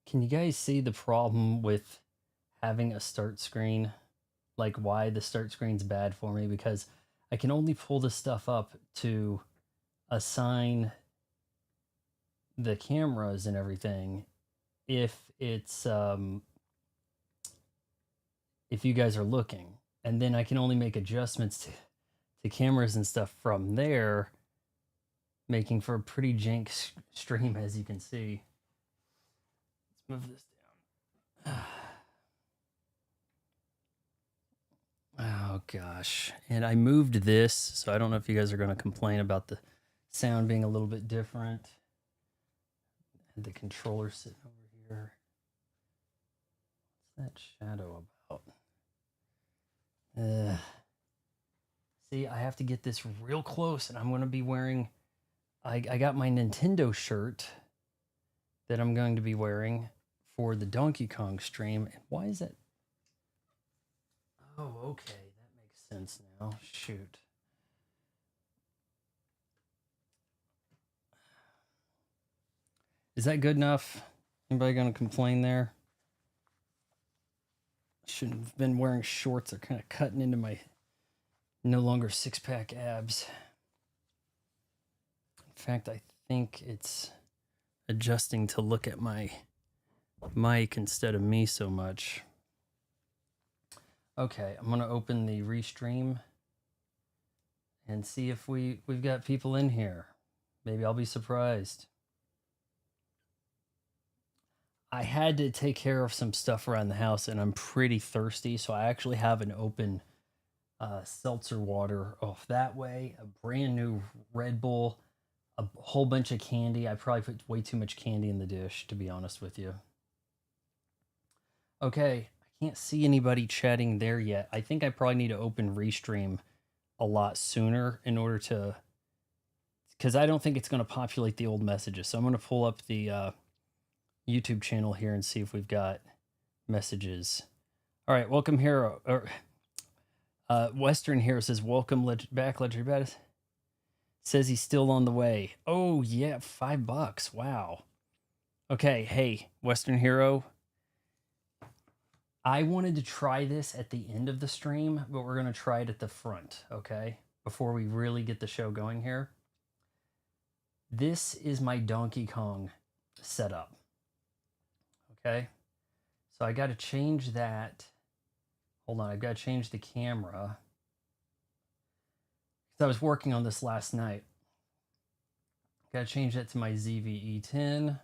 Can you guys see the problem with having a start screen? Like why the start screen's bad for me? Because I can only pull this stuff up to assign the cameras and everything if it's if you guys are looking. And then I can only make adjustments to cameras and stuff from there, making for a pretty jank stream as you can see. Let's move this down. Oh gosh. And I moved this, so I don't know if you guys are going to complain about the sound being a little bit different. And the controller sitting over here. What's that shadow about? See, I have to get this real close, and I'm going to be wearing... I got my Nintendo shirt that I'm going to be wearing for the Donkey Kong stream. And why is that? Oh, okay. That makes sense now. Shoot. Is that good enough? Anybody going to complain there? Shouldn't have been wearing shorts. They're kind of cutting into my no longer six-pack abs. In fact, I think it's adjusting to look at my mic instead of me so much. Okay, I'm going to open the restream and see if we've got people in here. Maybe I'll be surprised. I had to take care of some stuff around the house, and I'm pretty thirsty, so I actually have an open seltzer water off that way, a brand new Red Bull, a whole bunch of candy. I probably put way too much candy in the dish, to be honest with you. Okay, I can't see anybody chatting there yet. I think I probably need to open Restream a lot sooner in order to... because I don't think it's going to populate the old messages. So I'm going to pull up the YouTube channel here and see if we've got messages. All right, welcome Hero. Western Hero says, welcome back, Legendary Baddest. Says he's still on the way. Oh, yeah, $5. Wow. Okay, hey, Western Hero. I wanted to try this at the end of the stream, but we're going to try it at the front, okay? Before we really get the show going here. This is my Donkey Kong setup. Okay? So I got to change that. Hold on, I've got to change the camera. Because I was working on this last night. Got to change that to my ZVE10.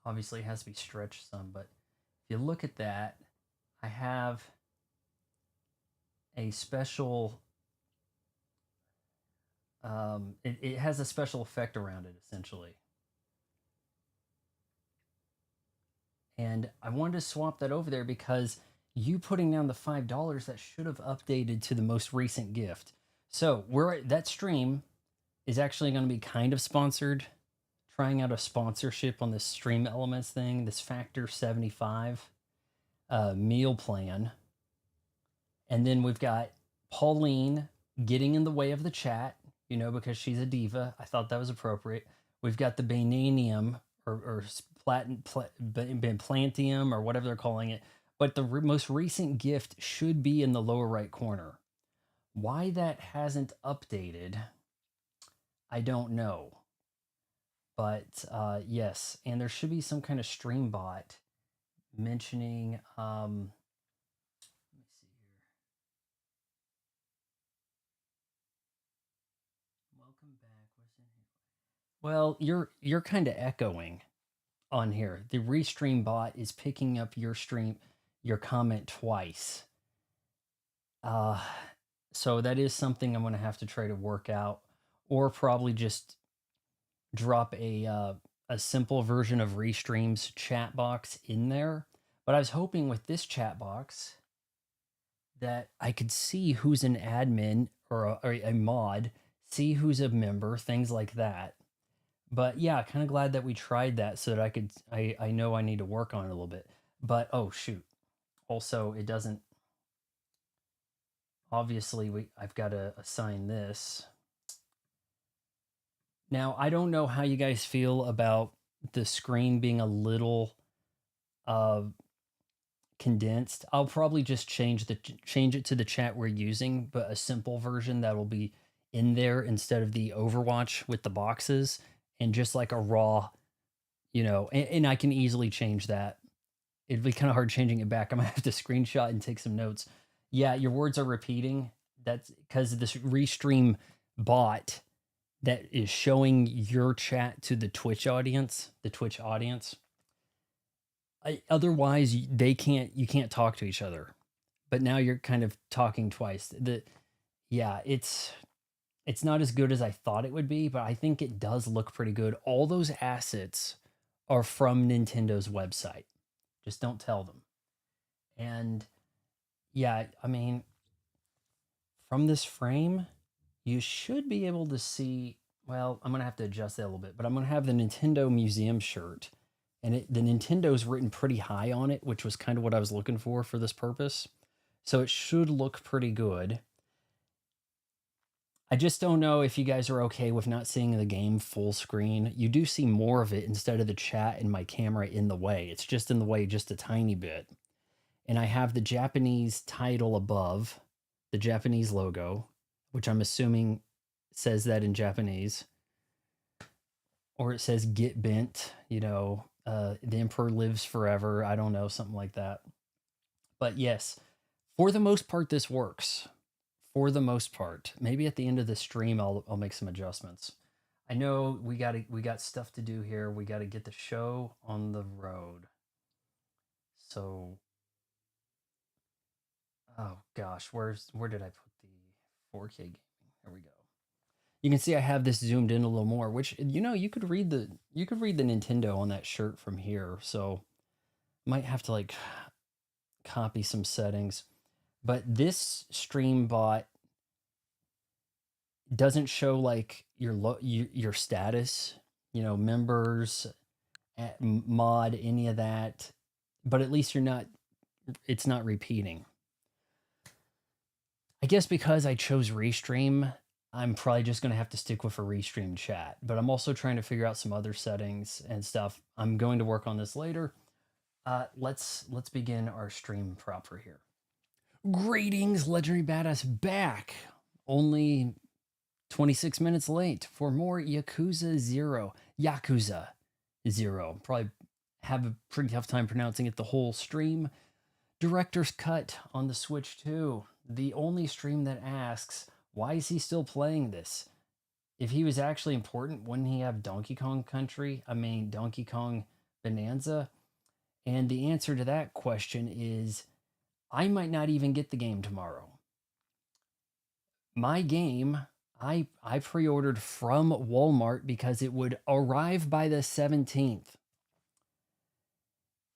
Obviously, it has to be stretched some, but if you look at that, I have a special... it has a special effect around it, essentially. And I wanted to swap that over there because you putting down the $5, that should have updated to the most recent gift. So that stream is actually going to be kind of sponsored. Trying out a sponsorship on this Stream Elements thing, this Factor 75 meal plan. And then we've got Pauline getting in the way of the chat, you know, because she's a diva. I thought that was appropriate. We've got the Bananium or Plantium or whatever they're calling it. But the most recent gift should be in the lower right corner. Why that hasn't updated, I don't know. But yes, and there should be some kind of stream bot mentioning... let me see here. Welcome back. What's in here? Well, you're kind of echoing on here. The restream bot is picking up your comment twice. So that is something I'm going to have to try to work out, or probably just drop a simple version of Restream's chat box in there. But I was hoping with this chat box that I could see who's an admin or a mod, see who's a member, things like that. But yeah, kind of glad that we tried that so that I know I need to work on it a little bit. But oh shoot. Also, it doesn't... obviously I've got to assign this. Now, I don't know how you guys feel about the screen being a little uh condensed. I'll probably just change it to the chat we're using, but a simple version that will be in there instead of the Overwatch with the boxes, and just like a raw, and I can easily change that. It'd be kind of hard changing it back. I might have to screenshot and take some notes. Yeah, your words are repeating. That's because of this restream bot that is showing your chat to the Twitch audience, otherwise they can't you can't talk to each other. But now you're kind of talking twice. Yeah, it's not as good as I thought it would be, but I think it does look pretty good. All those assets are from Nintendo's website. Just don't tell them. And yeah, I mean, from this frame, you should be able to see. Well, I'm gonna have to adjust that a little bit, but I'm gonna have the Nintendo Museum shirt, and the Nintendo's written pretty high on it, which was kind of what I was looking for this purpose. So it should look pretty good. I just don't know if you guys are okay with not seeing the game full screen. You do see more of it instead of the chat and my camera in the way. It's just in the way just a tiny bit. And I have the Japanese title above, the Japanese logo, which I'm assuming says that in Japanese. Or it says "Get Bent," the Emperor lives forever. I don't know, something like that. But yes, for the most part, this works. For the most part, maybe at the end of the stream, I'll make some adjustments. I know we got stuff to do here. We got to get the show on the road. So, oh gosh, where did I put the 4K gaming? There we go. You can see I have this zoomed in a little more, which you could read the Nintendo on that shirt from here. So might have to like copy some settings. But this stream bot doesn't show like your status, members, mod, any of that. But at least it's not repeating. I guess because I chose Restream, I'm probably just going to have to stick with a Restream chat. But I'm also trying to figure out some other settings and stuff. I'm going to work on this later. Let's begin our stream proper here. Greetings, Legendary Badass, back. Only 26 minutes late for more Yakuza 0. Yakuza 0. Probably have a pretty tough time pronouncing it the whole stream. Director's Cut on the Switch 2. The only stream that asks, why is he still playing this? If he was actually important, wouldn't he have Donkey Kong Country? I mean, Donkey Kong Bonanza? And the answer to that question is, I might not even get the game tomorrow. My game, I pre-ordered from Walmart because it would arrive by the 17th.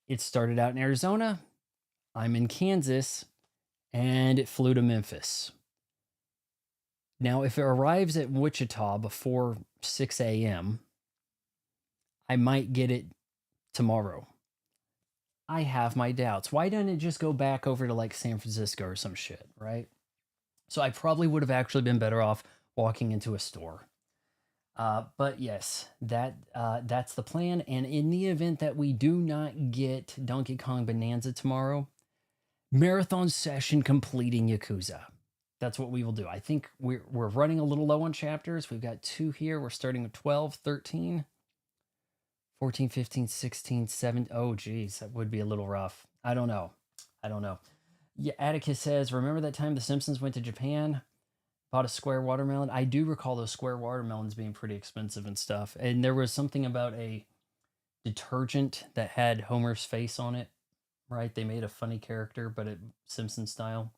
It started out in Arizona. I'm in Kansas, and it flew to Memphis. Now, if it arrives at Wichita before 6 a.m., I might get it tomorrow. I have my doubts. Why didn't it just go back over to like San Francisco or some shit, right? So I probably would have actually been better off walking into a store. But yes, that's the plan. And in the event that we do not get Donkey Kong Bonanza tomorrow, marathon session completing Yakuza. That's what we will do. I think we're running a little low on chapters. We've got 2 here. We're starting with 12, 13, 14, 15, 16, 17. Oh, geez, that would be a little rough. I don't know. Yeah, Atticus says, remember that time the Simpsons went to Japan? Bought a square watermelon? I do recall those square watermelons being pretty expensive and stuff. And there was something about a detergent that had Homer's face on it, right? They made a funny character, but Simpson style.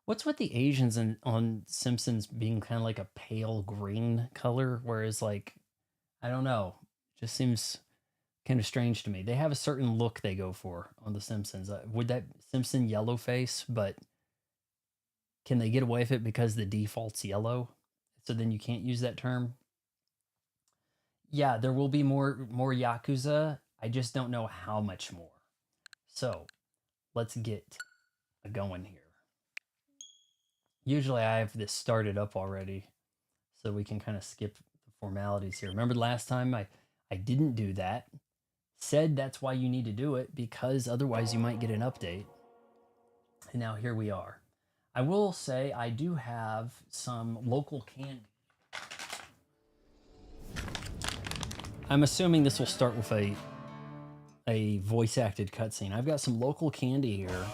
What's with the Asians on Simpsons being kind of like a pale green color, whereas like, I don't know, just seems kind of strange to me. They have a certain look they go for on the Simpsons. Would that Simpson yellow face, but can they get away with it because the default's yellow? So then you can't use that term. Yeah, there will be more Yakuza. I just don't know how much more. So let's get going here. Usually I have this started up already, so we can kind of skip the formalities here. Remember last time I didn't do that. Said that's why you need to do it, because otherwise you might get an update. And now here we are. I will say I do have some local candy. I'm assuming this will start with a voice acted cutscene. I've got some local candy here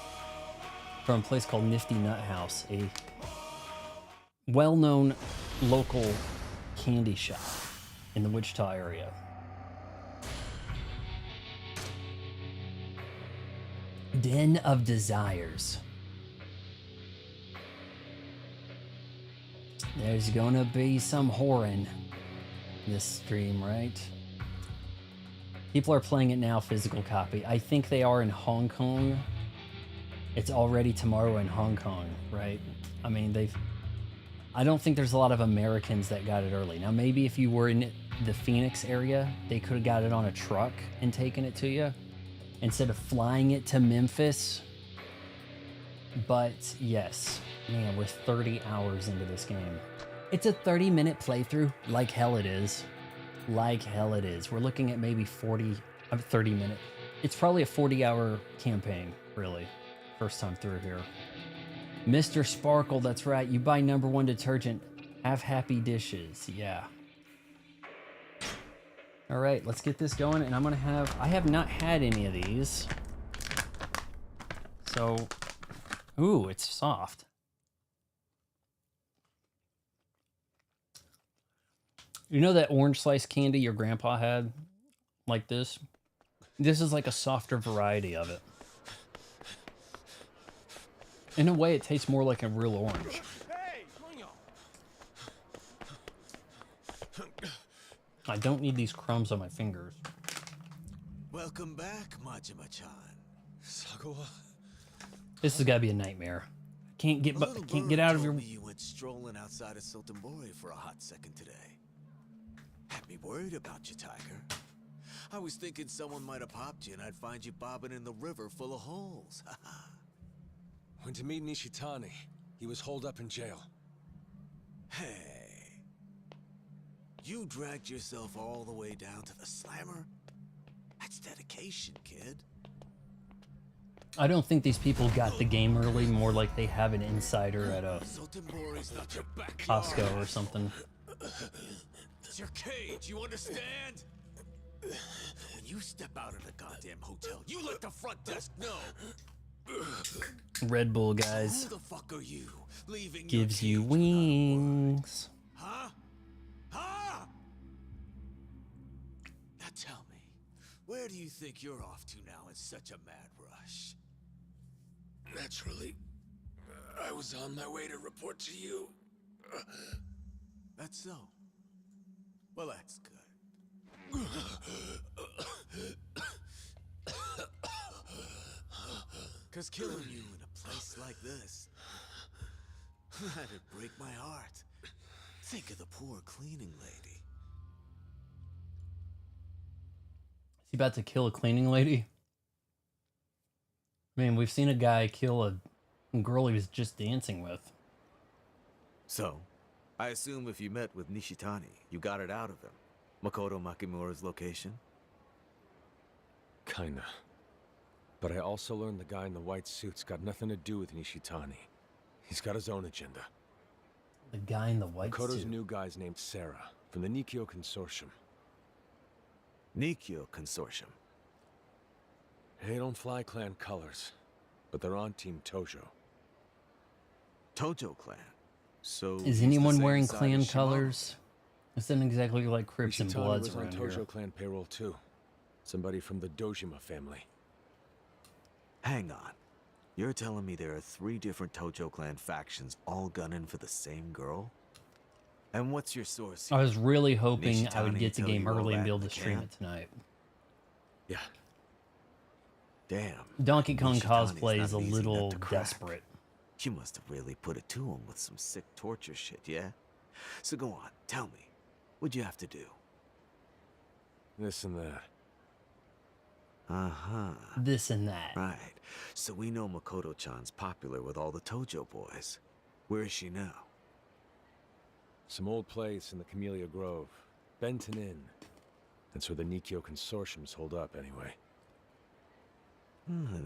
from a place called Nifty Nut House, a well-known local candy shop in the Wichita area. Den of Desires. There's gonna be some whoring this stream, right? People are playing it now, physical copy. I think they are in Hong Kong. It's already tomorrow in Hong Kong, right? I mean, I don't think there's a lot of Americans that got it early. Now, maybe if you were in the Phoenix area, they could have got it on a truck and taken it to you instead of flying it to Memphis. But yes, man, we're 30 hours into this game. It's a 30-minute playthrough, like hell it is. Like hell it is. We're looking at maybe 30 minute. It's probably a 40-hour campaign, really. First time through here. Mr. Sparkle, that's right. You buy #1 detergent, have happy dishes. Yeah. All right, let's get this going. And I have not had any of these. So, ooh, it's soft. You know that orange slice candy your grandpa had? Like this? This is like a softer variety of it. In a way, it tastes more like a real orange. I don't need these crumbs on my fingers. Welcome back, Majima-chan. Sagawa. This has got to be a nightmare. Can't get out of your. You went strolling outside of Sotenbori for a hot second today. Had me worried about you, Tiger. I was thinking someone might have popped you and I'd find you bobbing in the river full of holes. Went to meet Nishitani. He was holed up in jail. Hey. You dragged yourself all the way down to the slammer? That's dedication, kid. I don't think these people got the game early, more like they have an insider at a Costco or something. It's your cage, you understand? When you step out of the goddamn hotel, you let the front desk know. Red Bull, guys. Who the fuck are you? Leaving Gives you wings. Huh? Huh? Now tell me, where do you think you're off to now in such a mad rush? Naturally, I was on my way to report to you. That's so. Well, that's good. Cause killing you in a place like this, that'd break my heart. Think of the poor cleaning lady. Is he about to kill a cleaning lady? I mean, we've seen a guy kill a girl he was just dancing with. So, I assume if you met with Nishitani, you got it out of him. Makoto Makimura's location? Kinda. But I also learned the guy in the white suit's got nothing to do with Nishitani. He's got his own agenda. The guy in the white Makoto's suit. new guy's named Sarah, from the Nikkyo Consortium. Nikkyo Consortium. They don't fly clan colors, but they're on Team Tojo. Tojo clan. So Is anyone wearing clan colors? This doesn't exactly look like Crips and Nishitani Bloods was on around Tojo here. clan payroll too. Somebody from the Dojima family. Hang on. You're telling me there are 3 different Tojo clan factions all gunning for the same girl? And what's your source here? I was really hoping I would Nishitani get the tell game you all early and that be able in to the stream camp? it tonight. Yeah. Damn. Donkey Kong Nishitani's cosplay not is a an easy nut little to crack. desperate. You must have really put it to him with some sick torture shit, yeah? So go on, tell me. What'd you have to do? This and that. Uh-huh. This and that. Right. So we know Makoto-chan's popular with all the Tojo boys. Where is she now? Some old place in the Camellia Grove. Benton Inn. That's where the Nikyo consortiums hold up, anyway.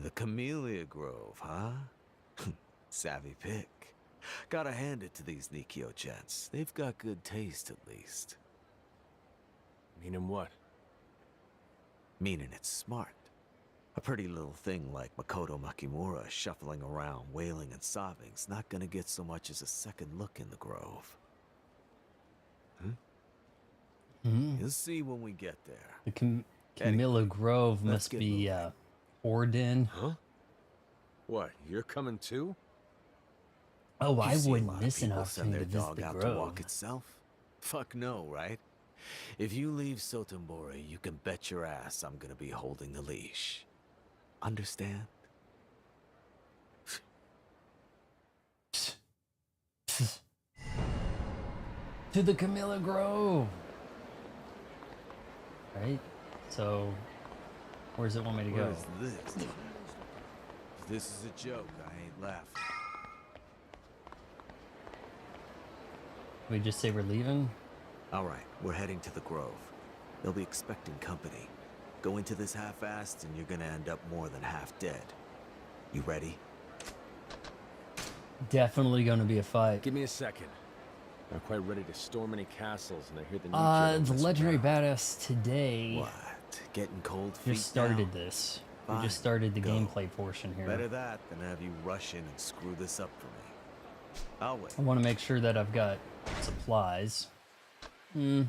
The Camellia Grove, huh? Savvy pick. Gotta hand it to these Nikyo gents. They've got good taste, at least. Meaning what? Meaning it's smart. A pretty little thing like Makoto Makimura shuffling around, wailing and sobbing's not gonna get so much as a second look in the grove. You'll see when we get there. The Camilla Grove let's must get be moving. Orden. Huh? What, you're coming too? Oh, I You see a wouldn't lot of miss an people send opportunity their to visit dog the out to walk Grove. itself. Fuck no, right? If you leave Sotenbori, you can bet your ass I'm gonna be holding the leash. Understand? To the Camilla Grove. Right? So, where does it want me to What go? is this? If this is a joke, I ain't laughing. We just say we're leaving? All right, we're heading to the Grove. They'll be expecting company. Go into this half-assed and you're gonna end up more than half dead. You ready? Definitely going to be a fight. Give me a second. I'm quite ready to storm any castles, and I hear the Nikyo The mess legendary around. badass today What? Getting cold feet just started now? this. We Fine, just started the go. gameplay portion here. Better that than have you rush in and screw this up for me. I'll wait. I want to make sure that I've got supplies. Oh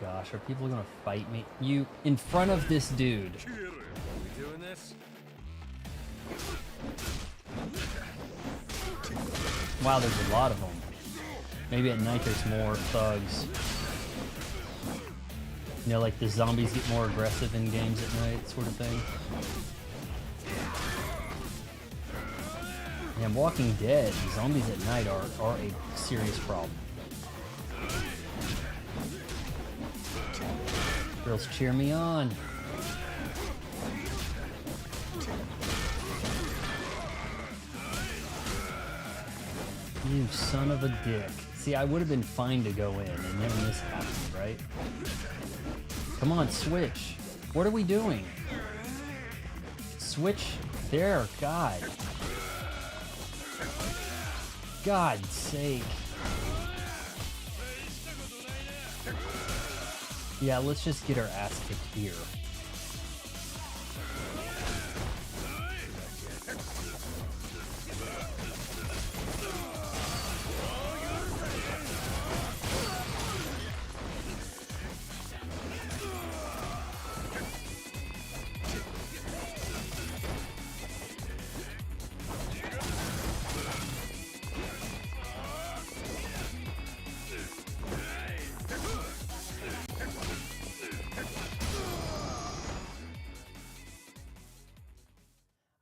gosh, are people gonna fight me? You in front of this dude. We doing this? Wow, there's a lot of them. Maybe at night there's more thugs. You know, like the zombies get more aggressive in games at night, sort of thing. And Walking Dead, zombies at night are a serious problem. Girls, cheer me on. You son of a dick. See, I would have been fine to go in, and then this happened, right? Come on, switch. What are we doing? Switch there, God. God's sake. Yeah, let's just get our ass kicked here.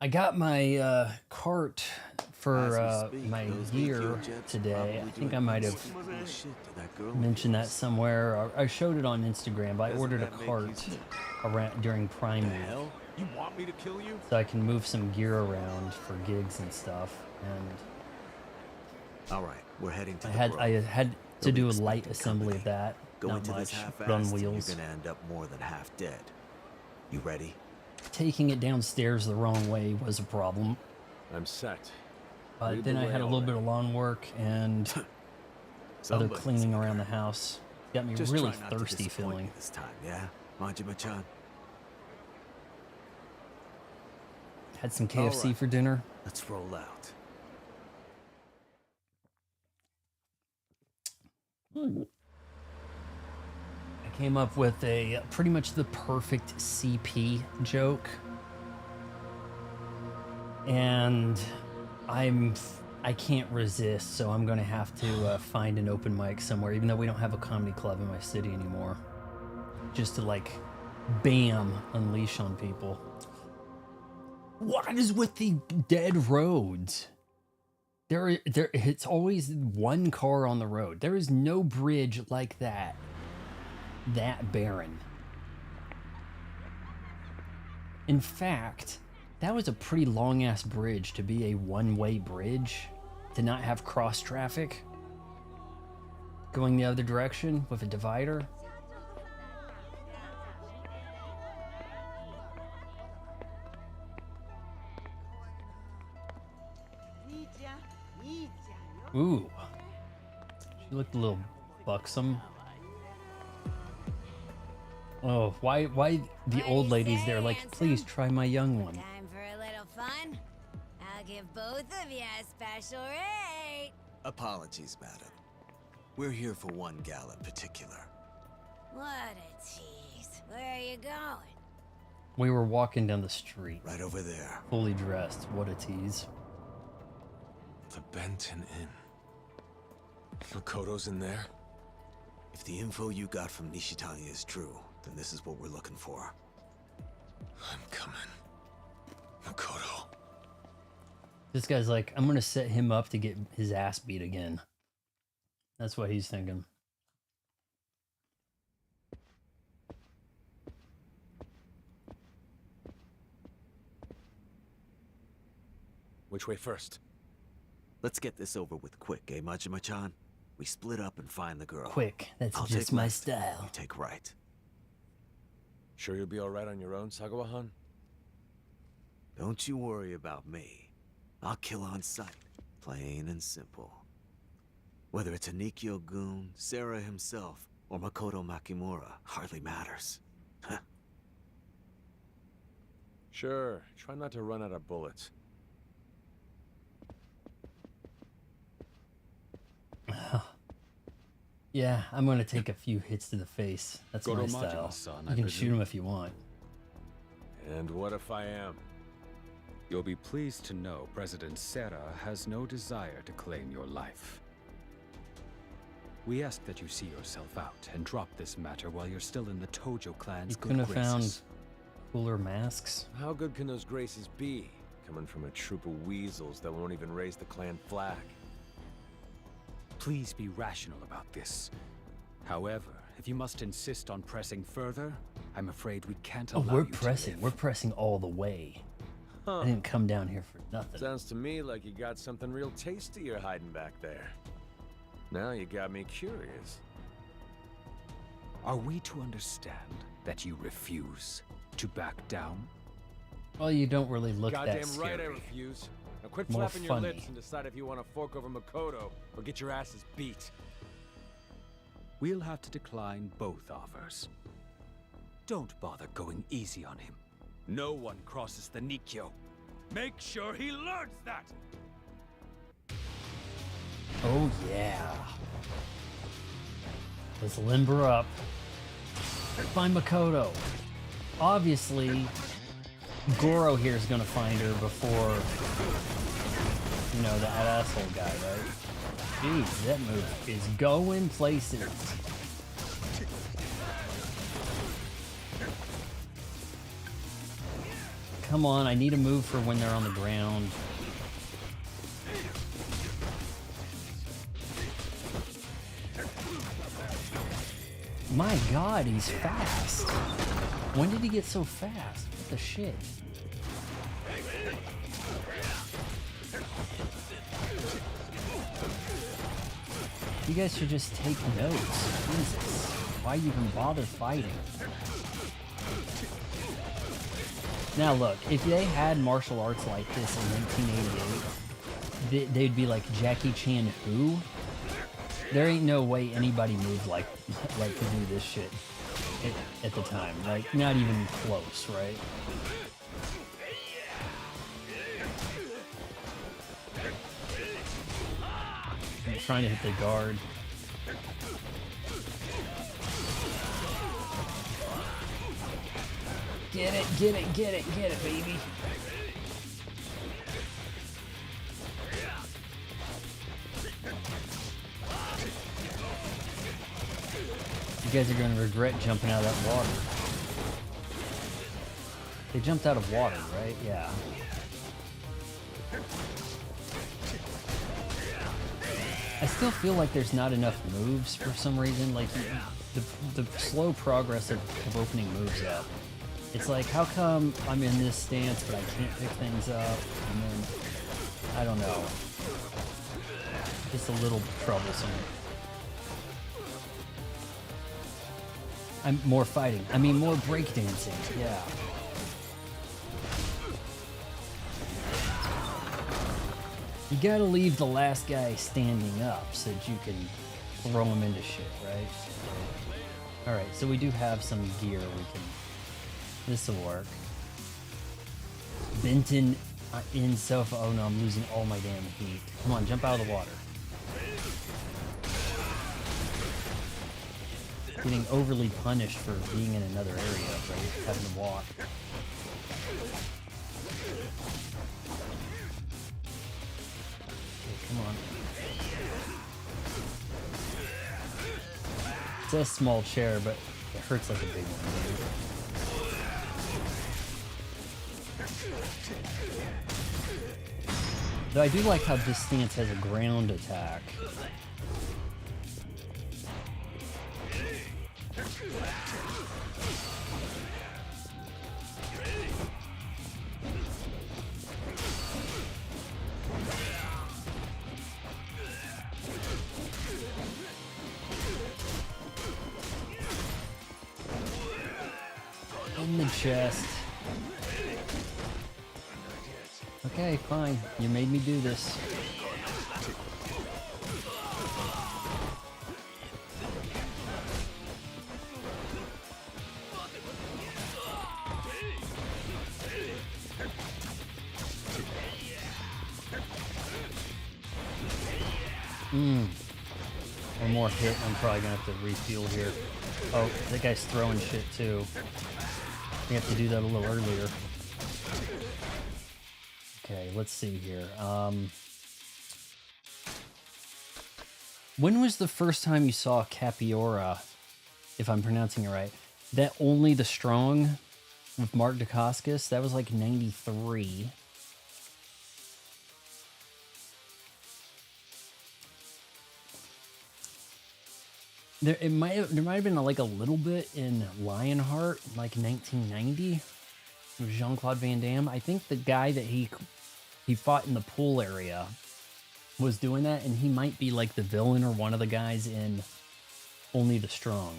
I got my cart for As we speak, my those gear Nikyo jets today. probably I think doing I might have some bullshit to that girl of mentioned that yours. somewhere. I showed it on Instagram, but I Doesn't ordered a that make you cart sick? around during Prime The Week, hell? You want me to kill you? so I can move some gear around for gigs and stuff. And All right, we're heading to I the had Grove. to They'll be do a light expecting assembly of company. that. Go Not into this much, half-assed but on and wheels. you're gonna end up more than half dead. You ready? Taking it downstairs the wrong way was a problem. I'm set. But Lead then the I way had a little bit already. of lawn work and other Somebody's cleaning in around the there. house. Got me Just really try not to thirsty disappoint feeling. me this time, yeah? Majima-chan? Had some All KFC right. for dinner. Let's roll out. I came up with a pretty much the perfect CP joke. And I can't resist, so I'm gonna have to find an open mic somewhere, even though we don't have a comedy club in my city anymore. Just to like, bam, unleash on people. What is with the dead roads? It's always one car on the road. There is no bridge like that. That barren. In fact, that was a pretty long ass bridge to be a one-way bridge, to not have cross traffic. Going the other direction with a divider. Ooh. She looked a little buxom. Oh, why the old ladies there like, please try my young one. Time for a little fun? I'll give both of you a special rate. Apologies, madam. We're here for one gal in particular. What a tease. Where are you going? We were walking down the street, Right over there. fully dressed. What a tease. The Benton Inn. Makoto's in there? If the info you got from Nishitani is true, then this is what we're looking for. I'm coming. Makoto. This guy's like, I'm gonna set him up to get his ass beat again. That's what he's thinking. Which way first? Let's get this over with quick, eh, Majima-chan? We split up and find the girl. Quick, that's I'll just take my left, style. You take right. Sure you'll be alright on your own, Sagawa-han? Don't you worry about me. I'll kill on sight. Plain and simple. Whether it's a Nikyo-gun, Sarah himself, or Makoto Makimura, hardly matters. Sure. Try not to run out of bullets. Yeah, I'm gonna take a few hits to the face. That's Go my to style. Majima-san, You I can presume. shoot him if you want. And what if I am? You'll be pleased to know President Serra has no desire to claim your life. We ask that you see yourself out and drop this matter while you're still in the Tojo clan's You good couldn't have found graces. cooler masks. How good can those graces be? Coming from a troop of weasels that won't even raise the clan flag. Please be rational about this. However, if you must insist on pressing further, I'm afraid we can't Oh, allow we're you to pressing. live. We're pressing all the way. Huh. I didn't come down here for nothing. Sounds to me like you got something real tasty you're hiding back there. Now you got me curious. Are we to understand that you refuse to back down? Well, you don't really look that Goddamn scary. right I refuse. Now quit More flapping funny. your lips and decide if you want to fork over Makoto or get your asses beat. We'll have to decline both offers. Don't bother going easy on him. No one crosses the Nikyo. Make sure he learns that! Oh yeah. Let's limber up. Find Makoto. Obviously, Goro here is gonna find her before, you know, that asshole guy, right? Jeez, that move is going places. Come on, I need a move for when they're on the ground. My god, he's fast. When did he get so fast? What the shit? You guys should just take notes. Jesus. Why even bother fighting? Now look, if they had martial arts like this in 1988, they'd be like Jackie Chan who? There ain't no way anybody moved like to do this shit at the time. Like, not even close, right? I'm trying to hit the guard. Get it, get it, get it, get it, baby. You guys are going to regret jumping out of that water. They jumped out of water, right? Yeah. I still feel like there's not enough moves for some reason. Like, the slow progress of opening moves up. It's like, how come I'm in this stance, but I can't pick things up? And then, I don't know. Just a little troublesome. I'm more fighting. I mean, more breakdancing. Yeah. You gotta leave the last guy standing up so that you can throw him into shit, right? Alright, so we do have some gear we can... This'll work. Benton in sofa. Oh no, I'm losing all my damn heat. Come on, jump out of the water. Getting overly punished for being in another area, right? Having to walk. Okay, come on. It's a small chair, but it hurts like a big one, dude. Though I do like how this stance has a ground attack. In the chest. Okay, fine. You made me do this. One more hit, I'm probably gonna have to refuel here. Oh, that guy's throwing shit too. We have to do that a little earlier. Okay, let's see here. When was the first time you saw Capiora, if I'm pronouncing it right? That Only the Strong with Mark Dacascos? That was like 93. There might have been like a little bit in Lionheart, like 1990, with Jean-Claude Van Damme. I think the guy that he fought in the pool area was doing that, and he might be like the villain or one of the guys in Only the Strong.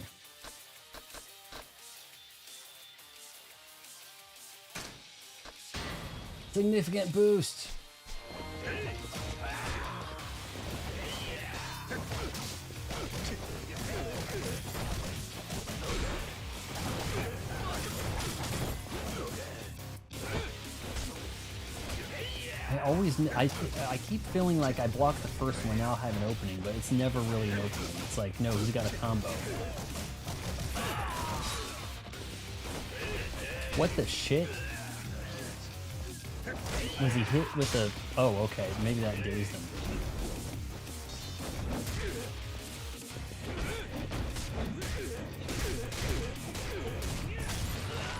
Significant boost. I keep feeling like I blocked the first one, now I have an opening, but it's never really an opening. It's like, no, he's got a combo. What the shit? Was he hit with a... Oh, okay, maybe that dazed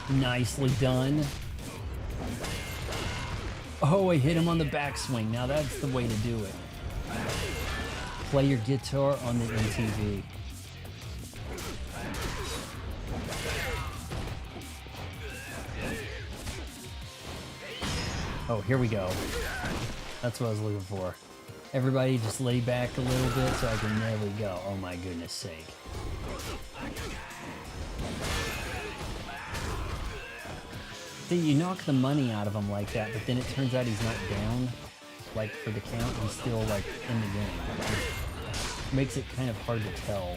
him. Nicely done. Oh, I hit him on the backswing. Now that's the way to do it. Play your guitar on the MTV. Oh, here we go. That's what I was looking for. Everybody just lay back a little bit so I can never go. Oh my goodness sake. See, you knock the money out of him like that, but then it turns out he's not down, like, for the count. He's still, like, in the game. It makes it kind of hard to tell.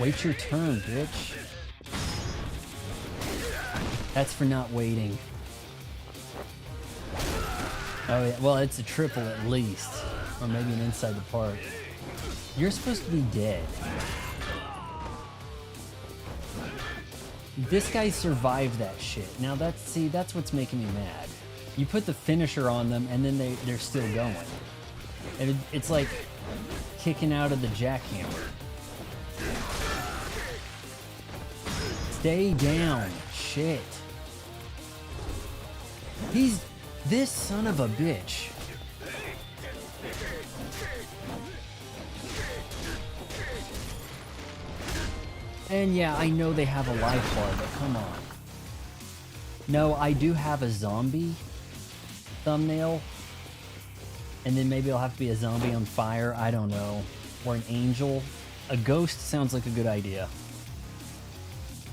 Wait your turn, bitch. That's for not waiting. Oh yeah, well it's a triple at least. Or maybe an inside the park. You're supposed to be dead. This guy survived that shit. Now that's what's making me mad. You put the finisher on them and then they're still going. And it's like kicking out of the jackhammer. Stay down. Shit. He's this son of a bitch. And yeah, I know they have a life bar, but come on. No, I do have a zombie thumbnail. And then maybe it'll have to be a zombie on fire. I don't know. Or an angel. A ghost sounds like a good idea.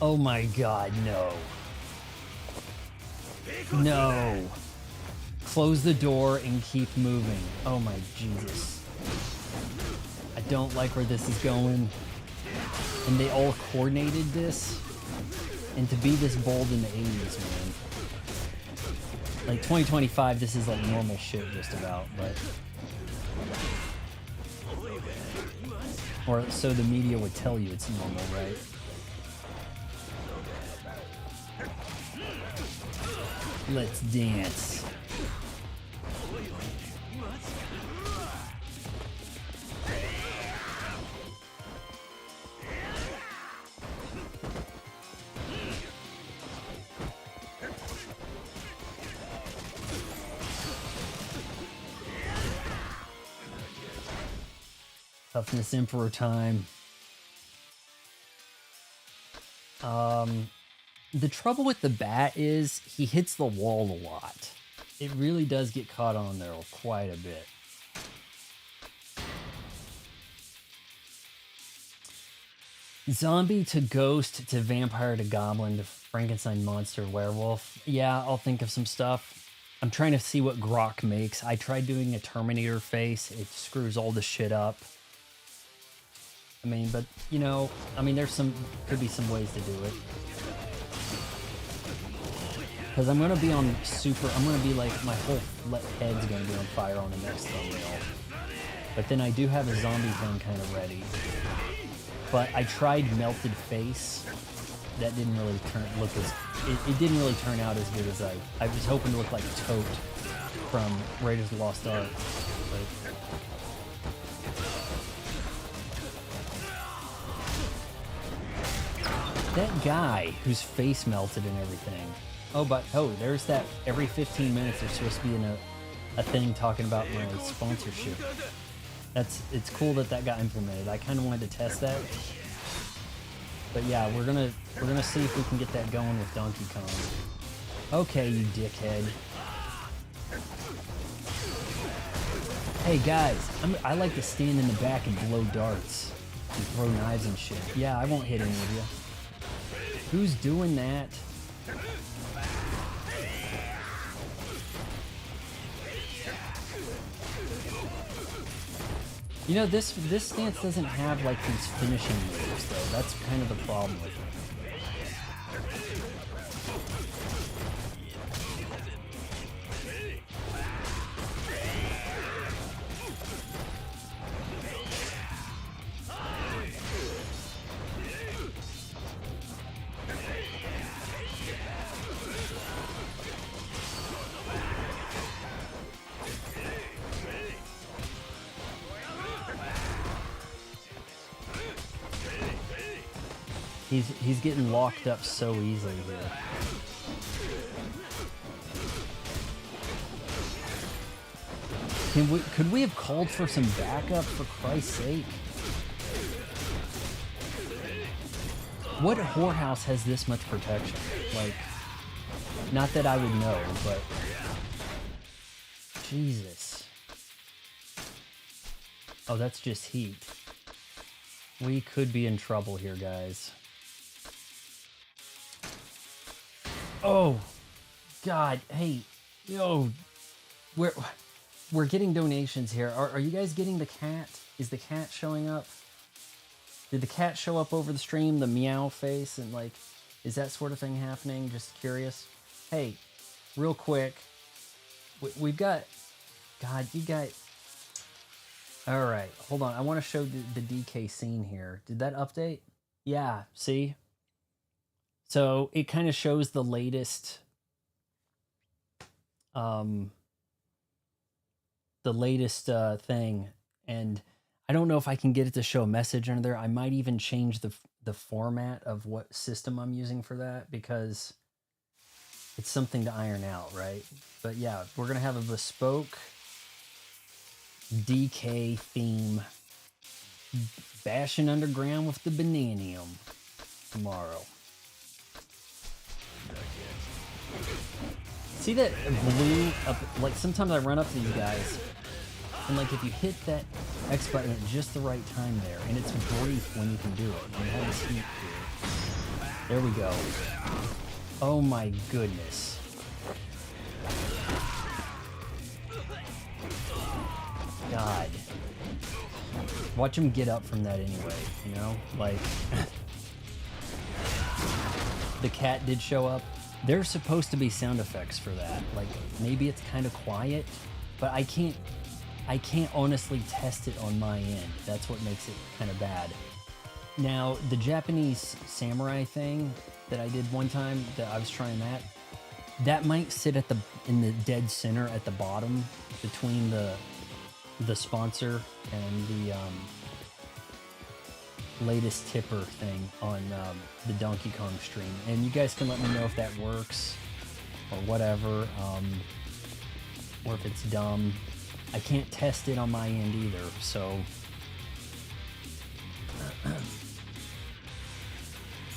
Oh my god, no. No. Close the door and keep moving. Oh my Jesus. I don't like where this is going. And they all coordinated this. And to be this bold in the 80s, man. Like 2025, this is like normal shit just about, but... Or so the media would tell you it's normal, right? Let's dance. Toughness Emperor time. The trouble with the bat is he hits the wall a lot. It really does get caught on there quite a bit. Zombie to ghost to vampire to goblin to Frankenstein monster werewolf. Yeah, I'll think of some stuff. I'm trying to see what Grok makes. I tried doing a Terminator face. It screws all the shit up. I mean, but, you know, I mean, could be some ways to do it. Because I'm going to be on I'm going to be like, my whole head's going to be on fire on the next thumbnail. But then I do have a zombie thing kind of ready. But I tried melted face. That didn't really it didn't really turn out as good as I was hoping to look like Tote from Raiders of the Lost Ark. But, that guy whose face melted and everything. There's that. Every 15 minutes there's supposed to be a thing talking about my sponsorship. It's cool that got implemented. I kind of wanted to test that. But yeah, we're gonna see if we can get that going with Donkey Kong. Okay, you dickhead. Hey guys, I like to stand in the back and blow darts and throw knives and shit. Yeah, I won't hit any of you. Who's doing that? You know, this stance doesn't have like these finishing moves though. That's kind of the problem with it. He's getting locked up so easily here. Could we have called for some backup, for Christ's sake? What whorehouse has this much protection? Like, not that I would know, but... Jesus. Oh, that's just heat. We could be in trouble here, guys. Oh, God, hey, yo, we're getting donations here. Are you guys getting the cat? Is the cat showing up? Did the cat show up over the stream, the meow face, and like, is that sort of thing happening? Just curious. Hey, real quick, we've got, God, you guys, all right, hold on. I want to show the DK scene here. Did that update? Yeah, see? So it kind of shows the latest, thing, and I don't know if I can get it to show a message under there. I might even change the format of what system I'm using for that, because it's something to iron out, right? But yeah, we're gonna have a bespoke DK theme, bashing underground with the bananium. tomorrow. See that blue up? Like sometimes I run up to these guys, and like if you hit that X button at just the right time there, and it's brief when you can do it. You have this heat here. There we go. Oh my goodness. God. Watch him get up from that anyway, you know? Like, the cat did show up. There's supposed to be sound effects for that. Like, maybe it's kind of quiet, but I can't honestly test it on my end. That's what makes it kind of bad. Now, the Japanese samurai thing that I did one time, that I was trying that might sit at in the dead center at the bottom between the sponsor and the latest tipper thing on the Donkey Kong stream. And you guys can let me know if that works or whatever, or if it's dumb. I can't test it on my end either, so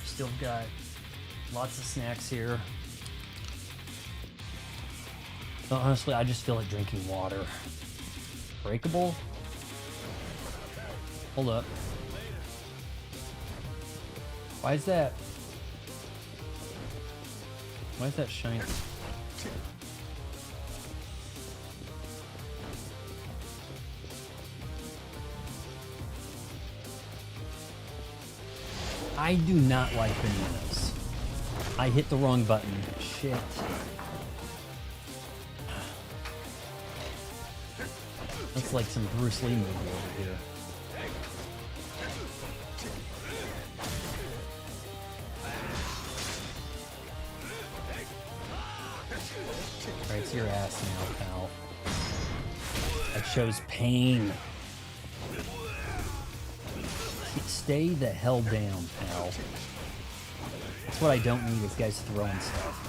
still got lots of snacks here. But honestly, I just feel like drinking water. Breakable? Hold up. Why is that shiny? I do not like bananas. I hit the wrong button. Shit. That's like some Bruce Lee movie over here. Right, it's your ass now, pal. That shows pain. Stay the hell down, pal. That's what I don't need, is guys throwing stuff.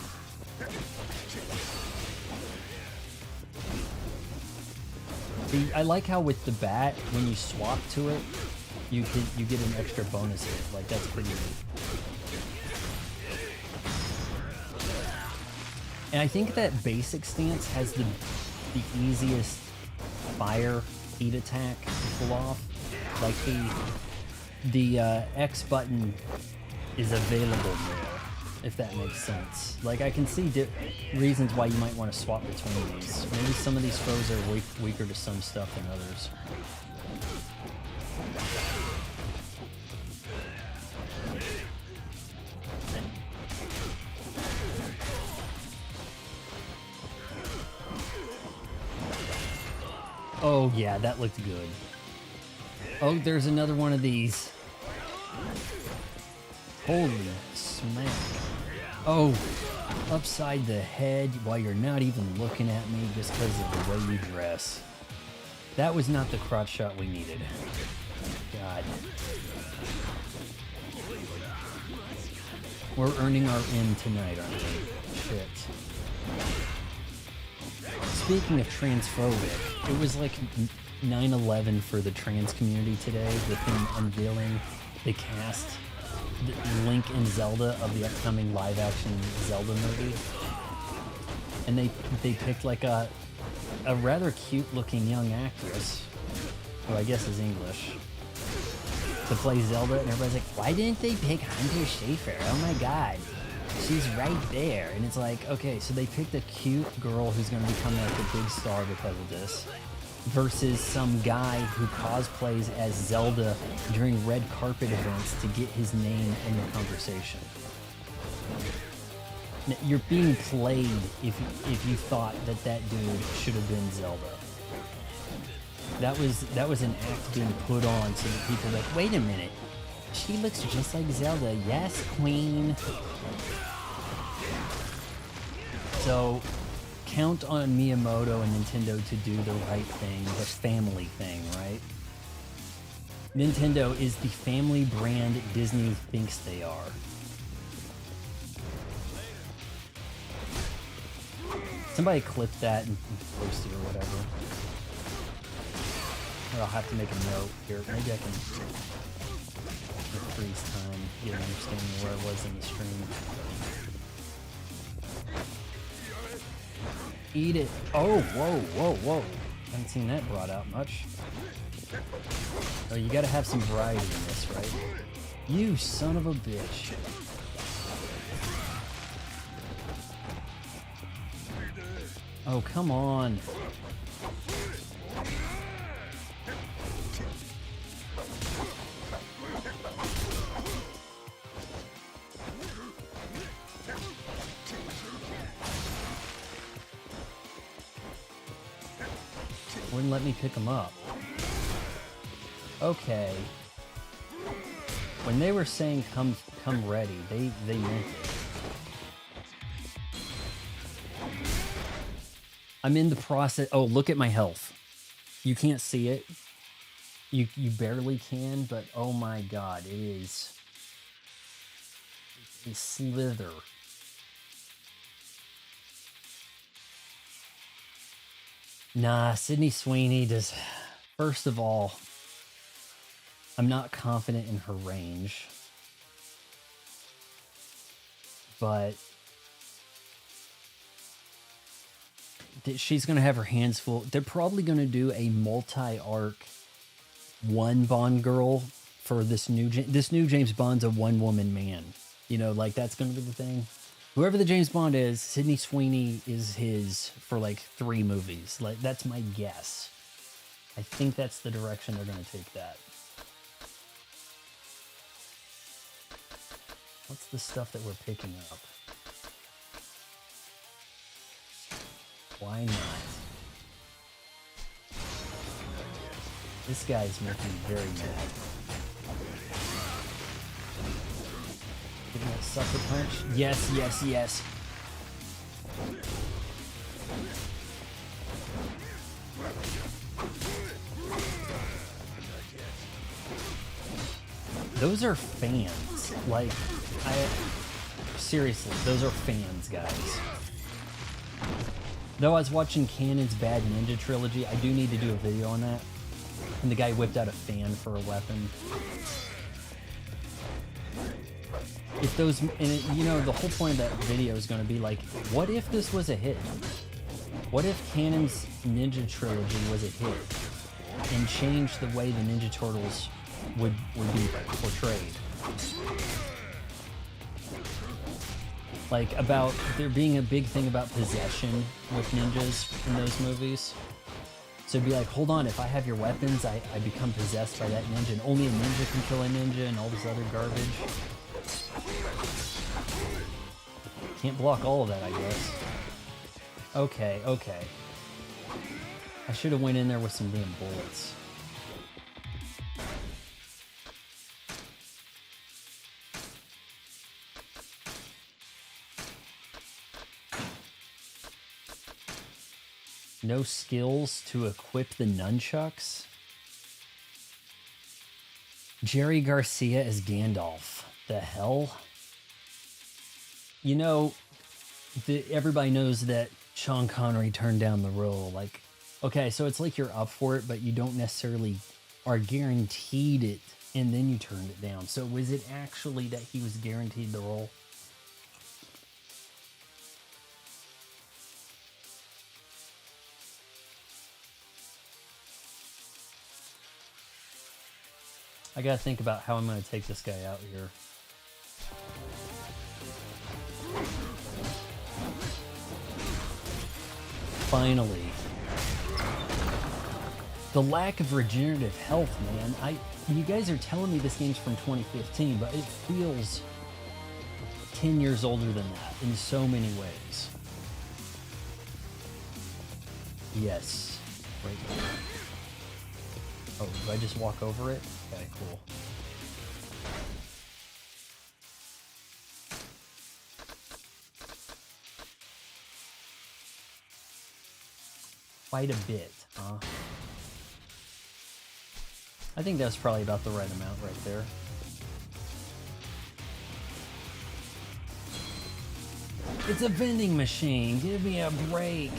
See, I like how with the bat, when you swap to it, you get an extra bonus hit. Like, that's pretty neat. And I think that basic stance has the easiest fire heat attack to pull off. Like the X button is available more, if that makes sense. Like, I can see reasons why you might want to swap between these. Maybe some of these foes are weaker to some stuff than others. Oh yeah, that looked good. Oh, there's another one of these. Holy smack. Oh, upside the head while you're not even looking at me just because of the way you dress. That was not the crotch shot we needed. God. We're earning our end tonight, aren't we? Shit. Speaking of transphobic, it was like 9/11 for the trans community today, with them unveiling the cast, Link and Zelda, of the upcoming live-action Zelda movie. And they picked like a rather cute-looking young actress, who I guess is English, to play Zelda, and everybody's like, why didn't they pick Hunter Schafer? Oh my god. She's right there. And it's like, okay, so they picked a cute girl who's going to become like a big star because of this, versus some guy who cosplays as Zelda during red carpet events to get his name in the conversation. Now, you're being played if you thought that dude should have been Zelda. That was an act being put on so that people are like, wait a minute, she looks just like Zelda. Yes, queen. So, count on Miyamoto and Nintendo to do the right thing, the family thing, right? Nintendo is the family brand Disney thinks they are. Somebody clip that and post it or whatever. Or I'll have to make a note here. Maybe I can... freeze time, get an understanding of where I was in the stream. Eat it. Oh, whoa, whoa, whoa. Haven't seen that brought out much. Oh, you gotta have some variety in this, right? You son of a bitch. Oh, come on. Wouldn't let me pick him up. Okay. When they were saying come ready, they meant it. I'm in the process. Oh, look at my health. You can't see it. You barely can, but oh my god, it is a slither. Nah, Sydney Sweeney does. First of all, I'm not confident in her range, but she's going to have her hands full. They're probably going to do a multi-arc one Bond girl for this new James Bond's a one-woman man. You know, like that's going to be the thing. Whoever the James Bond is, Sydney Sweeney is his for like 3 movies. Like that's my guess. I think that's the direction they're going to take that. What's the stuff that we're picking up? Why not? This guy's making me very mad. Give me a sucker punch. Yes, yes, yes. Those are fans. Like, seriously, those are fans, guys. Though I was watching Canon's Bad Ninja Trilogy, I do need to do a video on that. And the guy whipped out a fan for a weapon. If those, and it, you know, the whole point of that video is going to be like, what if this was a hit? What if Canon's Ninja Trilogy was a hit and changed the way the Ninja Turtles would be portrayed? Like, about there being a big thing about possession with ninjas in those movies. So it'd be like, hold on, if I have your weapons, I become possessed by that ninja, and only a ninja can kill a ninja and all this other garbage. Can't block all of that, I guess. Okay, okay. I should have went in there with some damn bullets. No skills to equip the nunchucks? Jerry Garcia as Gandalf. The hell? You know, everybody knows that Sean Connery turned down the role. Like, okay, so it's like you're up for it, but you don't necessarily are guaranteed it, and then you turned it down. So was it actually that he was guaranteed the role? I gotta think about how I'm gonna take this guy out here. Finally. The lack of regenerative health, man. You guys are telling me this game's from 2015, but it feels 10 years older than that in so many ways. Yes. Right there. Oh, do I just walk over it? Okay, cool. Quite a bit, huh? I think that's probably about the right amount right there. It's a vending machine. Give me a break.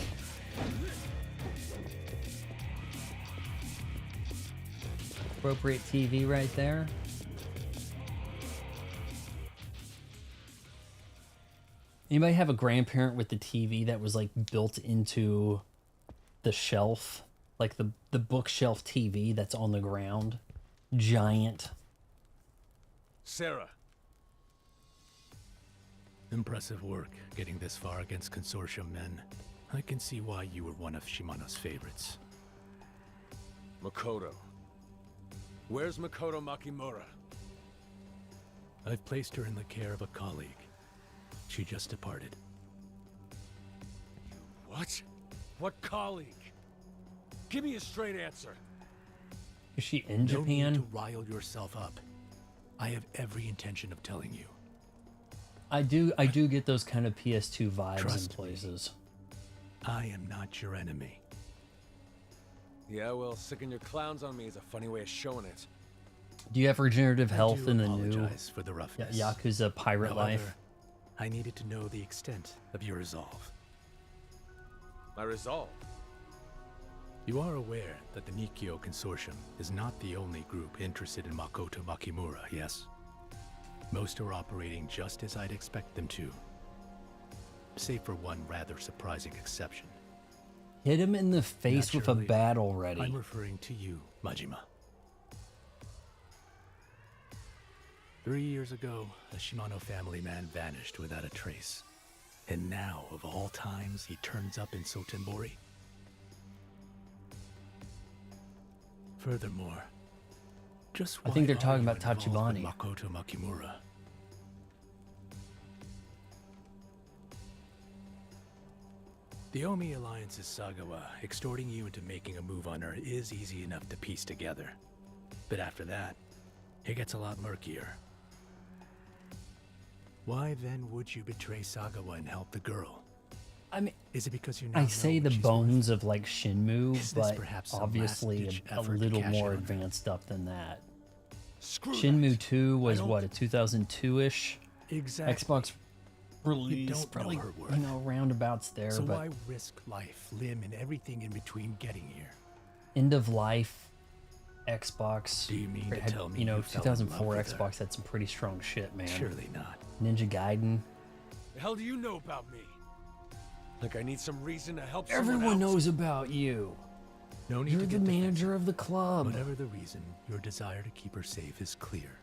Appropriate TV right there. Anybody have a grandparent with the TV that was like built into the shelf? Like the bookshelf TV that's on the ground? Giant. Sarah. Impressive work getting this far against Consortium men. I can see why you were one of Shimano's favorites. Makoto. Where's Makoto Makimura? I've placed her in the care of a colleague. She just departed. What? What colleague? Give me a straight answer. Is she in No need Japan? to rile yourself up. I have every intention of telling you. I do get those kind of PS2 vibes in Trust me. places. I am not your enemy. Yeah, well, sicking your clowns on me is a funny way of showing it. Do you have regenerative I health do in the new apologize for the roughness. Yakuza Pirate However, Life? I needed to know the extent of your resolve. My resolve. You are aware that the Nikkyo Consortium is not the only group interested in Makoto Makimura, yes? Most are operating just as I'd expect them to. Save for one rather surprising exception. Hit him in the face with a Naturally, bat already. I'm referring to you, Majima. 3 years ago, a Shimano family man vanished without a trace. And now, of all times, he turns up in Sotenbori. Furthermore, just I think they're why talking are about you involved Tachibana. with Makoto Makimura? The Omi Alliance's Sagawa extorting you into making a move on her is easy enough to piece together. But after that, it gets a lot murkier. Why then would you betray Sagawa and help the girl? I mean, Is it because you now I know say what the she's bones of like Shinmu, Is this but perhaps some obviously last-ditch a effort to little cash more in on her? advanced up than that. Screw Shinmu that. 2 was I don't- what, a 2002-ish worth? Exactly. Xbox release? don't know Probably, her worth. you know, roundabouts there, So but why risk life, limb, and everything in between getting here? end of life Xbox. Do you mean to had- tell me you know, you fell in love 2004 with her? Xbox had some pretty strong shit, man. Surely not. Ninja Gaiden. The hell do you know about me? Like I need some reason to help someone Everyone else? knows about you. No need You're to the get defensive. manager of the club. Whatever the reason, your desire to keep her safe is clear,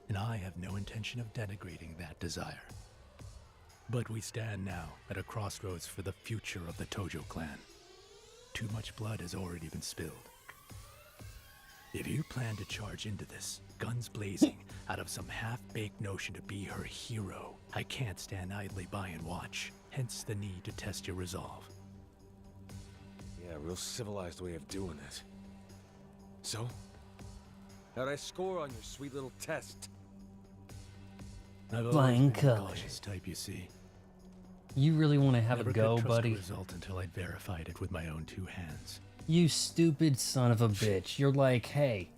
and I have no intention of denigrating that desire. But we stand now at a crossroads for the future of the Tojo clan. Too much blood has already been spilled. If you plan to charge into this, guns blazing, out of some half-baked notion to be her hero, I can't stand idly by and watch. Hence the need to test your resolve. Yeah, real civilized way of doing it. So? How'd I score on your sweet little test? I've always been Blanco. a cautious type, you see. You really want to have Never a could go, trust buddy? a result until I'd verified it with my own two hands. You stupid son of a bitch. You're like, hey,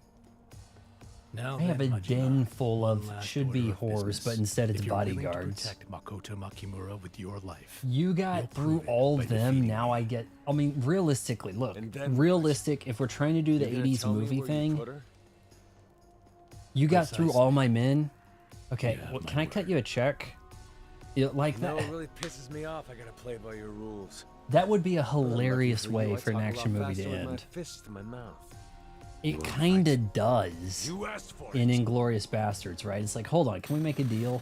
Now I have a then, Majima, den full one of last should-be order of whores, business. but instead it's If you're willing to bodyguards. protect Makoto Makimura with your life. You got You'll through prove it all by of them, defeating now me. I get... I mean, realistically, look. And then what? Realistic, if we're trying to do the You gonna 80s tell me movie where you thing, put her? you got through Precisely. all my men. Okay, You have well, my can I cut word. you a check? Like No, that. it really pisses me off. I gotta play by your rules. That would be a Lucky hilarious for you, way I for an talk a lot action movie to faster with my end. fist to my mouth. It kind of does You asked for in it. Inglorious Bastards, right? It's like, hold on, can we make a deal?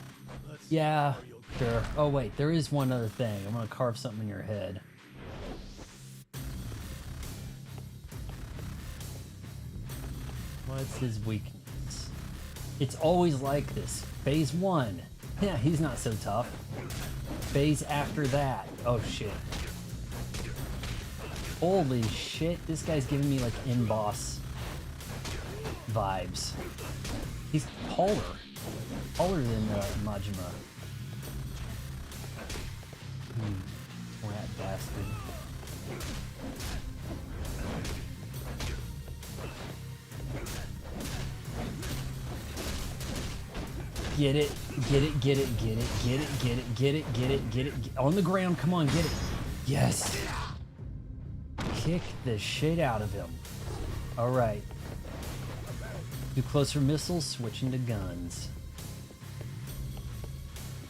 Yeah, sure. Oh wait, there is one other thing. I'm gonna carve something in your head. What's his weakness? It's always like this. Phase 1. Yeah, he's not so tough. Phase after that. Oh shit. Holy shit, this guy's giving me like in-boss vibes. He's taller. Taller than Majima. Rat bastard. Get it, get it, get it, get it, get it, get it, get it, get it, get it, on the ground, come on, get it. Yes. Kick the shit out of him. All right. Do closer missiles, switching to guns.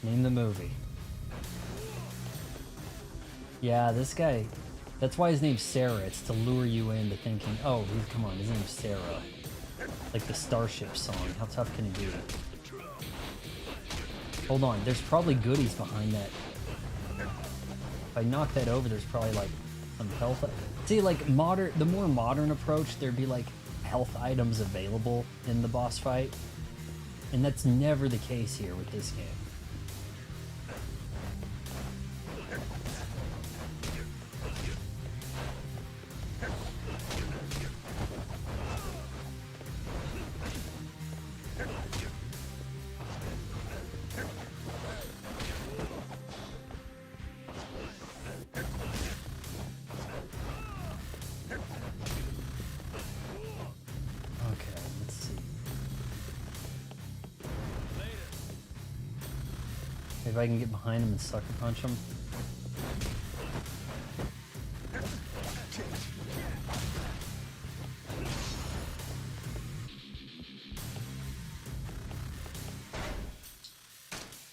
Name the movie. Yeah, this guy. That's why his name's Sarah. It's to lure you into thinking, oh, come on, his name's Sarah. Like the Starship song. How tough can it be? Hold on, there's probably goodies behind that. If I knock that over, there's probably like some health. See, like the more modern approach, there'd be like health items available in the boss fight. And that's never the case here with this game. If I can get behind him and sucker punch him.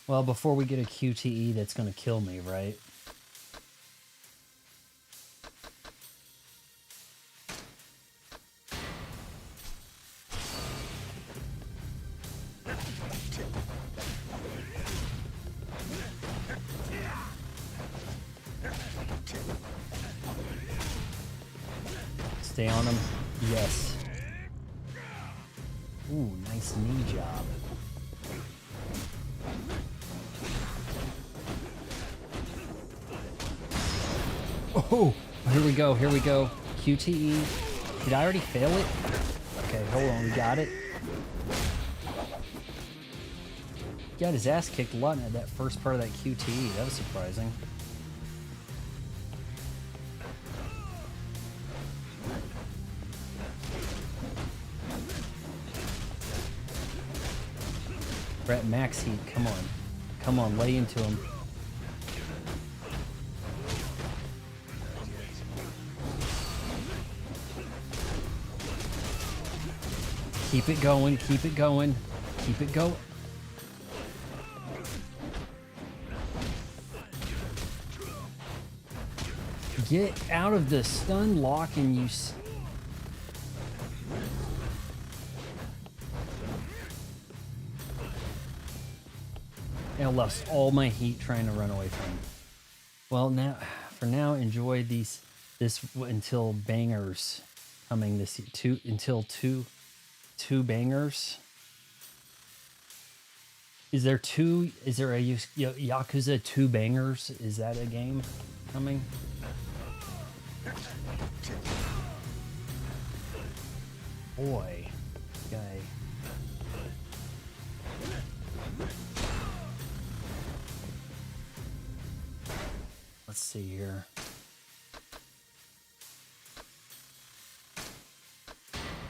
Well, before we get a QTE that's going to kill me, right? Stay on him. Yes. Ooh, nice knee job. Oh, here we go, here we go. QTE. Did I already fail it? Okay, hold on, we got it. He got his ass kicked a lot in that first part of that QTE. That was surprising. We're at max heat. Come on. Come on, lay into him. Keep it going, keep it going, keep it going. Get out of the stun lock and you... I lost all my heat trying to run away from him. Well, now, for now, enjoy this until bangers coming this until two bangers. Is there a Yakuza 2 bangers? Is that a game coming? Boy, guy. Let's see here.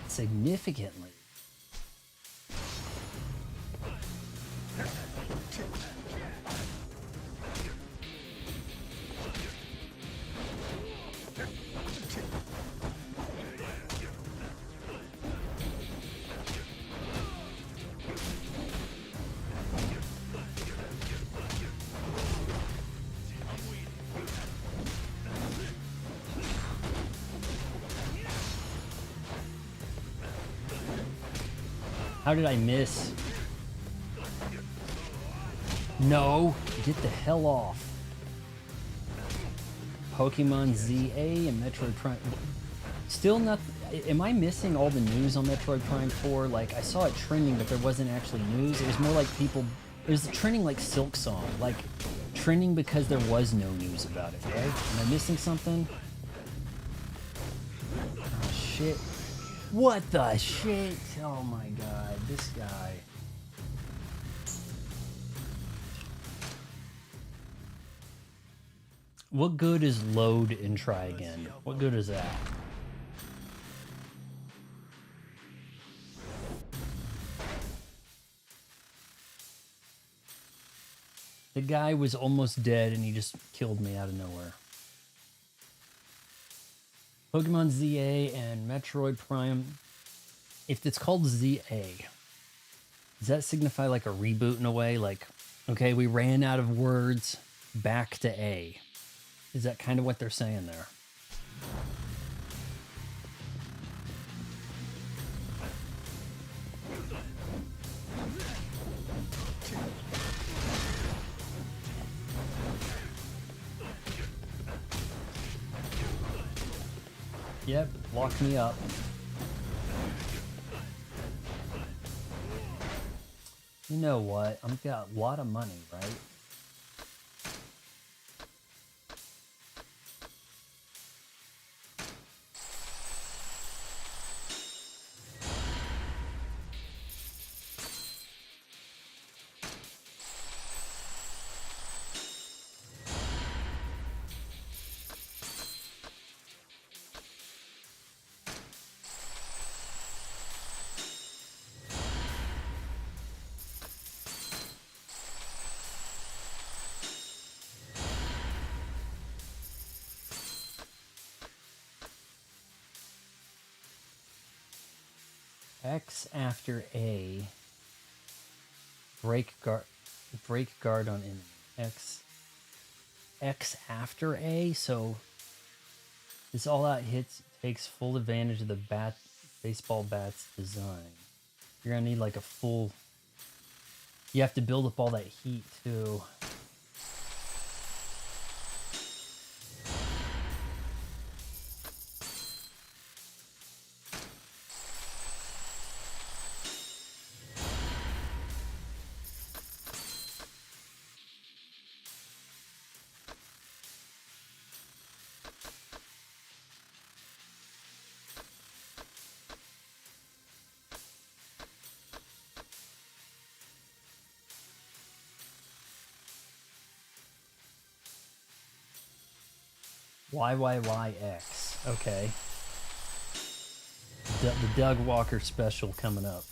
Significantly. How did I miss? No, get the hell off. Pokemon ZA and Metroid Prime. Still not. Am I missing all the news on Metroid Prime 4? Like, I saw it trending, but there wasn't actually news. It was more like people. It was trending like Silk Song. Like, trending because there was no news about it, right? Am I missing something? Oh, shit. What the shit? Oh my god, this guy. What good is load and try again? What good is that? The guy was almost dead and he just killed me out of nowhere. Pokemon ZA and Metroid Prime. If it's called ZA, does that signify like a reboot in a way? Like, okay, we ran out of words, back to A. Is that kind of what they're saying there? Yep, lock me up. You know what? I've got a lot of money, right? X after A. Break guard on enemy. X after A, so this all-out hits takes full advantage of the baseball bat's design. You're gonna need like a full. You have to build up all that heat too. YYYX. Okay. The Doug Walker special coming up.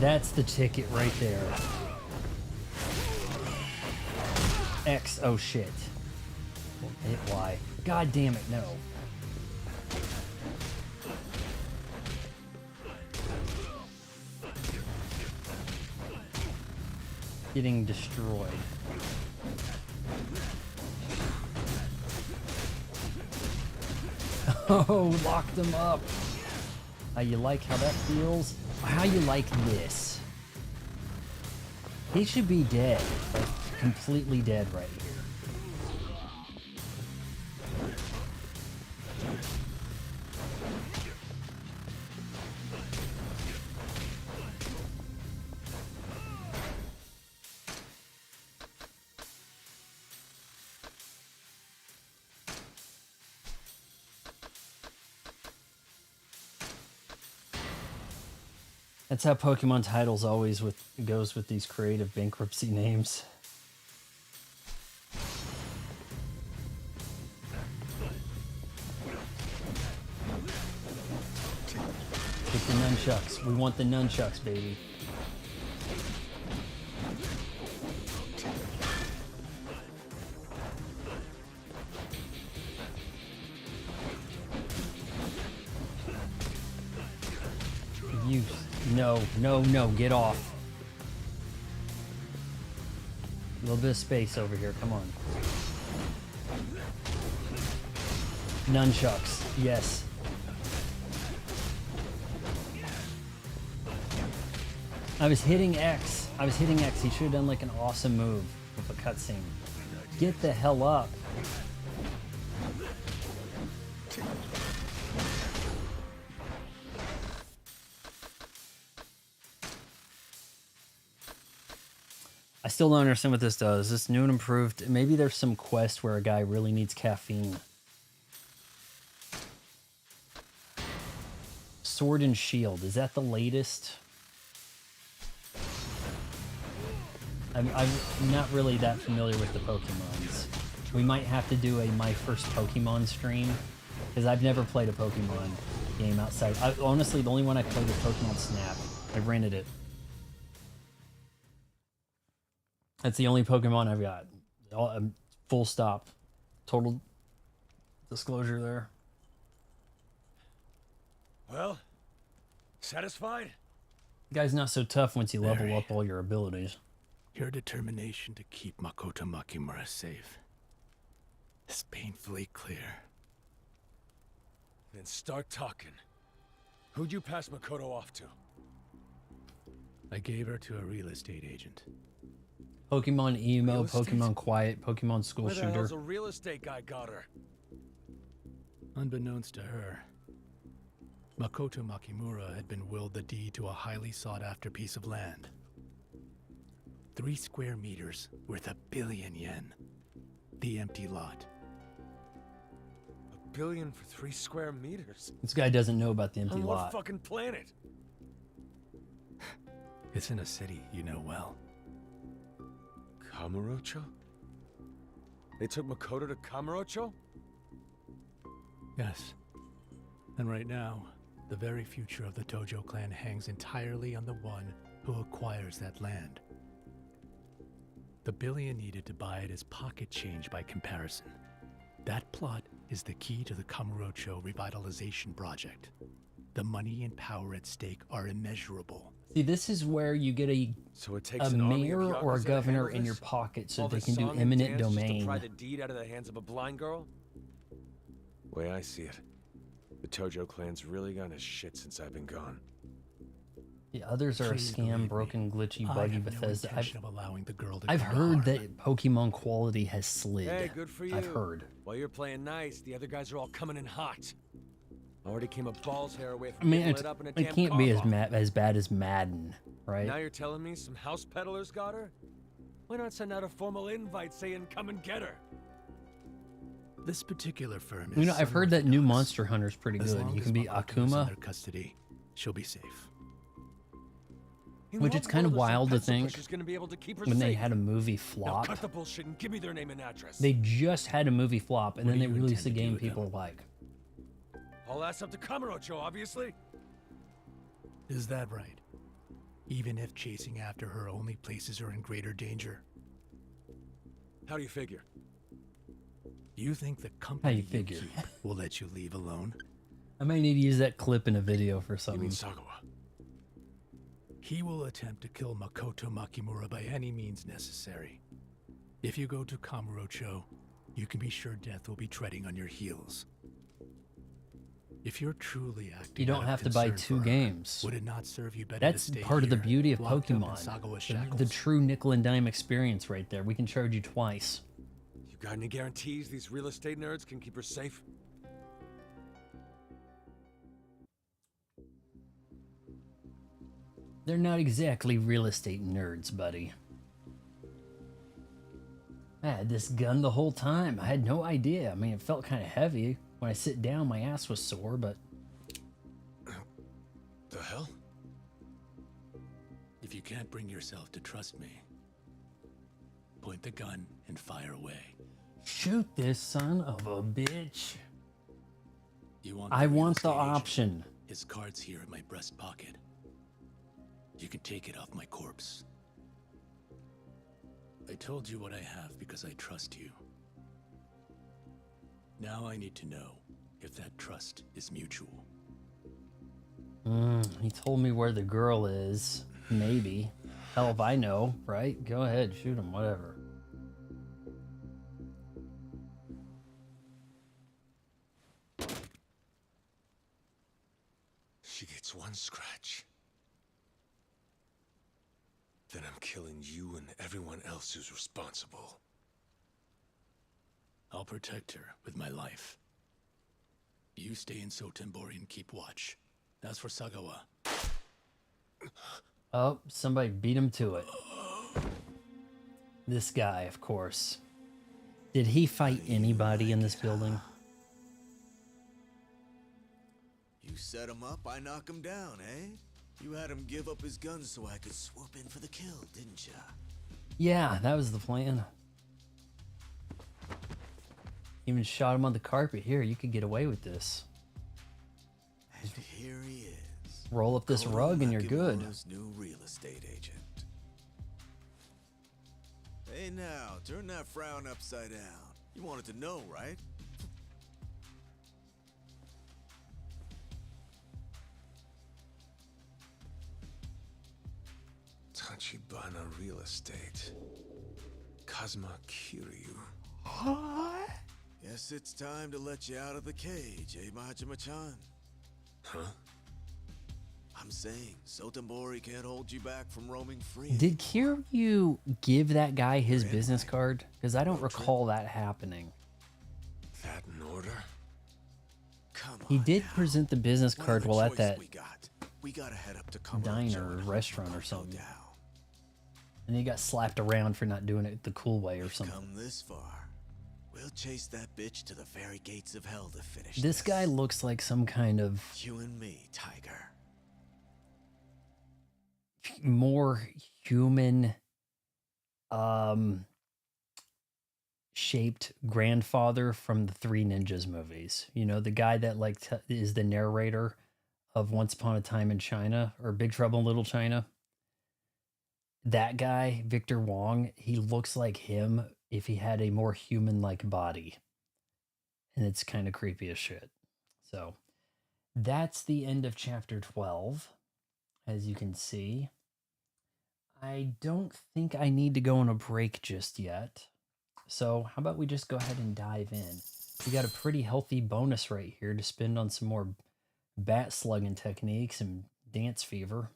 That's the ticket right there. X, oh shit. Hit Y. God damn it, no. Getting destroyed. Oh, locked them up. How you like how that feels? How you like this? He should be dead. Like, completely dead right here. That's how Pokemon titles always goes with these creative bankruptcy names. Take the nunchucks. We want the nunchucks, baby. You... No, no, no, get off. A little bit of space over here, come on. Nunchucks, yes. I was hitting X. He should have done like an awesome move with a cutscene. Get the hell up. I still don't understand what this does. This new and improved. Maybe there's some quest where a guy really needs caffeine. Sword and Shield. Is that the latest? I'm not really that familiar with the Pokemons. We might have to do a My First Pokemon stream, because I've never played a Pokemon game outside. Honestly, the only one I played was Pokemon Snap. I rented it. That's the only Pokemon I've got. Full stop. Total disclosure there. Well, satisfied? Guy's not so tough once you level Very. up all your abilities. Your determination to keep Makoto Makimura safe is painfully clear. Then start talking. Who'd you pass Makoto off to? I gave her to a real estate agent. Pokemon Emo, Real estate? Pokemon Quiet, Pokemon School Where the Shooter. hell's a real estate guy got her? Unbeknownst to her, Makoto Makimura had been willed the deed to a highly sought-after piece of land. 3 square meters worth 1 billion yen. The empty lot. $1 billion for 3 square meters? This guy doesn't know about the empty On what lot. fucking planet? It's in a city you know well. Kamurocho? They took Makoto to Kamurocho? Yes. And right now, the very future of the Tojo clan hangs entirely on the one who acquires that land. The billion needed to buy it is pocket change by comparison. That plot is the key to the Kamurocho revitalization project. The money and power at stake are immeasurable. See, this is where you get a So it takes a an army of mayor or a Yakuza to governor handle in your this? pocket so All they this can do song and eminent dance just to domain. pry the deed out of the hands of a blind girl? Way I see it, the Tojo clan's really gone to shit since I've been gone. The others are a Please believe scam, me, broken, glitchy, I buggy have no Bethesda. intention of allowing the girl to I've come to heard harm. that Pokemon quality has slid. Hey, good for you. I've heard. While you're playing nice, the other guys are all coming in hot. Already came a ball's hair away I from mean, getting it's, lit up in a it damn can't be car bomb. as bad as Madden, right? Now you're telling me some house peddlers got her? Why not send out a formal invite saying come and get her? This particular firm is You know, I've heard that new unorthodox. Monster Hunter's pretty As good. long You as can be Makoto is in Akuma, their custody, she'll be safe. In which what it's kind of world is some wild to pencil think pusher's gonna be able to keep her when they safe? had a movie Now flop. cut the bullshit and give me their name and address. They just had a movie flop, and What then do they you released a intend to do game with them? people like. I'll ass up to Kamurocho, obviously. Is that right? Even if chasing after her only places her in greater danger? How do you figure? You think the company figure? keep will let you leave alone? I might need to use that clip in a video for You something. mean Sagawa? He will attempt to kill Makoto Makimura by any means necessary. If you go to Kamurocho, you can be sure death will be treading on your heels. If you're truly acting You don't out of have to buy concern 2 for her, games. would it not serve you better That's to stay part of the here, beauty of locked up in Pokemon. Sagawa's The shackles? true nickel and dime experience right there. We can charge you twice. You got any guarantees these real estate nerds can keep her safe? They're not exactly real estate nerds, buddy. I had this gun the whole time. I had no idea. I mean, it felt kind of heavy. When I sit down, my ass was sore, but The hell? If you can't bring yourself to trust me, point the gun and fire away. shoot this son of a bitch. You want I the real want the estate agent? option. His card's here in my breast pocket. You can take it off my corpse. I told you what I have because I trust you. Now I need to know if that trust is mutual. He told me where the girl is. Maybe. Hell if I know, right? Go ahead, shoot him, whatever. She gets one scratch. Then I'm killing you and everyone else who's responsible. I'll protect her with my life. You stay in Sotembori and keep watch. As for Sagawa, Oh, somebody beat him to it. This guy, of course. Did he fight anybody in this building? you You set him up, I knock him down, eh? You had him give up his gun so I could swoop in for the kill, didn't ya? Yeah, that was the plan. Even shot him on the carpet. Here, you could get away with this. And here he is. Roll up this rug and you're good. Nakamura's new real estate agent. Hey now, turn that frown upside down. You wanted to know, right? Tachibana Real Estate. Kazuma Kiryu. Guess it's time to let you out of the cage, eh, Majima-chan? Huh? I'm saying, Sotenbori can't hold you back from roaming free. Did Kiryu give that guy his Anyway, business card? Because I don't road trip. recall that happening. That in order? Come on He did now. present the business What card other while at choice that we got? We gotta head up to Kamurocho diner or and hunt restaurant or Makoto something. down. And he got slapped around for not doing it the cool way or We've something. come this far. We'll chase that bitch to the very gates of hell to finish This guy looks like some kind of You and me, Tiger. more human shaped grandfather from the Three Ninjas movies. You know, the guy that like is the narrator of Once Upon a Time in China or Big Trouble in Little China. That guy, Victor Wong, he looks like him if he had a more human-like body. And it's kind of creepy as shit. So that's the end of chapter 12. As you can see, I don't think I need to go on a break just yet. So how about we just go ahead and dive in? We got a pretty healthy bonus right here to spend on some more bat slugging techniques and dance fever.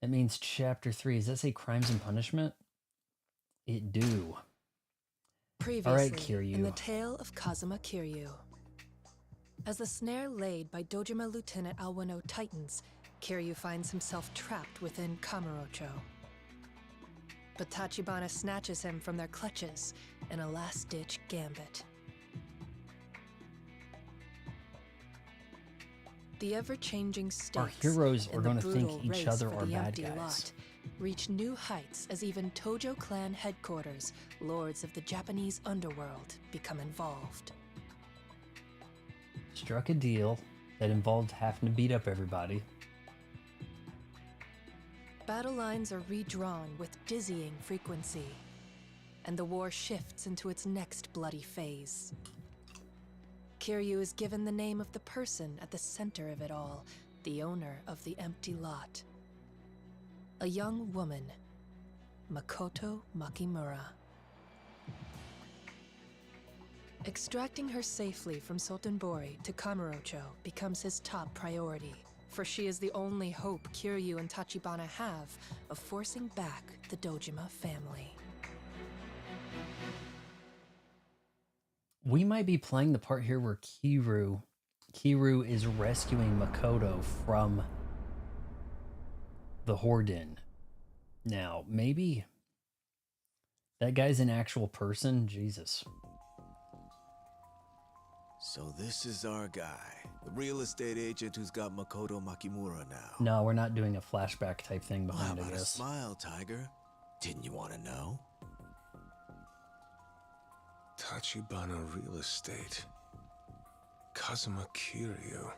That means chapter 3. Does that say crimes and punishment? It do. Previously, All right, Kiryu. in the tale of Kazuma Kiryu. As the snare laid by Dojima Lieutenant Alwano tightens, Kiryu finds himself trapped within Kamurocho. But Tachibana snatches him from their clutches in a last-ditch gambit. The ever-changing stakes Our heroes are in the going to think brutal each race other for are the bad empty guys. lot reach new heights as even Tojo clan headquarters, lords of the Japanese underworld, become involved. Struck a deal that involved having to beat up everybody. Battle lines are redrawn with dizzying frequency, and the war shifts into its next bloody phase. Kiryu is given the name of the person at the center of it all, the owner of the empty lot. A young woman, Makoto Makimura. Extracting her safely from Sotenbori to Kamurocho becomes his top priority, for she is the only hope Kiryu and Tachibana have of forcing back the Dojima family. We might be playing the part here where Kiryu is rescuing Makoto from the Horden. Now, maybe that guy's an actual person. Jesus. So this is our guy, the real estate agent who's got Makoto Makimura now. No, we're not doing a flashback type thing Well, how behind, I about a guess. smile, Tiger? Didn't you want to know? Tachibana Real Estate. Kazuma Kiryu.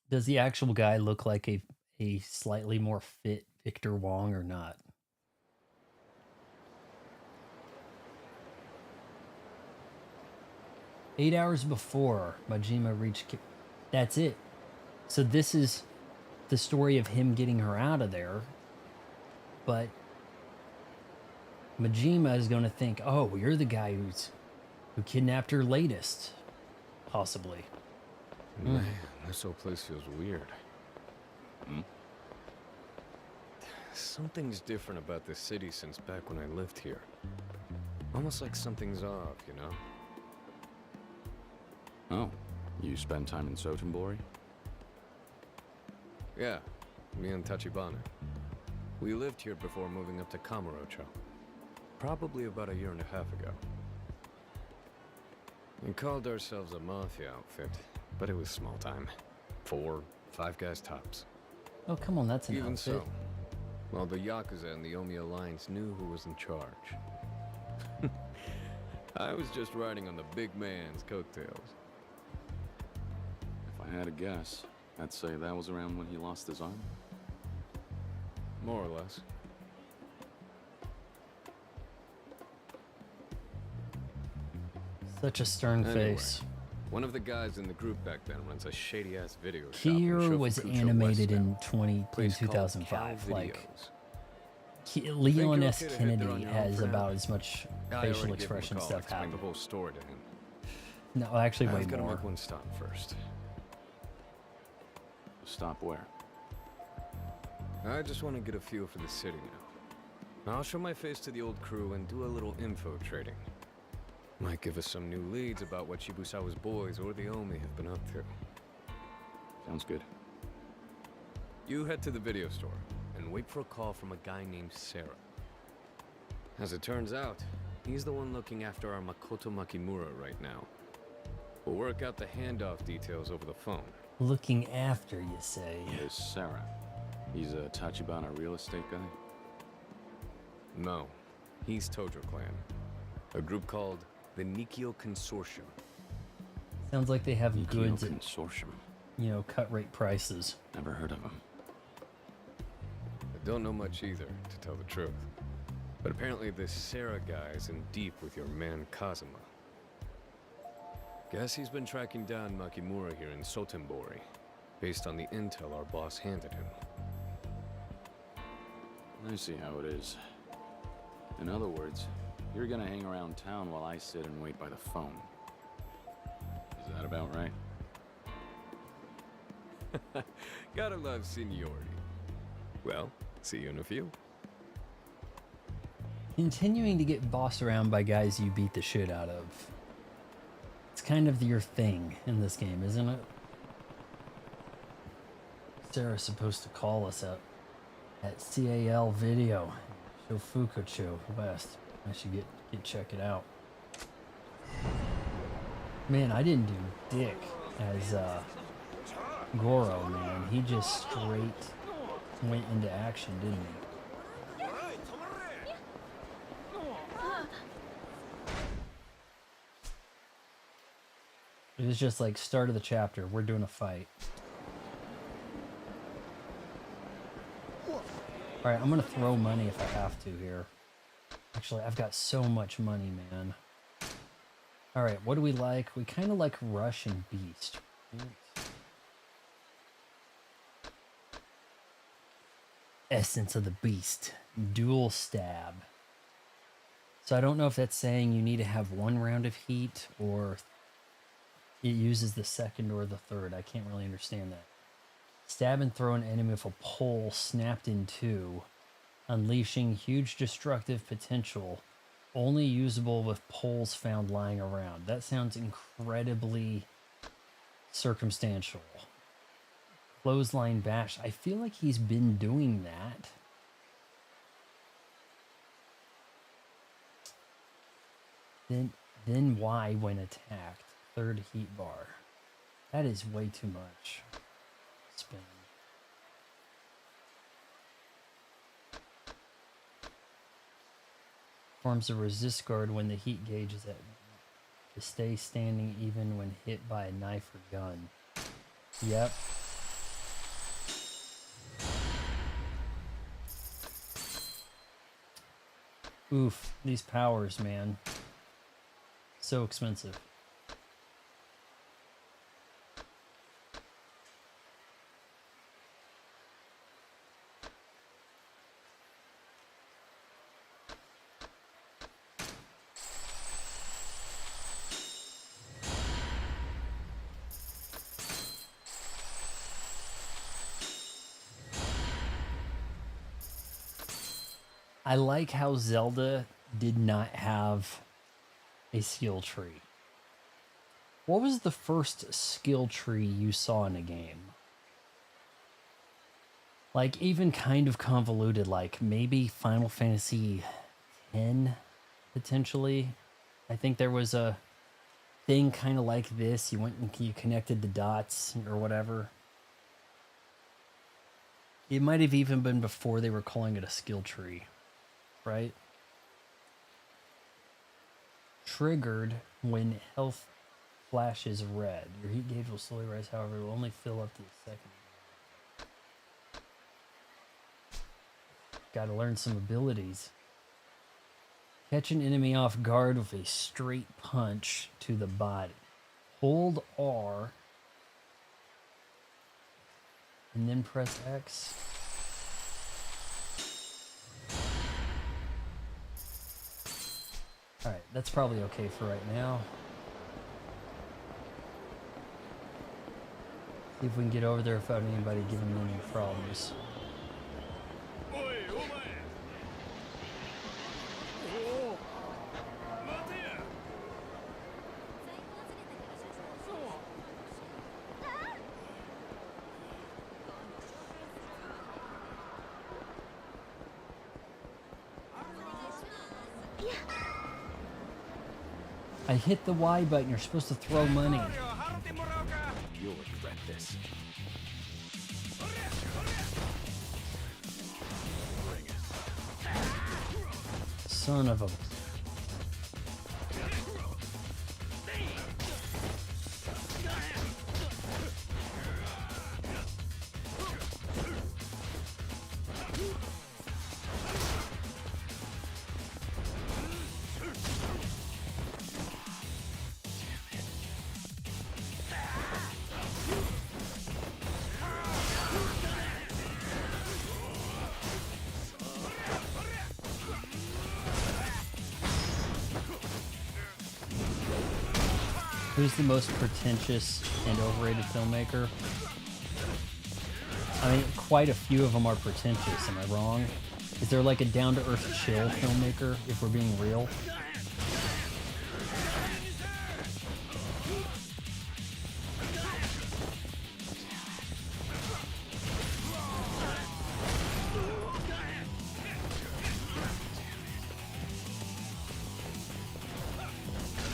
Does the actual guy look like a slightly more fit Victor Wong or not? Eight hours before Majima reached... That's it. So this is the story of him getting her out of there. But Majima is going to think, oh, you're the guy who kidnapped her latest. Possibly. Man, this whole place feels weird. Something's different about this city since back when I lived here. Almost like something's off, you know? Oh, you spend time in Sotenbori? Yeah, me and Tachibana. We lived here before moving up to Kamurocho. probably about a year and a half ago. We called ourselves a mafia outfit, but it was small time. 4, 5 guys tops. Oh, come on, that's an Even outfit. so, well, the Yakuza and the Omi Alliance knew who was in charge. I was just riding on the big man's coattails. If I had to guess, I'd say that was around when he lost his arm. More or less. Such a stern Anyway, face. one of the guys in the group back then runs a shady-ass video shop in Kiryu was Shofukucho animated West in now. 2005. Like, Videos. Leon you're S. okay to hit there on Kennedy your own has for now? about as much I already facial gave him a expression call, stuff explained the happening. whole story to him. No, actually, way I've got to more. make one stop first. Stop where? I just want to get a feel for the city now. I'll show my face to the old crew and do a little info trading. Might give us some new leads about what Shibusawa's boys or the Omi have been up to. Sounds good. You head to the video store and wait for a call from a guy named Sarah. As it turns out, he's the one looking after our Makoto Makimura right now. We'll work out the handoff details over the phone. Looking after, you say? There's Sarah. He's a Tachibana real estate guy. No, he's Tojo Clan, a group called the Nikio Consortium. Sounds like they have Nikio goods at, Consortium. cut rate prices. Never heard of him. I don't know much either, to tell the truth. But apparently this Sarah guy's in deep with your man Kazuma. Guess he's been tracking down Makimura here in Sotenbori, based on the intel our boss handed him. I see how it is. In other words, you're gonna hang around town while I sit and wait by the phone. Is that about right? Gotta love seniority. Well, see you in a few. Continuing to get bossed around by guys you beat the shit out of. It's kind of your thing in this game, isn't it? Sarah's supposed to call us up at CAL Video, Shofukucho West. I should get check it out. Man, I didn't do dick as Goro, man. He just straight went into action, didn't he? It was just like start of the chapter. We're doing a fight. All right, I'm gonna throw money if I have to here. Actually, I've got so much money, man. All right, what do we like? We kind of like Rush and Beast. Essence of the Beast. Dual stab. So I don't know if that's saying you need to have 1 round of heat or it uses the second or the third. I can't really understand that. Stab and throw an enemy with a pole snapped in 2, unleashing huge destructive potential, only usable with poles found lying around. That sounds incredibly circumstantial. Clothesline bash. I feel like he's been doing that. Then why when attacked? 3rd heat bar. That is way too much. Spin. Forms a resist guard when the heat gauge is at to stay standing even when hit by a knife or gun. Yep. Oof, these powers, man. So expensive. I like how Zelda did not have a skill tree. What was the first skill tree you saw in a game? Like, even kind of convoluted, like maybe Final Fantasy X, potentially. I think there was a thing kind of like this. You went and you connected the dots or whatever. It might have even been before they were calling it a skill tree, right? Triggered when health flashes red. Your heat gauge will slowly rise, however, it will only fill up to the second. Got to learn some abilities. Catch an enemy off guard with a straight punch to the body. Hold R and then press X. Alright, that's probably okay for right now. See if we can get over there without anybody giving me any problems. I hit the Y button. You're supposed to throw money. You'll regret this. Son of a... Who's the most pretentious and overrated filmmaker? I mean, quite a few of them are pretentious, am I wrong? Is there like a down-to-earth chill filmmaker, if we're being real?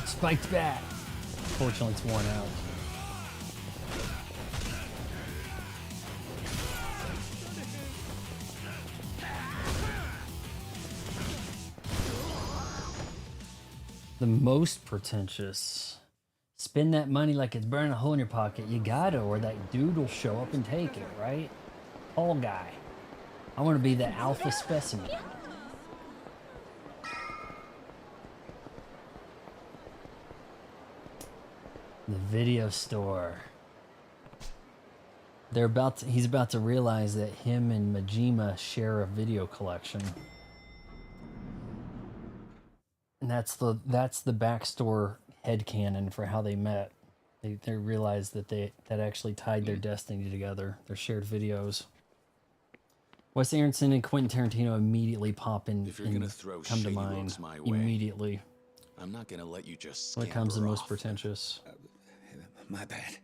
Spiked back! Fortunately, it's worn out. The most pretentious. Spend that money like it's burning a hole in your pocket. You gotta, or that dude will show up and take it, right? Tall guy. I want to be the alpha specimen. The video store. He's about to realize that him and Majima share a video collection. And that's the backstore headcanon for how they met. They realized that that actually tied their destiny together, their shared videos. Wes Anderson and Quentin Tarantino immediately pop in If you're gonna throw come to shady mind looks my way, immediately. I'm not gonna let you just When it comes to scamper most off. pretentious. My bad.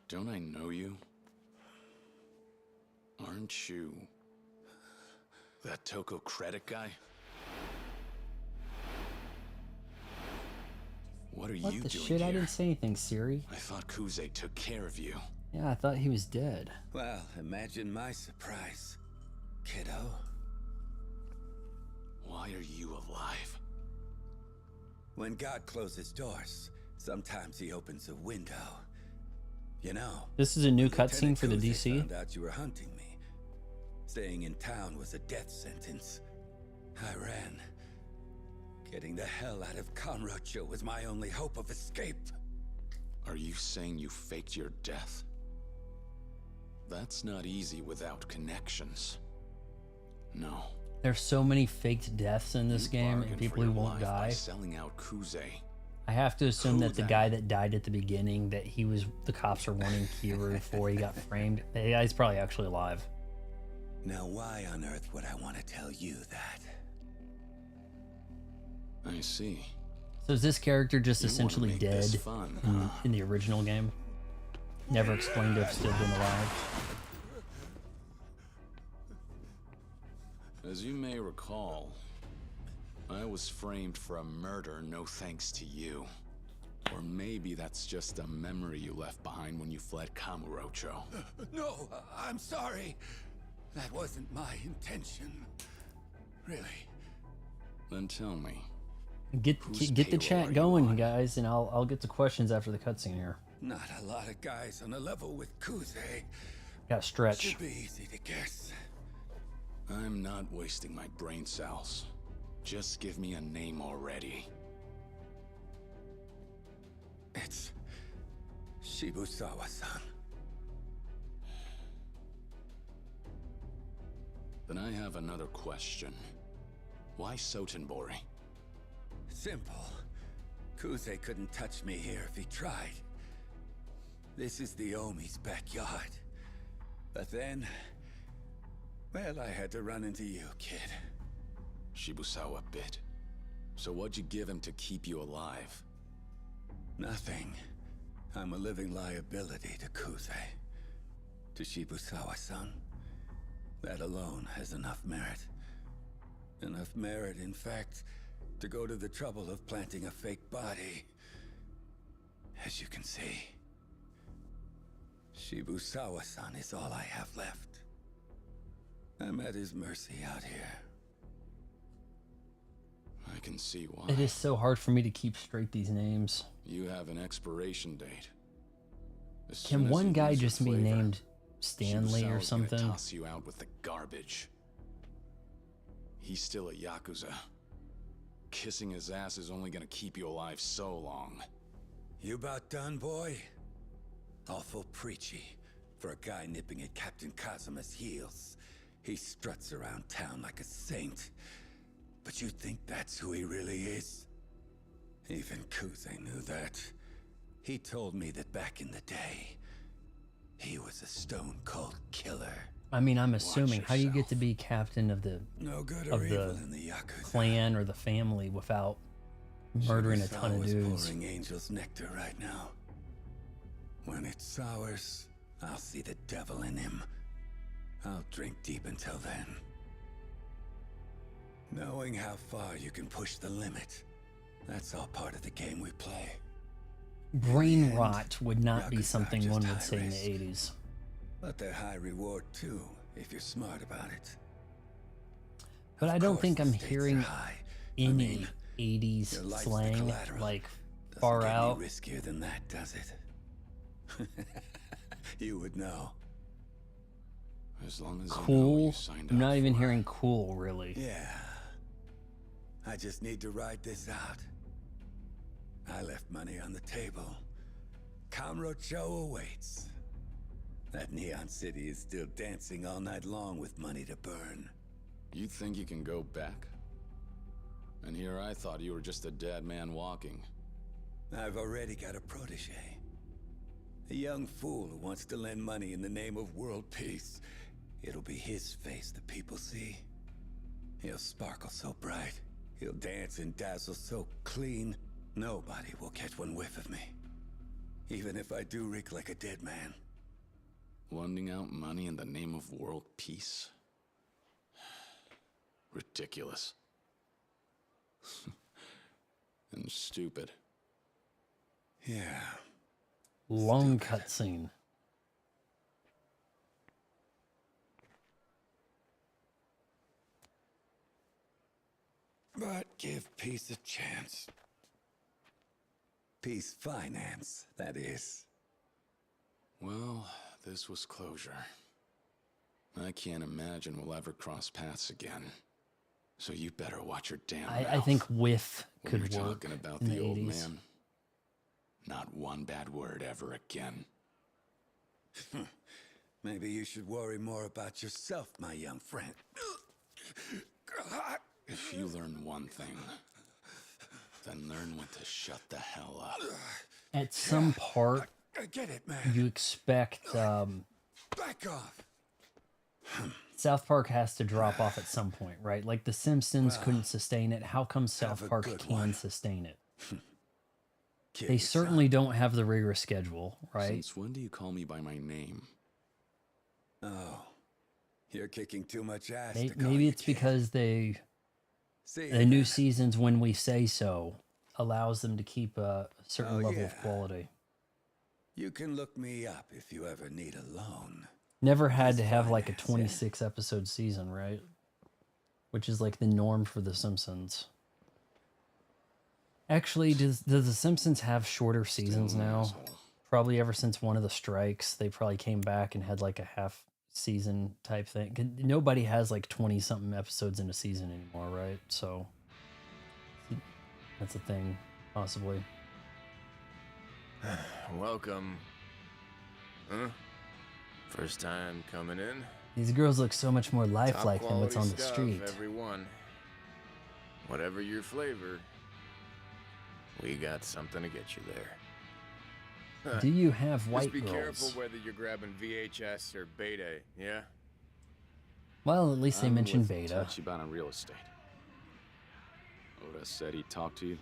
Don't I know you? Aren't you that Toko credit guy? What are What you the doing shit? here? I didn't say anything, Siri. I thought Kuze took care of you. Yeah, I thought he was dead. Well, imagine my surprise, kiddo. Why are you alive? When God closes doors, sometimes he opens a window. You know, This is a new Lieutenant cutscene for the Kuze DC. found out you were hunting me. Staying in town was a death sentence. I ran. Getting the hell out of Conrocho was my only hope of escape. Are you saying you faked your death? That's not easy without connections. No. There's so many faked deaths in this You game and bargained people for who your won't life by die. selling out Kuze. I have to assume Who that the then? guy that died at the beginning, that the cops are warning Kiryu before he got framed. The guy's probably actually alive. Now why on earth would I want to tell you that? I see. So is this character just You wanna essentially make dead this fun, in the original game? Never explained to have still been alive. As you may recall, I was framed for a murder no thanks to you. Or maybe that's just a memory you left behind when you fled Kamurocho. No, I'm sorry. That wasn't my intention. Really. Then tell me, Get Whose the payroll are chat you going, on? guys, and I'll get to questions after the cutscene here. Not a lot of guys on a level with Kuze. Got to stretch. Should be easy to guess. I'm not wasting my brain cells. Just give me a name already. It's Shibusawa-san. Then I have another question. Why Sotenbori? Simple. Kuze couldn't touch me here if he tried. This is the Omi's backyard. But then, well, I had to run into you, kid. Shibusawa bit. So what'd you give him to keep you alive? Nothing. I'm a living liability to Kuze. To Shibusawa-san. That alone has enough merit. Enough merit, in fact, to go to the trouble of planting a fake body. As you can see, Shibusawa-san is all I have left. I'm at his mercy out here. I can see why. It is so hard for me to keep straight these names. You have an expiration date. As soon Can as one you guy lose your just be flavor, named Stanley or Shibusawa's gonna something? toss you out with the garbage. He's still a Yakuza. Kissing his ass is only gonna keep you alive so long. You about done, boy? Awful preachy for a guy nipping at Captain Kazuma's heels. He struts around town like a saint. But you think that's who he really is? Even Kuze knew that. He told me that back in the day, he was a stone-cold killer. I mean, I'm assuming, how do you get to yourself. be captain of the No good of or evil the in the Yakuza. clan or the family without murdering a ton of Shibusawa's dudes? pouring angel's nectar right now. When it sours, I'll see the devil in him. I'll drink deep until then. Knowing how far you can push the limit, that's all part of the game we play. Brain And rot would not be Yakuza something just one high would say in risk. the 80s. But they're high reward too, if you're smart about it. But Of I don't course think the I'm stakes are hearing high. any I mean, 80s your life's the slang, collateral. like Doesn't far get out. any riskier than that, does it? You would know. As long as you know Cool. you signed I'm up not even for. hearing cool, really. Yeah. I just need to ride this out. I left money on the table. Kamurocho awaits. That neon city is still dancing all night long with money to burn. You think you can go back? And here I thought you were just a dead man walking. I've already got a protege. A young fool who wants to lend money in the name of world peace. It'll be his face the people see. He'll sparkle so bright. He'll dance and dazzle so clean. Nobody will catch one whiff of me. Even if I do reek like a dead man. Lending out money in the name of world peace? Ridiculous. And stupid. Yeah. Long cutscene. But give peace a chance. Peace finance, that is. Well, this was closure. I can't imagine we'll ever cross paths again. So you better watch your damn mouth. I think with when could you're work talking about in the the old 80s. man. Not one bad word ever again. Maybe you should worry more about yourself, my young friend. If you learn one thing, then learn when to shut the hell up. At some part, I get it, man. you expect Back off. South Park has to drop off at some point, right? Like The Simpsons couldn't sustain it. How come South a Park good can one. sustain it? Kill They yourself. certainly don't have the rigorous schedule, right? Since when do you call me by my name? Oh, You're kicking too much ass to call Maybe you it's kid. because the See new ya. seasons, when we say so, allows them to keep a certain Oh, level of yeah. quality. You can look me up if you ever need a loan. Never had Just to have like a finance, yeah. 26 episode season, right? Which is like the norm for The Simpsons. Actually, does The Simpsons have shorter seasons Still an now? asshole. Probably ever since one of the strikes, they probably came back and had like a half season type thing. 'Cause nobody has like 20 something episodes in a season anymore, right? So that's a thing, possibly. Welcome. Huh? First time coming in? These girls look so much more Top lifelike than what's on quality the stuff, street. everyone. Whatever your flavor, we got something to get you there. Do you have Just white be girls? careful whether you're grabbing VHS or Beta, yeah? Well, at least they I'm mentioned with Beta. Tachibana Real Estate. Oda said he talked to you.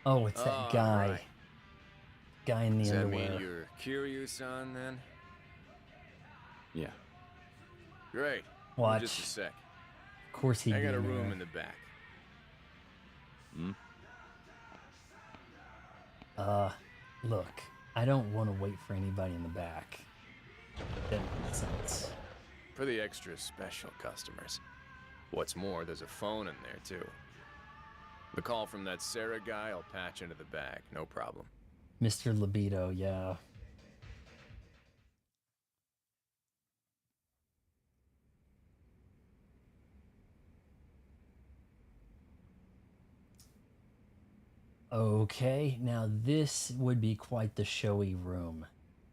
Oh, it's that guy. Right. Guy in the Does that underwear. mean you're Kiryu-san, then? Yeah. Great. Watch. Just a sec. Of course he'd I be got a in room there. in the back. Hmm? Look, I don't want to wait for anybody in the back. That makes sense. For the extra special customers. What's more, there's a phone in there, too. The call from that Sarah guy, I'll patch into the bag, no problem. Mr. Libido, yeah. Okay, now this would be quite the showy room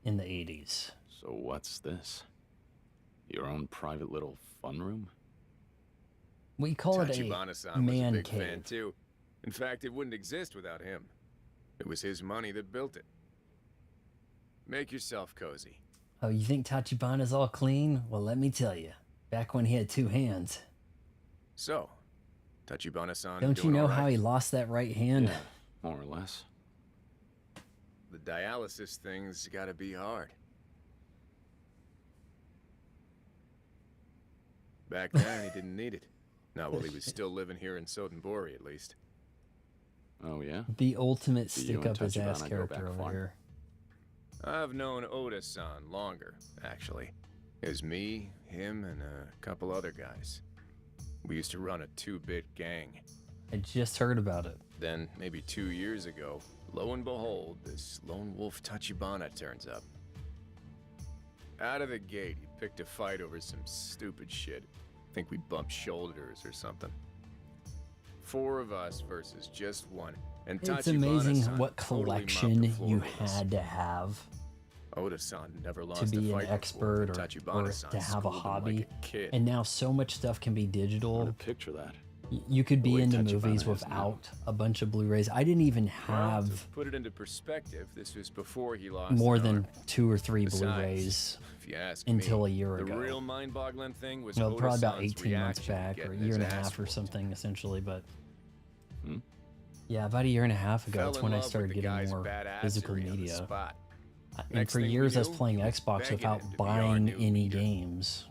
in the 80s. So what's this? Your own private little fun room? We call it Tachibana-san a was a man big fan, cave. too. In fact, it wouldn't exist without him. It was his money that built it. Make yourself cozy. Oh, you think Tachibana's all clean? Well, let me tell you. Back when he had two hands. So, Tachibana-san Don't you doing know all how right? he lost that right hand? Yeah, more or less. The dialysis thing's gotta be hard. Back then, he didn't need it. Not while he was still living here in Sotenbori, at least. Oh yeah? The ultimate Do you stick and up his ass Tachibana go character back over far? here. I've known Oda-san longer, actually. It was me, him, and a couple other guys. We used to run a 2-bit gang. I just heard about it. Then, maybe 2 years ago, lo and behold, this lone wolf Tachibana turns up. Out of the gate, he picked a fight over some stupid shit. Think we bumped shoulders or something. 4 of us versus just one. And It's amazing Tachibana-san what totally mopped collection the floor you with us. had to have Oda-san never to lost be a an fight expert before, or but Tachibana-san to have a schooled him hobby. like a kid. And now so much stuff can be Hard digital. to picture that. You could The be way into Tachibana movies is now. without a bunch of Blu-rays. I didn't even Well, have to put it into perspective, this was before he lost more an than arm. 2 or 3 Besides, Blu-rays if you ask until me, a year ago. The real mind-boggling thing was Well, probably about Oda-san's 18 months reaction to back, or a getting year his and a ass half or whooped. something, essentially. But Hmm? yeah, about a year and a half ago, Fell that's in when I love with started the getting guy's more badassery physical on the media. spot. And Next for thing we years, I was knew, playing he was Xbox begging without him to be our buying new any leader. games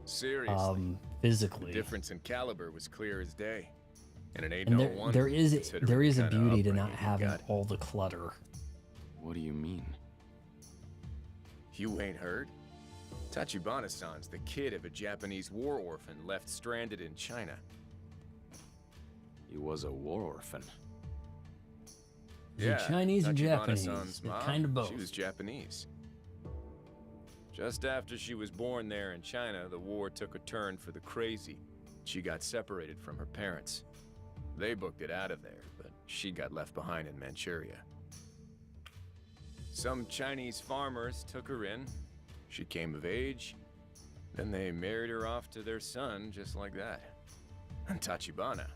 Seriously, the physically. difference in caliber was clear as day. And an And 801, there is considering a the kinda beauty to upbringing not he having got. all the clutter. What do you mean? You ain't heard? Tachibana-san's the kid of a Japanese war orphan left stranded in China. He was a war orphan. Is it Chinese or Japanese? Tachibana-san's They're mom, kind of both. She was Japanese. Just after she was born there in China, the war took a turn for the crazy. She got separated from her parents. They booked it out of there, but she got left behind in Manchuria. Some Chinese farmers took her in. She came of age. Then they married her off to their son, just like that. And Tachibana.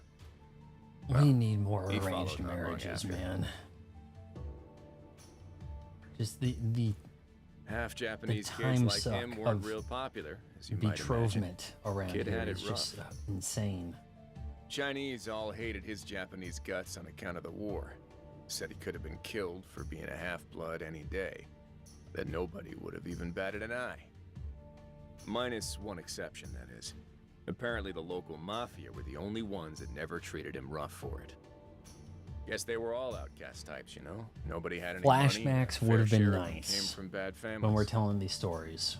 We need more he followed arranged not long marriages, after. man. Just the Half Japanese time kids like suck him weren't of real popular, as you might imagine. betrothment around Kid here had is it just rough. insane. Chinese all hated his Japanese guts on account of the war. Said he could have been killed for being a half-blood any day. That nobody would have even batted an eye. Minus one exception, that is. Apparently the local mafia were the only ones that never treated him rough for it. Guess they were all outcast types, you know? Nobody had any Flashbacks money, would have been fair share of them nice came from bad families. when we're telling these stories.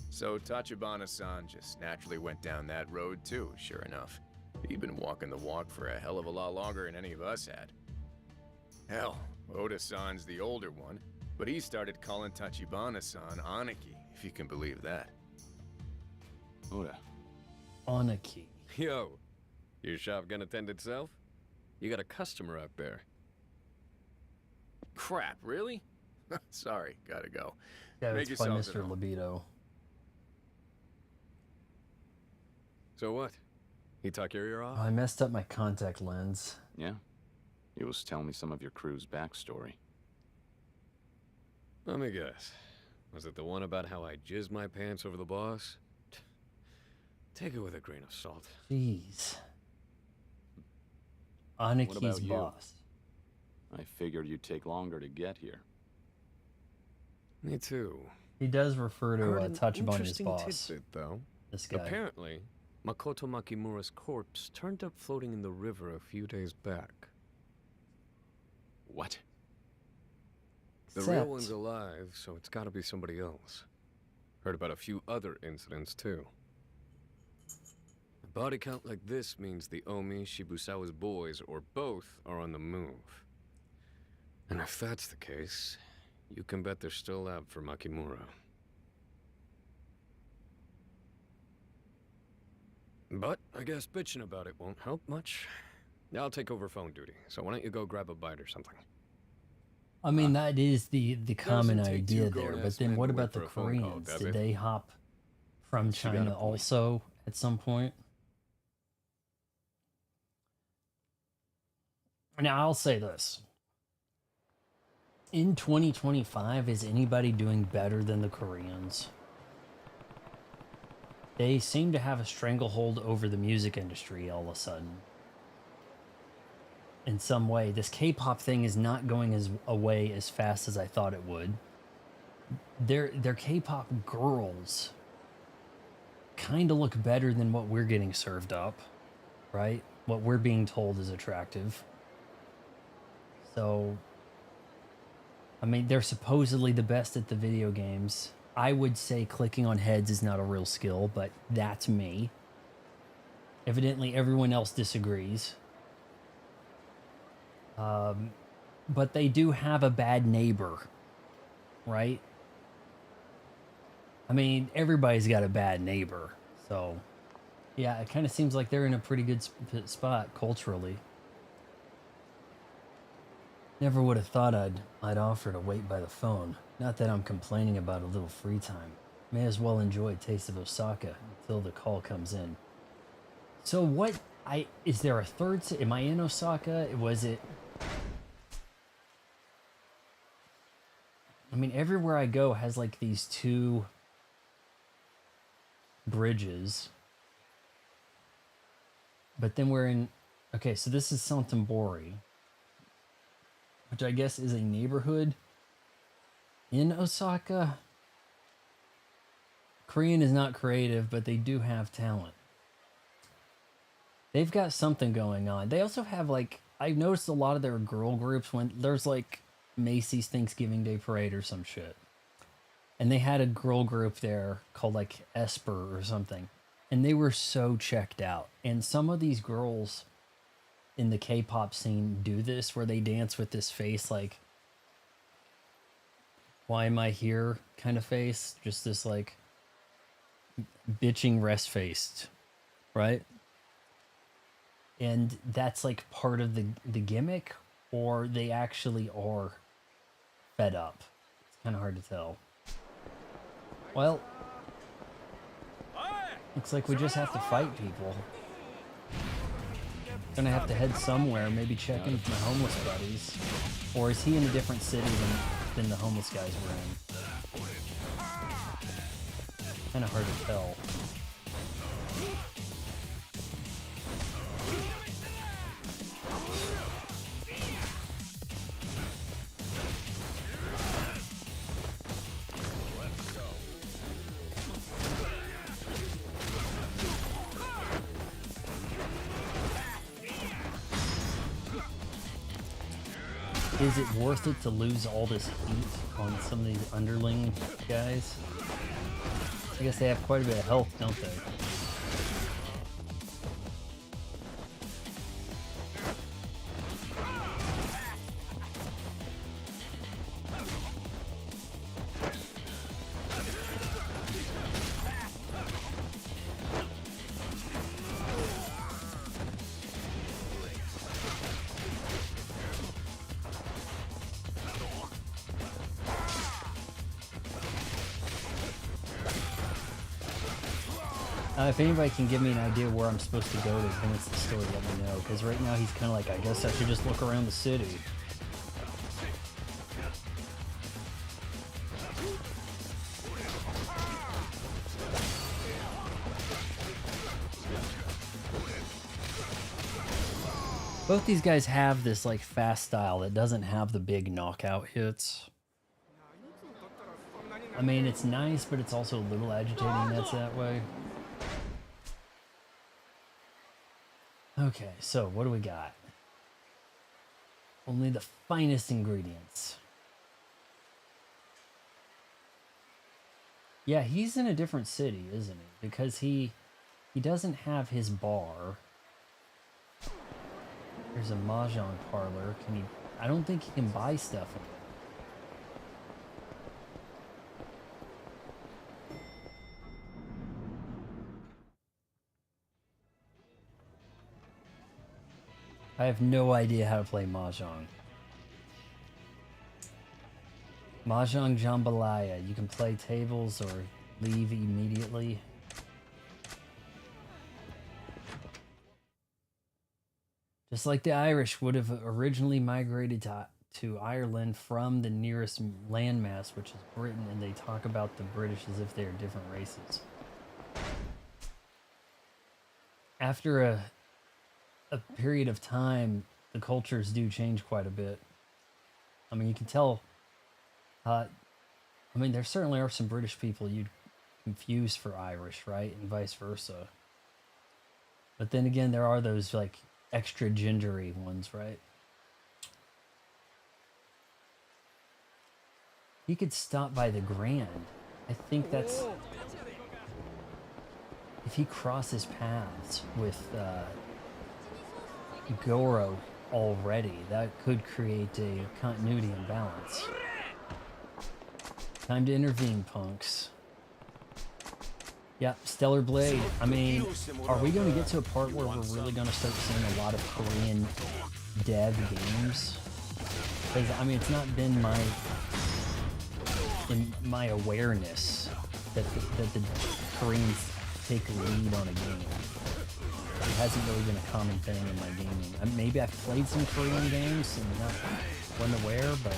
So Tachibana-san just naturally went down that road too, sure enough. He'd been walking the walk for a hell of a lot longer than any of us had. Hell, Oda-san's the older one, but he started calling Tachibana-san Aniki, if you can believe that. Oda. Aniki. Yo, your shop gonna tend itself? You got a customer out there. Crap, really? Sorry, gotta go. Yeah, Make it's by yourselves at Mr. home. Libido. So what? He talk your ear off? Oh, I messed up my contact lens. Yeah? He was telling me some of your crew's backstory. Let me guess. Was it the one about how I jizzed my pants over the boss? Take it with a grain of salt. Jeez. What Aniki's about you? boss. I figured you'd take longer to get here. Me too. He does refer to Heard an Tachibana as interesting boss. tidbit, though. This guy. Apparently, Makoto Makimura's corpse turned up floating in the river a few days back. What? The real one's alive, so it's gotta be somebody else. Heard about a few other incidents, too. A body count like this means the Omi, Shibusawa's boys, or both are on the move. And if that's the case, you can bet they're still out for Makimura. But I guess bitching about it won't help much. I'll take over phone duty, so why don't you go grab a bite or something? I mean, that is the common take idea two there, but grown-ass then men what to wait about the for a phone call, Koreans? does Did it? they hop from She got a China point. also at some point? Now, I'll say this. In 2025, is anybody doing better than the Koreans? They seem to have a stranglehold over the music industry all of a sudden. In some way, this K-pop thing is not going away as fast as I thought it would. Their K-pop girls kind of look better than what we're getting served up, right? What we're being told is attractive. So, I mean, they're supposedly the best at the video games. I would say clicking on heads is not a real skill, but that's me. Evidently, everyone else disagrees. But they do have a bad neighbor, right? I mean, everybody's got a bad neighbor. So, yeah, it kind of seems like they're in a pretty good spot culturally. Never would have thought I'd offer to wait by the phone. Not that I'm complaining about a little free time. May as well enjoy a taste of Osaka until the call comes in. So what, is there a third, am I in Osaka? Was it, I mean, everywhere I go has like these two bridges. But then we're in, okay, so this is Santombori, which I guess is a neighborhood in Osaka. Korean is not creative, but they do have talent. They've got something going on. They also have, like, I've noticed a lot of their girl groups when there's like Macy's Thanksgiving Day Parade or some shit. And they had a girl group there called like Esper or something. And they were so checked out. And some of these girls in the K-pop scene do this where they dance with this face like, why am I here kind of face? Just this like bitching rest-faced, right? And that's like part of the gimmick, or they actually are fed up. It's kind of hard to tell. Well, looks like we just have to fight people. Gonna have to head somewhere, maybe check in with my homeless buddies. Or is he in a different city than the homeless guys were in? Kind of hard to tell. is it worth it to lose all this heat on some of these underling guys? I guess they have quite a bit of health, don't they? If anybody can give me an idea where I'm supposed to go to advance the story, let me know. Because right now he's kind of like, I guess I should just look around the city. Both these guys have this like fast style that doesn't have the big knockout hits. I mean, it's nice, but it's also a little agitating that's that way. Okay, so what do we got? Only the finest ingredients. Yeah, he's in a different city, isn't he? Because he doesn't have his bar. There's a mahjong parlor. Can he? I don't think he can buy stuff in it. I have no idea how to play mahjong. Mahjong Jambalaya. You can play tables or leave immediately. Just like the Irish would have originally migrated to Ireland from the nearest landmass, which is Britain, and they talk about the British as if they are different races. After a period of time, the cultures do change quite a bit. I mean, you can tell. I mean, there certainly are some British people you'd confuse for Irish, right, and vice versa. But then again, there are those like extra gingery ones, right? He could stop by the Grand. I think that's if he crosses paths with Goro already, that could create a continuity imbalance. Time to intervene, punks. Yeah, Stellar Blade. I mean, are we going to get to a part where we're really going to start seeing a lot of Korean dev games? Because, I mean, it's not been in my awareness that the Koreans take lead on a game. It hasn't really been a common thing in my gaming. Maybe I've played some Korean games and wasn't aware, but...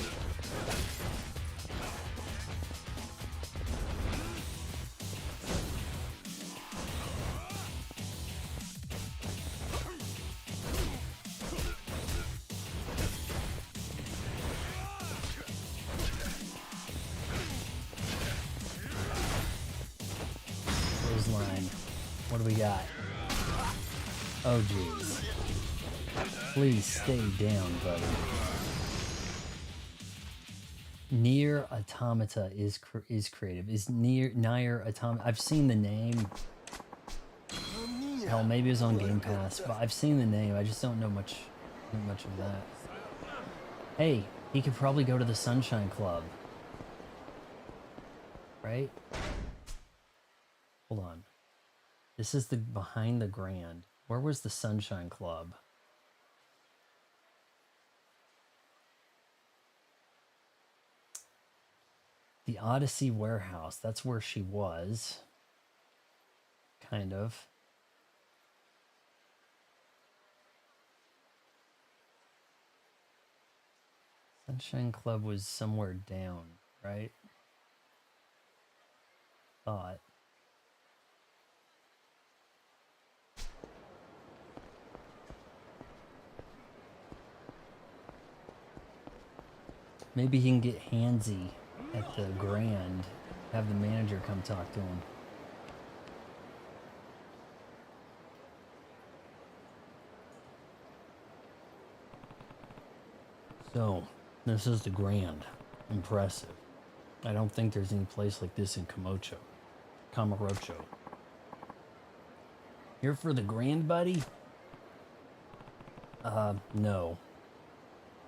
What do we got? Oh, jeez. Please stay down, buddy. Nier Automata is creative. Is Nier Automata? I've seen the name. Hell, maybe it's on Game Pass, but I've seen the name. I just don't know much of that. Hey, he could probably go to the Sunshine Club, right? Hold on. This is the behind the Grand. Where was the Sunshine Club? The Odyssey Warehouse. That's where she was. Kind of. Sunshine Club was somewhere down, right? Thought. Maybe he can get handsy at the Grand, have the manager come talk to him. So, This is the Grand. Impressive. I don't think there's any place like this in Kamurocho. Here for the Grand, buddy? No.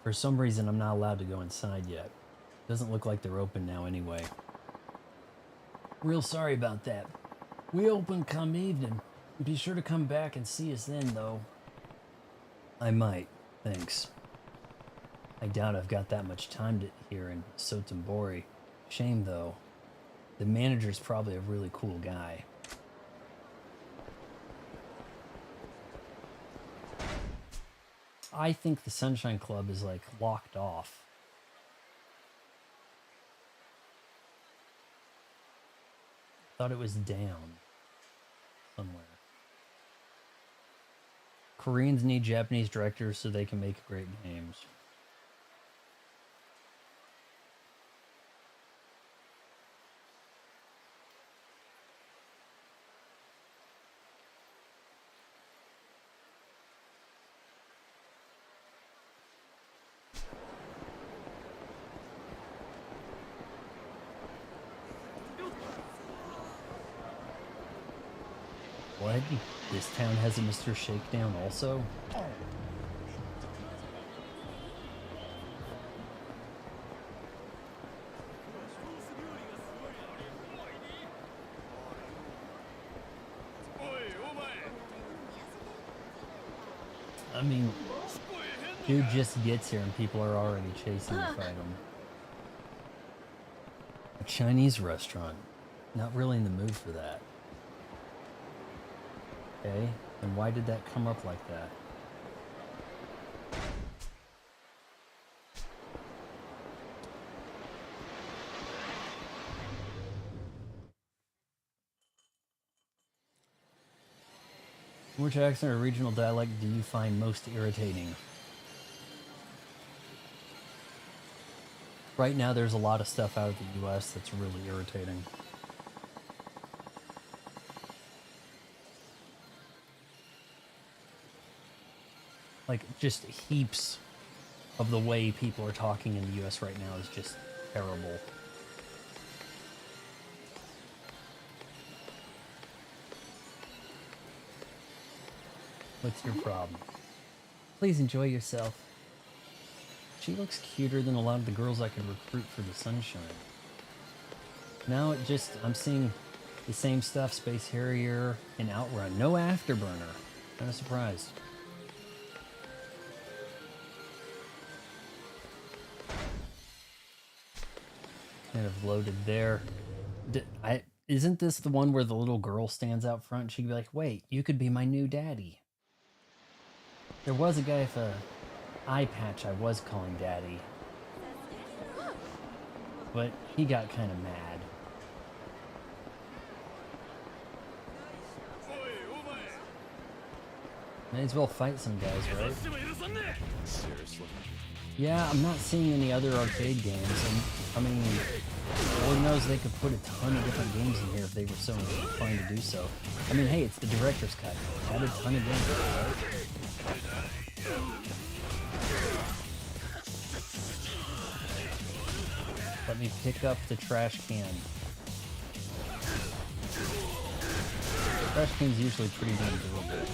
For some reason, I'm not allowed to go inside yet. Doesn't look like they're open now anyway. Real sorry about that. We open come evening. Be sure to come back and see us then, though. I might. Thanks. I doubt I've got that much time here in Sotenbori. Shame, though. The manager's probably a really cool guy. I think the Sunshine Club is, like, locked off. Thought it was down somewhere. Koreans need Japanese directors so they can make great games. What? This town has a Mr. Shakedown also? I mean, dude just gets here and people are already chasing to fight him. A Chinese restaurant. Not really in the mood for that. Okay, and why did that come up like that? Which accent or regional dialect do you find most irritating? Right now there's a lot of stuff out of the US that's really irritating. Like, just heaps of the way people are talking in the US right now is just terrible. What's your problem? Please enjoy yourself. She looks cuter than a lot of the girls I could recruit for the Sunshine. Now it just, I'm seeing the same stuff, Space Harrier and Outrun. No Afterburner. Kind of surprised. Kind of loaded there. Isn't this the one where the little girl stands out front? She'd be like, wait, you could be my new daddy. There was a guy with a eye patch I was calling daddy. But he got kind of mad. May as well fight some guys, right? Seriously. Yeah, I'm not seeing any other arcade games, and I mean, Lord knows they could put a ton of different games in here if they were so inclined to do so. I mean, hey, it's the director's cut. Add a ton of games, right? Let me pick up the trash can. Trash can's usually pretty damn durable.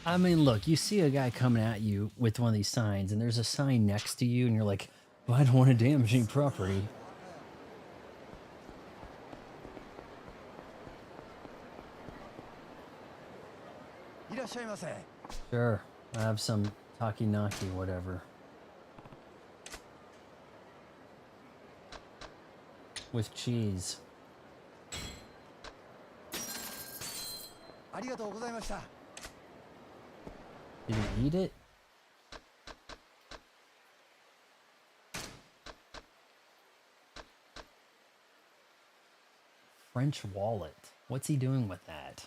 I mean, look, you see a guy coming at you with one of these signs, and there's a sign next to you, and you're like, well, I don't want to damage any property. Sure, I have some takinaki, whatever. With cheese. Did he eat it? French wallet. What's he doing with that?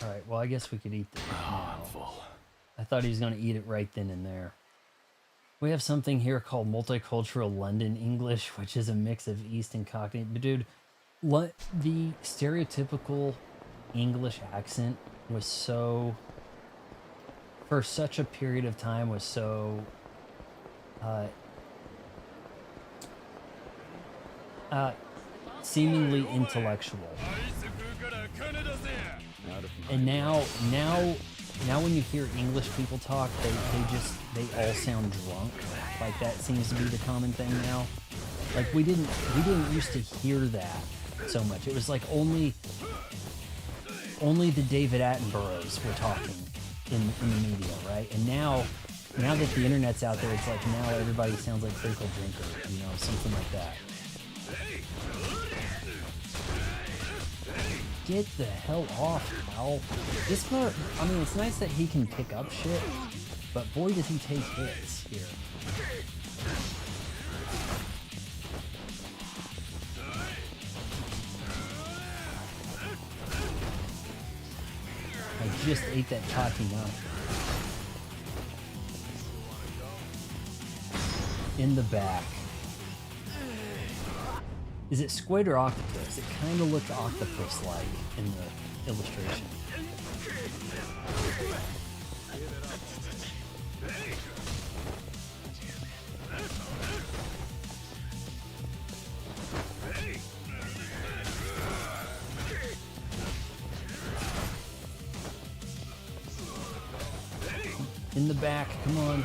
All right, well, I guess we could eat this now. I'm full. I thought he was going to eat it right then and there. We have something here called Multicultural London English, which is a mix of East and Cockney. But dude, the stereotypical English accent was so, for such a period of time, was so seemingly intellectual. And now when you hear English people talk, they all sound drunk. Like that seems to be the common thing now. Like we didn't used to hear that so much. It was like only the David Attenboroughs were talking in the media, right? And now that the internet's out there, it's like now everybody sounds like Critical Drinker, you know, something like that. Get the hell off, pal. This part, I mean, it's nice that he can pick up shit, but boy does he take hits here. I just ate that Tati up. In the back. Is it squid or octopus? It kind of looked octopus-like in the illustration. In the back, come on.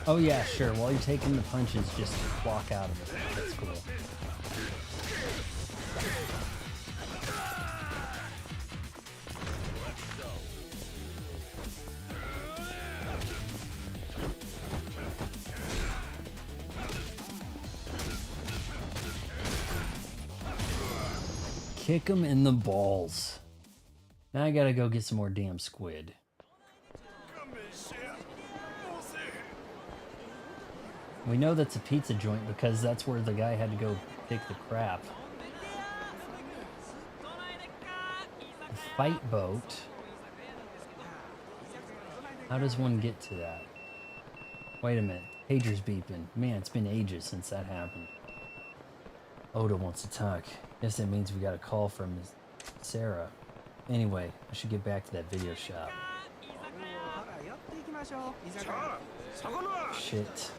Oh yeah, sure. While you're taking the punches, just walk out of it. That's cool. Kick him in the balls. Now I gotta go get some more damn squid. We know that's a pizza joint because that's where the guy had to go pick the crap. The fight boat. How does one get to that? Wait a minute. Pager's beeping. Man, it's been ages since that happened. Oda wants to talk. Guess that means we got a call from Sarah. Anyway, I should get back to that video shop. Shit.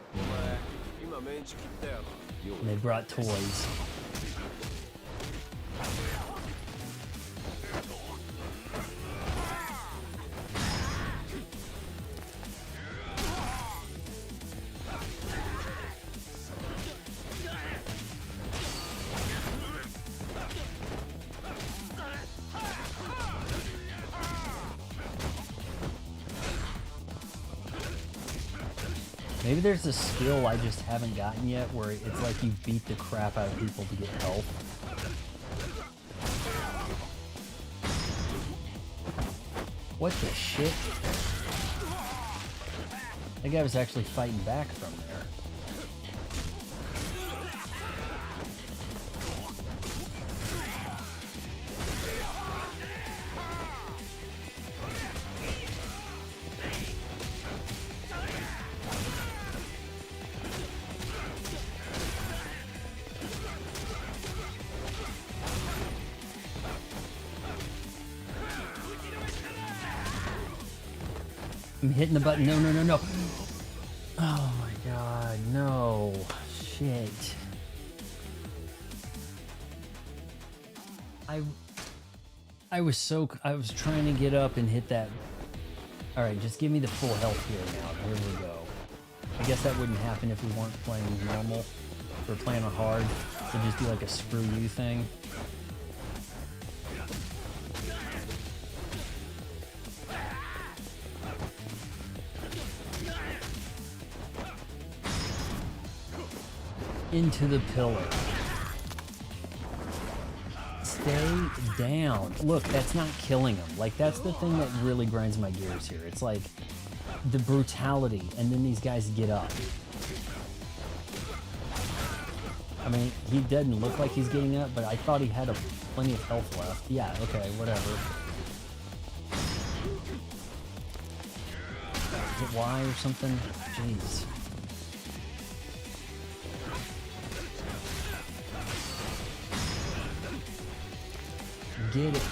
And they brought toys. Maybe there's a skill I just haven't gotten yet where it's like you beat the crap out of people to get health. What the shit? That guy was actually fighting back from there. I'm hitting the button. No, no, no, no. Oh my god, no. Shit. I was trying to get up and hit that. Alright, just give me the full health here now. Here we go. I guess that wouldn't happen if we weren't playing normal. If we're playing on hard. So just do like a screw you thing. into the pillar. Stay down. Look, that's not killing him. Like, that's the thing that really grinds my gears here. It's like the brutality, and then these guys get up. I mean, he doesn't look like he's getting up, but I thought he had plenty of health left. Yeah, okay, whatever. Is it Y or something? Jeez. Get it.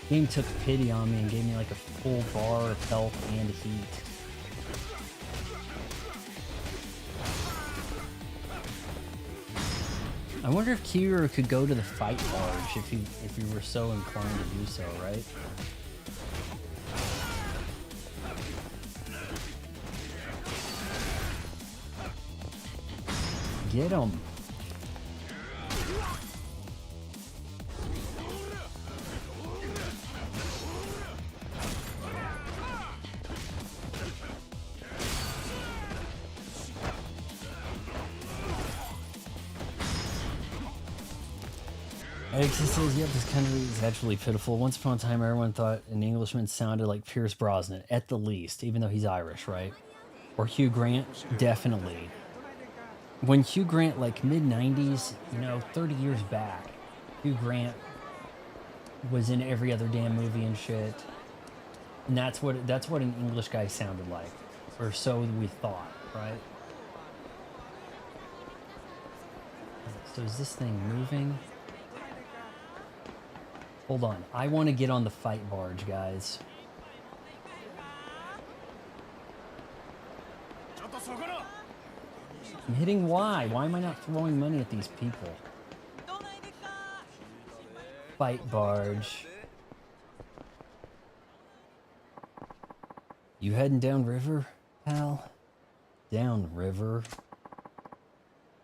Game took pity on me and gave me like a full bar of health and heat. I wonder if Kiryu could go to the fight barge if he were so inclined to do so, right? Get him. Alexis says, yep, this country is actually pitiful. Once upon a time, everyone thought an Englishman sounded like Pierce Brosnan, at the least, even though he's Irish, right? Or Hugh Grant, definitely. When Hugh Grant, like mid-90s, you know, 30 years back, Hugh Grant was in every other damn movie and shit. And that's what an English guy sounded like. Or so we thought, right? So is this thing moving? Hold on. I want to get on the fight barge, guys. I'm hitting Y. Why am I not throwing money at these people? Fight barge. You heading down river, pal? Down river.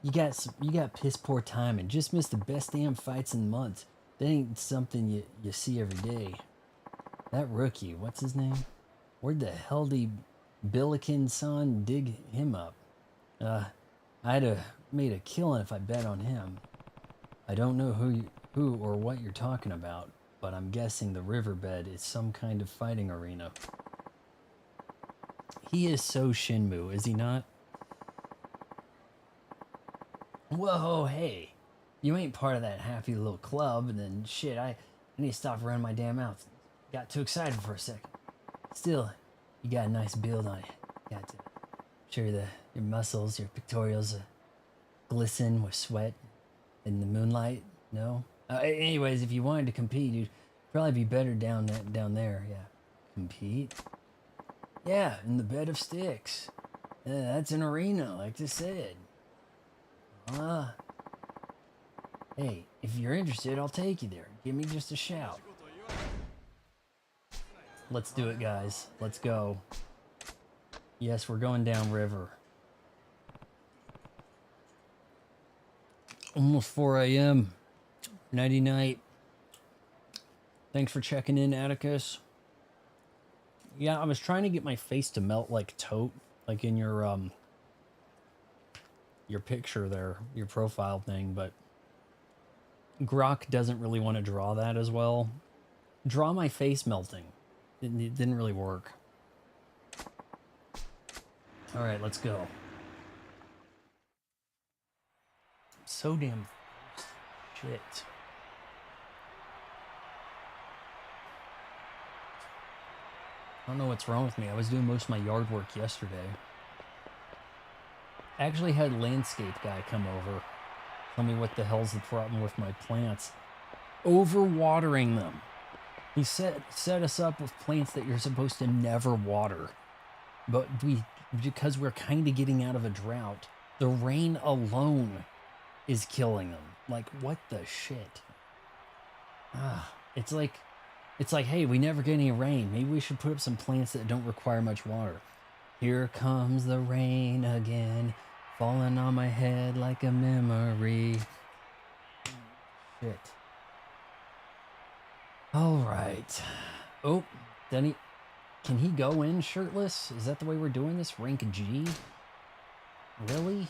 You got piss poor timing. Just missed the best damn fights in months. That ain't something you see every day. That rookie, what's his name? Where'd the hell did Billiken's son dig him up? I'd have made a killing if I bet on him. I don't know who or what you're talking about, but I'm guessing the riverbed is some kind of fighting arena. He is so Shinmu, is he not? Whoa, hey. You ain't part of that happy little club, and then shit, I need to stop running my damn mouth. Got too excited for a second. Still, you got a nice build on it. Got to sure your muscles, your pectorals glisten with sweat in the moonlight. No? Anyways, if you wanted to compete, you'd probably be better down there. Yeah. Compete? Yeah, in the bed of sticks. That's an arena, like I said. Hey, if you're interested, I'll take you there. Give me just a shout. Let's do it, guys. Let's go. Yes, we're going down river. Almost 4 a.m. Nighty night. Thanks for checking in, Atticus. Yeah, I was trying to get my face to melt like Tote, like in your picture there, your profile thing, but Grok doesn't really want to draw that as well. Draw my face melting. It didn't really work. All right, let's go. So damn shit. I don't know what's wrong with me. I was doing most of my yard work yesterday. I actually had a landscape guy come over. Tell me what the hell's the problem with my plants. Overwatering them. He set us up with plants that you're supposed to never water. But because we're kind of getting out of a drought, the rain alone is killing them. Like, what the shit? It's like, hey, we never get any rain. Maybe we should put up some plants that don't require much water. Here comes the rain again, falling on my head like a memory. Shit. All right. Oh, then can he go in shirtless? Is that the way we're doing this? Rank G? Really?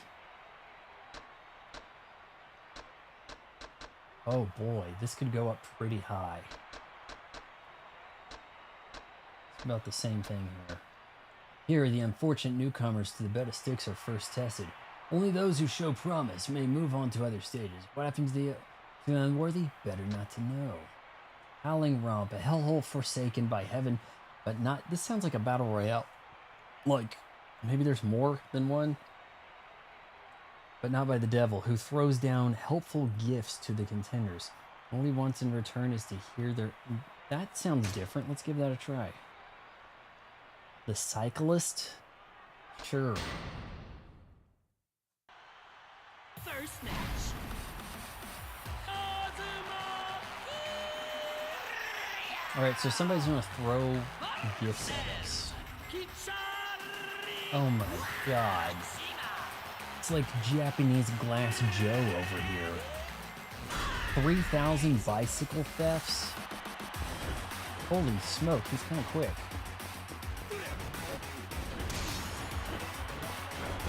Oh boy, this could go up pretty high. It's about the same thing here. Here, the unfortunate newcomers to the bed of sticks are first tested. Only those who show promise may move on to other stages. What happens to the unworthy? Better not to know. Howling Romp, a hellhole forsaken by heaven, but not... This sounds like a battle royale. Like, maybe there's more than one? But not by the devil, who throws down helpful gifts to the contenders. Only once in return is to hear their... That sounds different. Let's give that a try. The Cyclist? Sure. First match. Alright, so somebody's gonna throw gifts at us. Oh my god. It's like Japanese Glass Joe over here. 3,000 bicycle thefts? Holy smoke, he's kind of quick.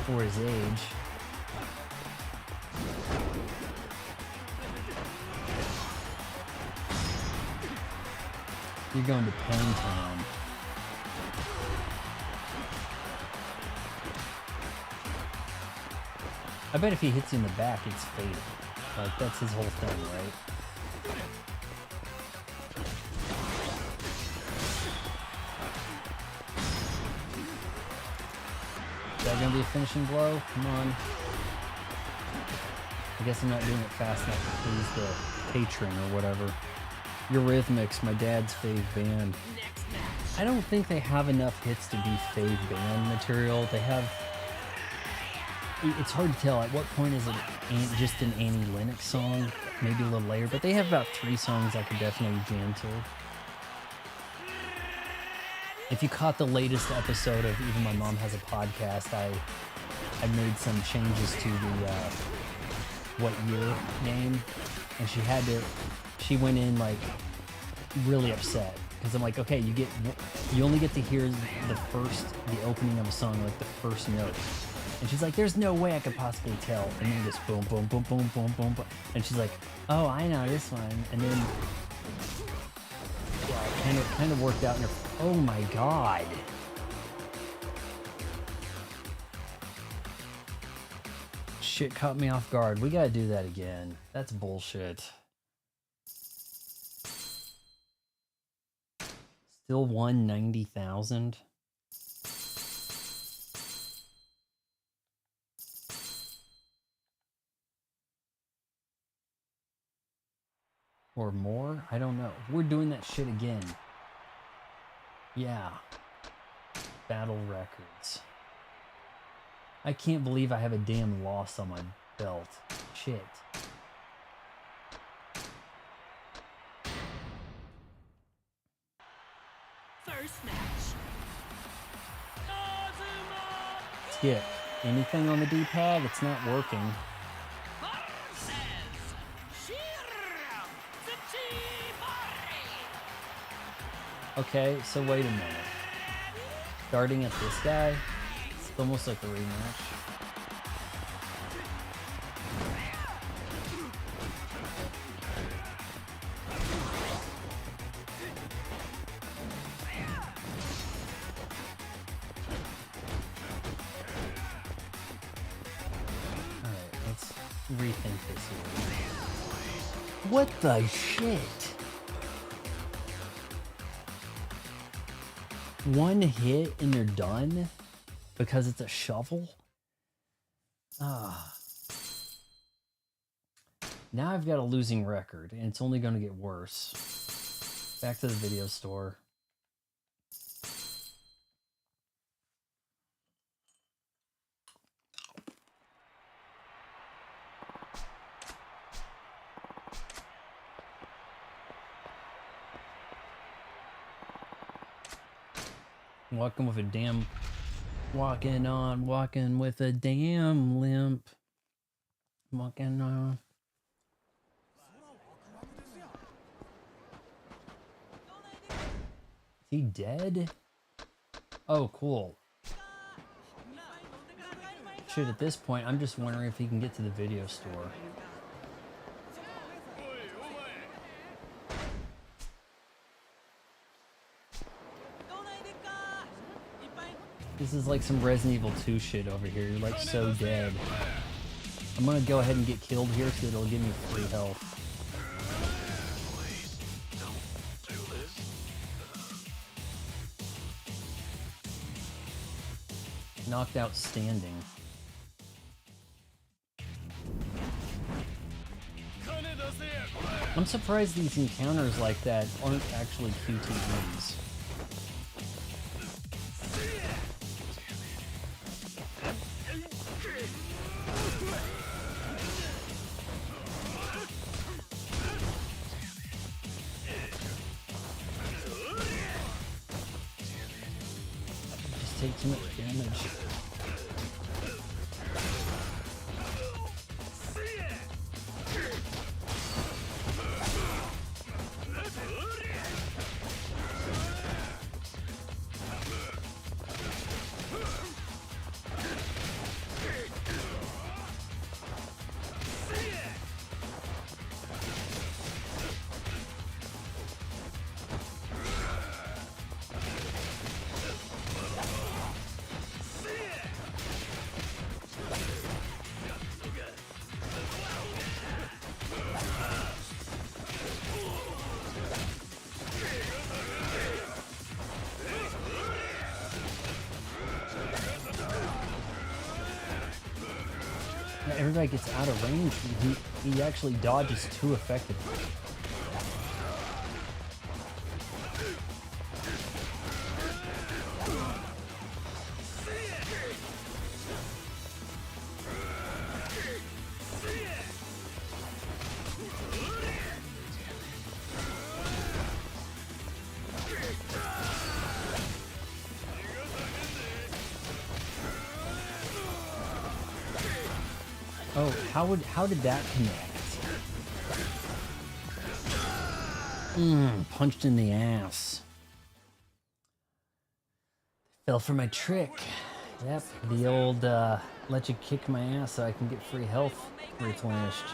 For his age. You're going to Pain Town. I bet if he hits you in the back, it's fatal. Like, that's his whole thing, right? Is that gonna be a finishing blow? Come on. I guess I'm not doing it fast enough to please the patron or whatever. Eurythmics, my dad's fave band. I don't think they have enough hits to be fave band material. They have... It's hard to tell. At what point is it just an Annie Lennox song? Maybe a little later. But they have about 3 songs I could definitely jam to. If you caught the latest episode of Even My Mom Has a Podcast, I made some changes to the what year name. And she went in like really upset because I'm like, okay, you only get to hear the opening of a song, like the first note. And she's like, there's no way I could possibly tell. And then just boom, boom, boom, boom, boom, boom, boom. And she's like, oh, I know this one. And then yeah, it kind of worked out in her. Oh my god. Shit caught me off guard. We gotta do that again. That's bullshit. Still won 90,000. Or more? I don't know. We're doing that shit again. Yeah. Battle records. I can't believe I have a damn loss on my belt. Shit. First match. Skip. Anything on the D-pad? It's not working. Okay, so wait a minute. Starting at this guy? It's almost like a rematch. Alright, let's rethink this here. What the shit? One hit and you're done because it's a shovel? Ah. Now I've got a losing record and it's only going to get worse. Back to the video store. Walking with a damn... Walking with a damn limp. Walking on... Is he dead? Oh, cool. Shit, at this point, I'm just wondering if he can get to the video store. This is like some Resident Evil 2 shit over here. You're like so dead. I'm gonna go ahead and get killed here so it'll give me free health. Knocked out standing. I'm surprised these encounters like that aren't actually QTEs. Just take too much damage. Everybody gets out of range. He actually dodges too effectively. Oh, how did that connect? Punched in the ass. Fell for my trick. Yep, the old let you kick my ass so I can get free health replenished.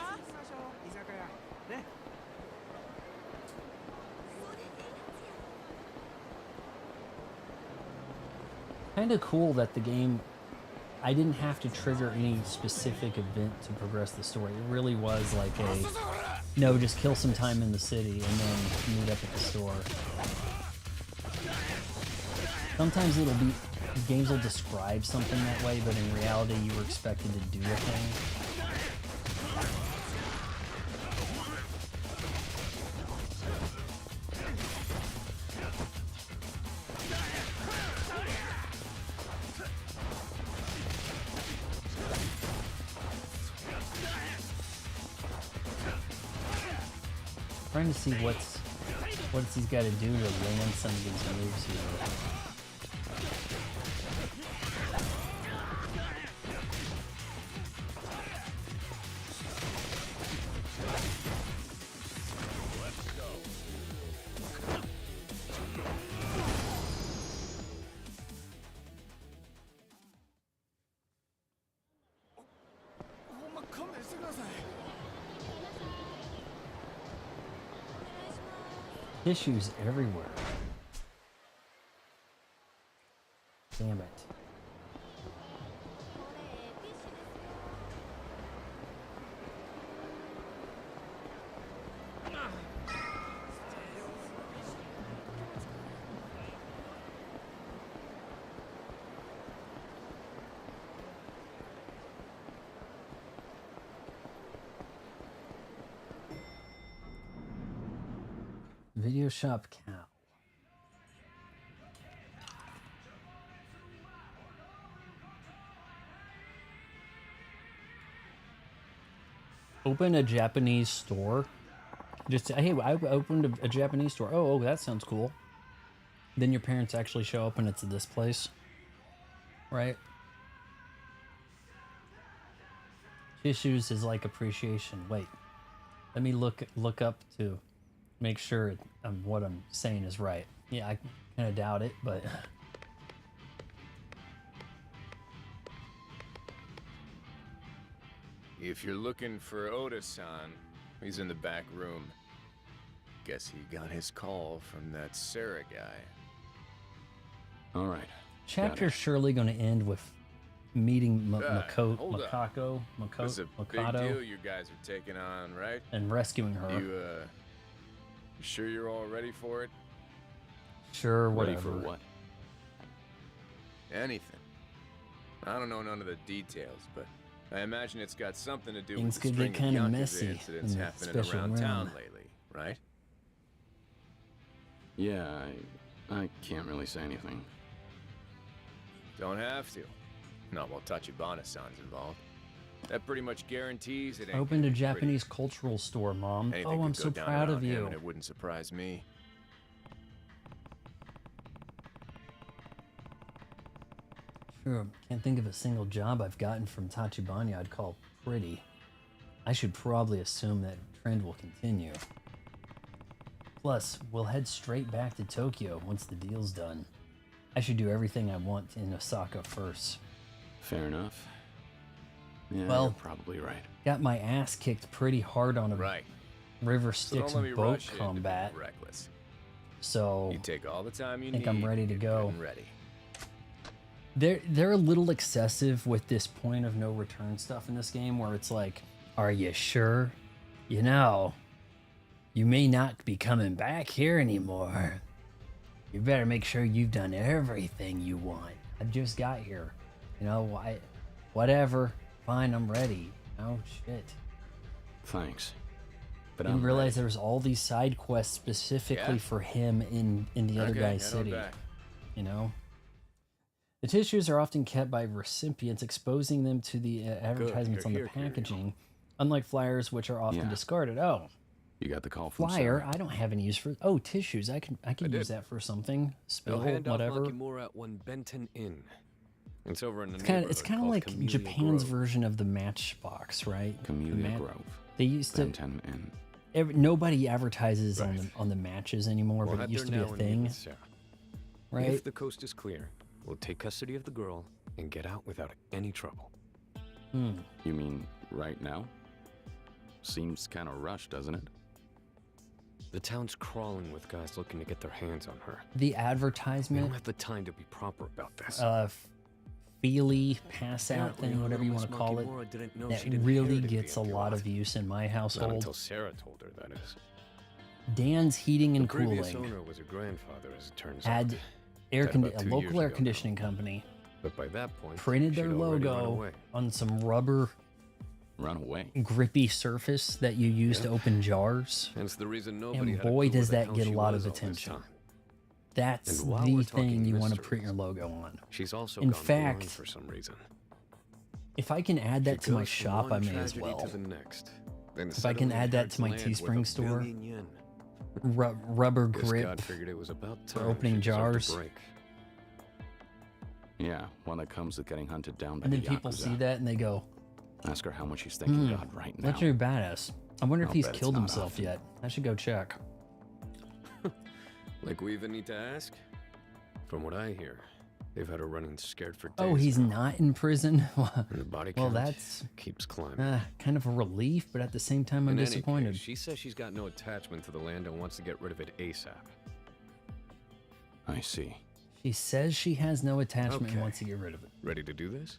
Kind of cool that the game, I didn't have to trigger any specific event to progress the story. It really was like a, no, just kill some time in the city and then meet up at the store. Sometimes games will describe something that way, but in reality you were expected to do a thing. Trying to see what's he's got to do to land some of these moves here. Tissues everywhere. Damn it. Video shop cow. Open a Japanese store. Just hey, I opened a Japanese store. Oh, that sounds cool. Then your parents actually show up and it's this place, right? Tissues is like appreciation. Wait, let me look up to make sure what I'm saying is right. Yeah, I kind of doubt it, but if you're looking for Oda-san, he's in the back room. Guess he got his call from that Sarah guy. All right, chapter's surely going to end with meeting hold up. Makako, It's a big Makado, deal you guys are taking on, right? and rescuing her. You sure you're all ready for it? Sure, Ready whatever. for what? Anything. I don't know none of the details, but I imagine it's got something to do Things with the could string get of kinda Yakuza messy incidents in that happening special around town realm. lately, right? Yeah, I can't really say anything. Don't have to. Not while Tachibana-san's involved. That pretty much guarantees it ain't Opened a gonna be pretty. Japanese cultural store, Mom. Anything Oh, could I'm go so down proud around of him, you. and it wouldn't surprise me. Sure, can't think of a single job I've gotten from Tachibana I'd call pretty. I should probably assume that trend will continue. Plus, we'll head straight back to Tokyo once the deal's done. I should do everything I want in Osaka first. Fair enough. Yeah, Well, you're probably right. Got my ass kicked pretty hard on a Right. River So don't Styx let me boat rush in to be combat, reckless. so You take all the time you I think need. I'm ready to you're go. good and ready. They're a little excessive with this point of no return stuff in this game, where it's like, are you sure? You know, you may not be coming back here anymore. You better make sure you've done everything you want. I just got here. You know, whatever. Fine, I'm ready. Oh, shit. Thanks. But Didn't I'm realize ready. there was all these side quests specifically Yeah? for him in the other Okay, guy's head on city. back. You know? The tissues are often kept by recipients, exposing them to the advertisements on you're the here, Kiryu. packaging, unlike flyers, which are often Yeah. discarded. Oh, You got the call from flyer! Sarah. I don't have any use for. Oh, tissues! I can use did. that for something. Spill, They'll hand whatever. off Makimura at one Benten Inn. It's over in the It's neighborhood kind of called like Camellia Japan's Grove. version of the Matchbox, right? Camellia Grove. They used to. Benton Inn. Nobody advertises Right. on the matches anymore, We'll but it head used to there be now a and meet thing, with Sarah. right? If the coast is clear, we'll take custody of the girl and get out without any trouble. Hmm. You mean right now? Seems kind of rushed, doesn't it? The town's crawling with guys looking to get their hands on her. The We don't advertisement, have the time to be proper about this. feely pass out Apparently, thing, whatever you Miss want to call it, Makimura didn't know that she didn't really inherit the gets a empty lot lot. of use in my Not household. until Sarah told her, that is. Dan's Heating and The previous Cooling owner was her grandfather, as it turns had out. a Died about 2 years local air ago now. conditioning company But by that point, printed she'd their already run logo away. on some rubber Run away. grippy surface that you use to Yep. open jars. Hence the reason nobody And had a boy, clue does where the that hell get a she lot was of all this attention. time. That's And while the we're thing talking you want to print mysteries, your logo on. She's also In gone blind fact, for some reason. if I can add that She to my goes from shop, I one may as tragedy well. to the next. Then If I can suddenly add that inherits to my land worth Teespring $1 store, billion yen. Rubber Guess grip God figured it was about for time opening she deserved a jars. break. Yeah, one that comes with getting hunted down by And the then people Yakuza. see that and they go, Ask her how much she's thanking God right now. that's your badass. I wonder if I'll he's bet it's killed not himself often. yet. I should go check. Like we even need to ask? From what I hear, they've had her running scared for days. Oh, he's now. not in prison? And the body Well, count that's keeps climbing. kind of a relief, but at the same time, I'm In any disappointed. case, she says she's got no attachment to the land and wants to get rid of it ASAP. I see. She says she has no attachment and Okay. wants to get rid of it. Ready to do this?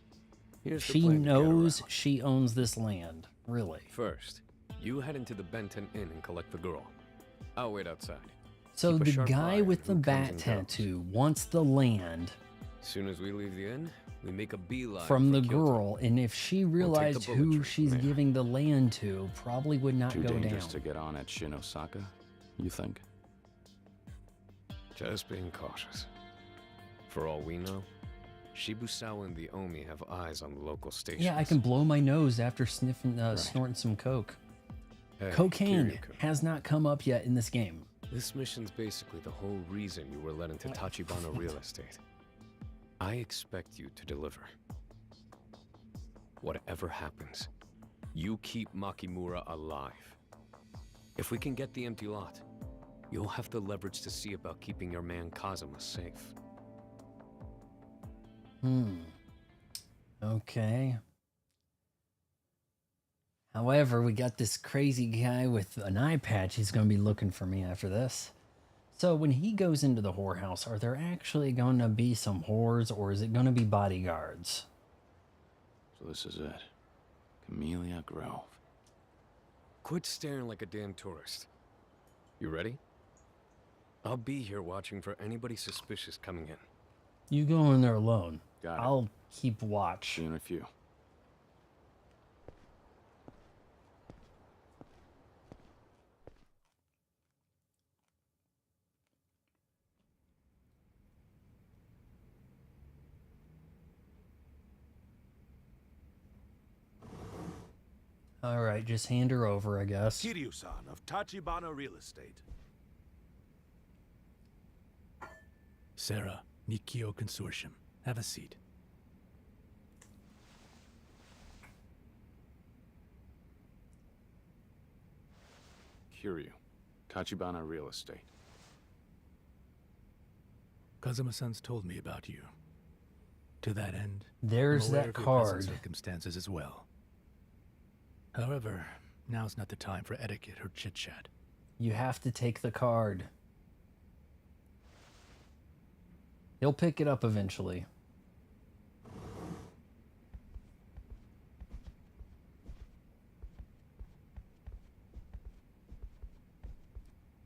Here's the She plan to get her knows out. she owns this land. Really. First, you head into the Benton Inn and collect the girl. I'll wait outside. So Keep a the sharp guy eye with on the who bat comes and goes. tattoo wants the land Soon as we leave the inn, we make a beeline from for the Kyoto. girl, and if she realized bullet who train she's from there. giving the land to, probably would not Too go dangerous down. to get on at Shinosaka, you think? Just being cautious. For all we know, Shibusawa and the Omi have eyes on the local stations. Yeah, I can blow my nose after sniffing, snorting some coke. Hey, Cocaine Kiryu-kun, has not come up yet in this game. this mission's basically the whole reason you were led into Tachibana real estate. I expect you to deliver. Whatever happens, you keep Makimura alive. If we can get the empty lot, you'll have the leverage to see about keeping your man Kazuma safe. Okay. However, we got this crazy guy with an eye patch. He's going to be looking for me after this. So when he goes into the whorehouse, are there actually going to be some whores, or is it going to be bodyguards? So this is it. Camellia Grove. Quit staring like a damn tourist. You ready? I'll be here watching for anybody suspicious coming in. You go in there alone. Got it. I'll keep watch. See you in a few. All right, just hand her over, I guess. Kiryu-san of Tachibana Real Estate. Sarah, Nikio Consortium. Have a seat. Kiryu, Tachibana Real Estate. Kazuma-san's told me about you. To that end, There's I'm aware that of your card. present circumstances as well. However, now's not the time for etiquette or chit-chat. You have to take the card. He'll pick it up eventually.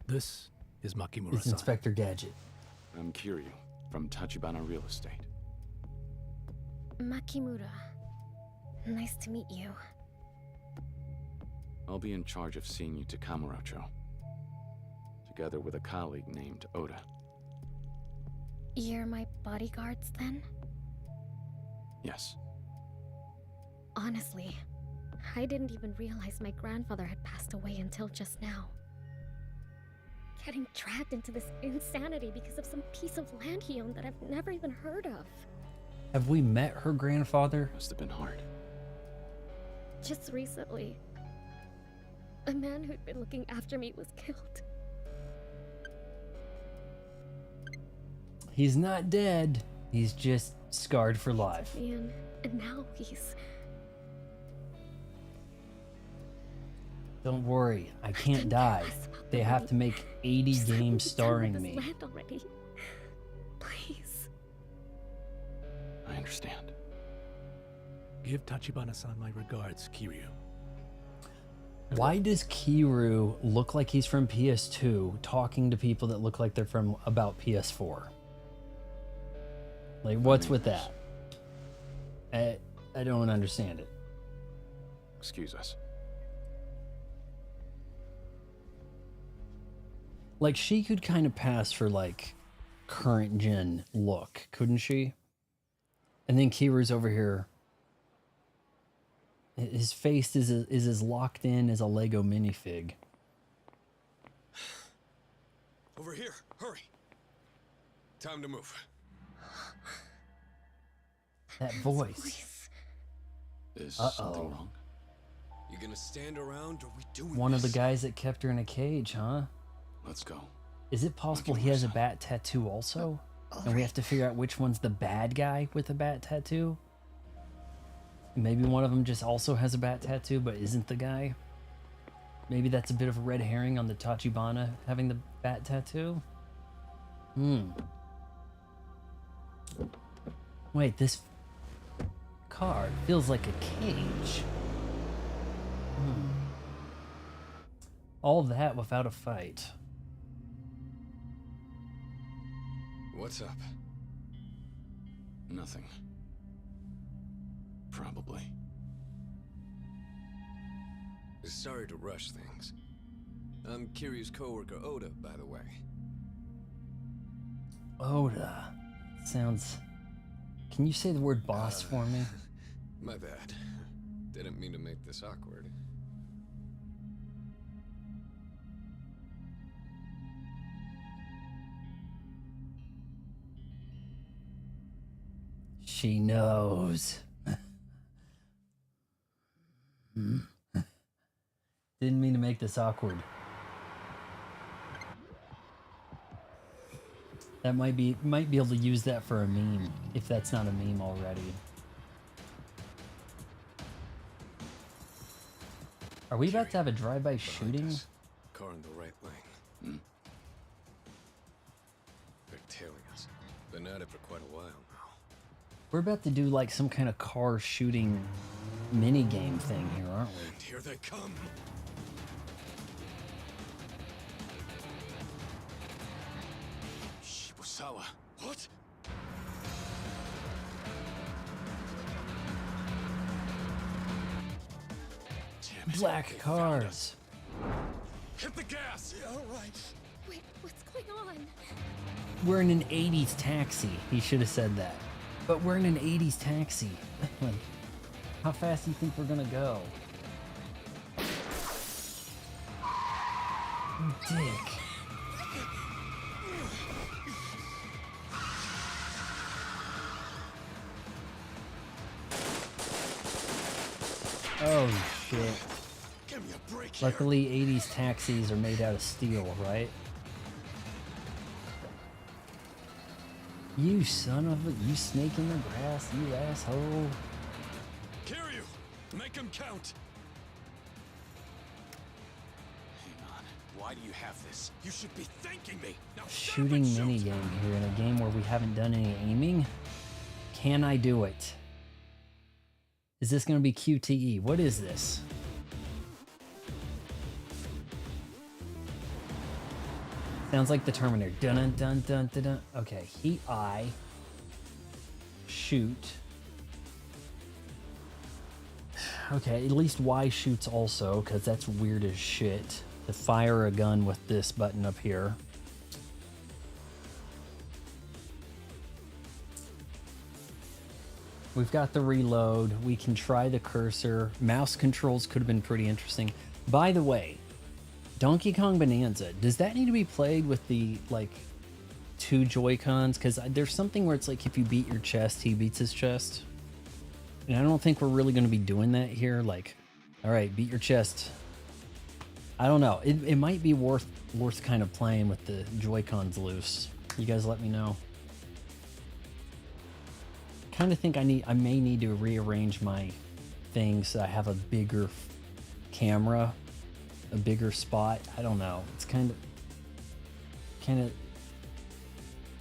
This is Makimura-san. It's Inspector Gadget. I'm Kiryu, from Tachibana Real Estate. Makimura. Nice to meet you. I'll be in charge of seeing you to Kamurocho, together with a colleague named Oda. You're my bodyguards, then? Yes. Honestly, I didn't even realize my grandfather had passed away until just now. Getting dragged into this insanity because of some piece of land he owned that I've never even heard of. Have we met her grandfather? Must have been hard. Just recently, a man who'd been looking after me was killed. He's not dead. He's just scarred for life. And now he's... Don't worry, I can't die. They have to make 80 games starring me. Land already. Please. I understand. Give Tachibana-san my regards, Kiryu. Why does Kiryu look like he's from PS2 talking to people that look like they're from about PS4? Like, what's with that? I don't understand it. Excuse us. Like, she could kind of pass for, like, current gen look, couldn't she? And then Kiryu's over here. His face is as locked in as a Lego minifig. Over here, hurry. Time to move. That voice. Is something wrong? You gonna stand around or we doing One of the this? guys that kept her in a cage, huh? Let's go. Is it possible he has a bat tattoo also? And we have to figure out which one's the bad guy with the bat tattoo? Maybe one of them just also has a bat tattoo but isn't the guy? Maybe that's a bit of a red herring on the Tachibana having the bat tattoo? Wait, this card feels like a cage. All that without a fight. What's up? Nothing. Probably. Sorry to rush things. I'm Kiryu's coworker Oda, by the way. Oda. Sounds... Can you say the word boss for me? My bad. Didn't mean to make this awkward. She knows. Didn't mean to make this awkward. That might be able to use that for a meme, if that's not a meme already. Are we about to have a drive-by shooting? Car in the right lane. tailing us. Been at it for quite a while now. We're about to do like some kind of car shooting mini game thing here, aren't we? And here they come. Shibusawa. What? Damn it. Black They found us. cars. Hit the gas! Yeah, all right. Wait, what's going on? We're in an 80s taxi. He should have said that. But we're in an 80s taxi. Like, how fast do you think we're gonna go? You dick. Oh shit. Give me a break here. Luckily 80s taxis are made out of steel, right? You son of a, you snake in the grass, you asshole. Kiryu, make him count. Hang on. Why do you have this? You should be thanking me. Now Shooting mini game here in a game where we haven't done any aiming. Can I do it? Is this going to be QTE? What is this? Sounds like the Terminator. Dun dun dun dun dun dun. Okay, heat eye. Shoot. Okay, at least Y shoots also, because that's weird as shit. To fire a gun with this button up here. We've got the reload. We can try the cursor. Mouse controls could have been pretty interesting. By the way, Donkey Kong Bonanza, does that need to be played with the, like, 2 Joy-Cons? Because there's something where it's like if you beat your chest, he beats his chest. And I don't think we're really going to be doing that here. Like, all right, beat your chest. I don't know. It might be worth kind of playing with the Joy-Cons loose. You guys let me know. Kind of think I may need to rearrange my things so I have a bigger camera, a bigger spot. I don't know. It's kind of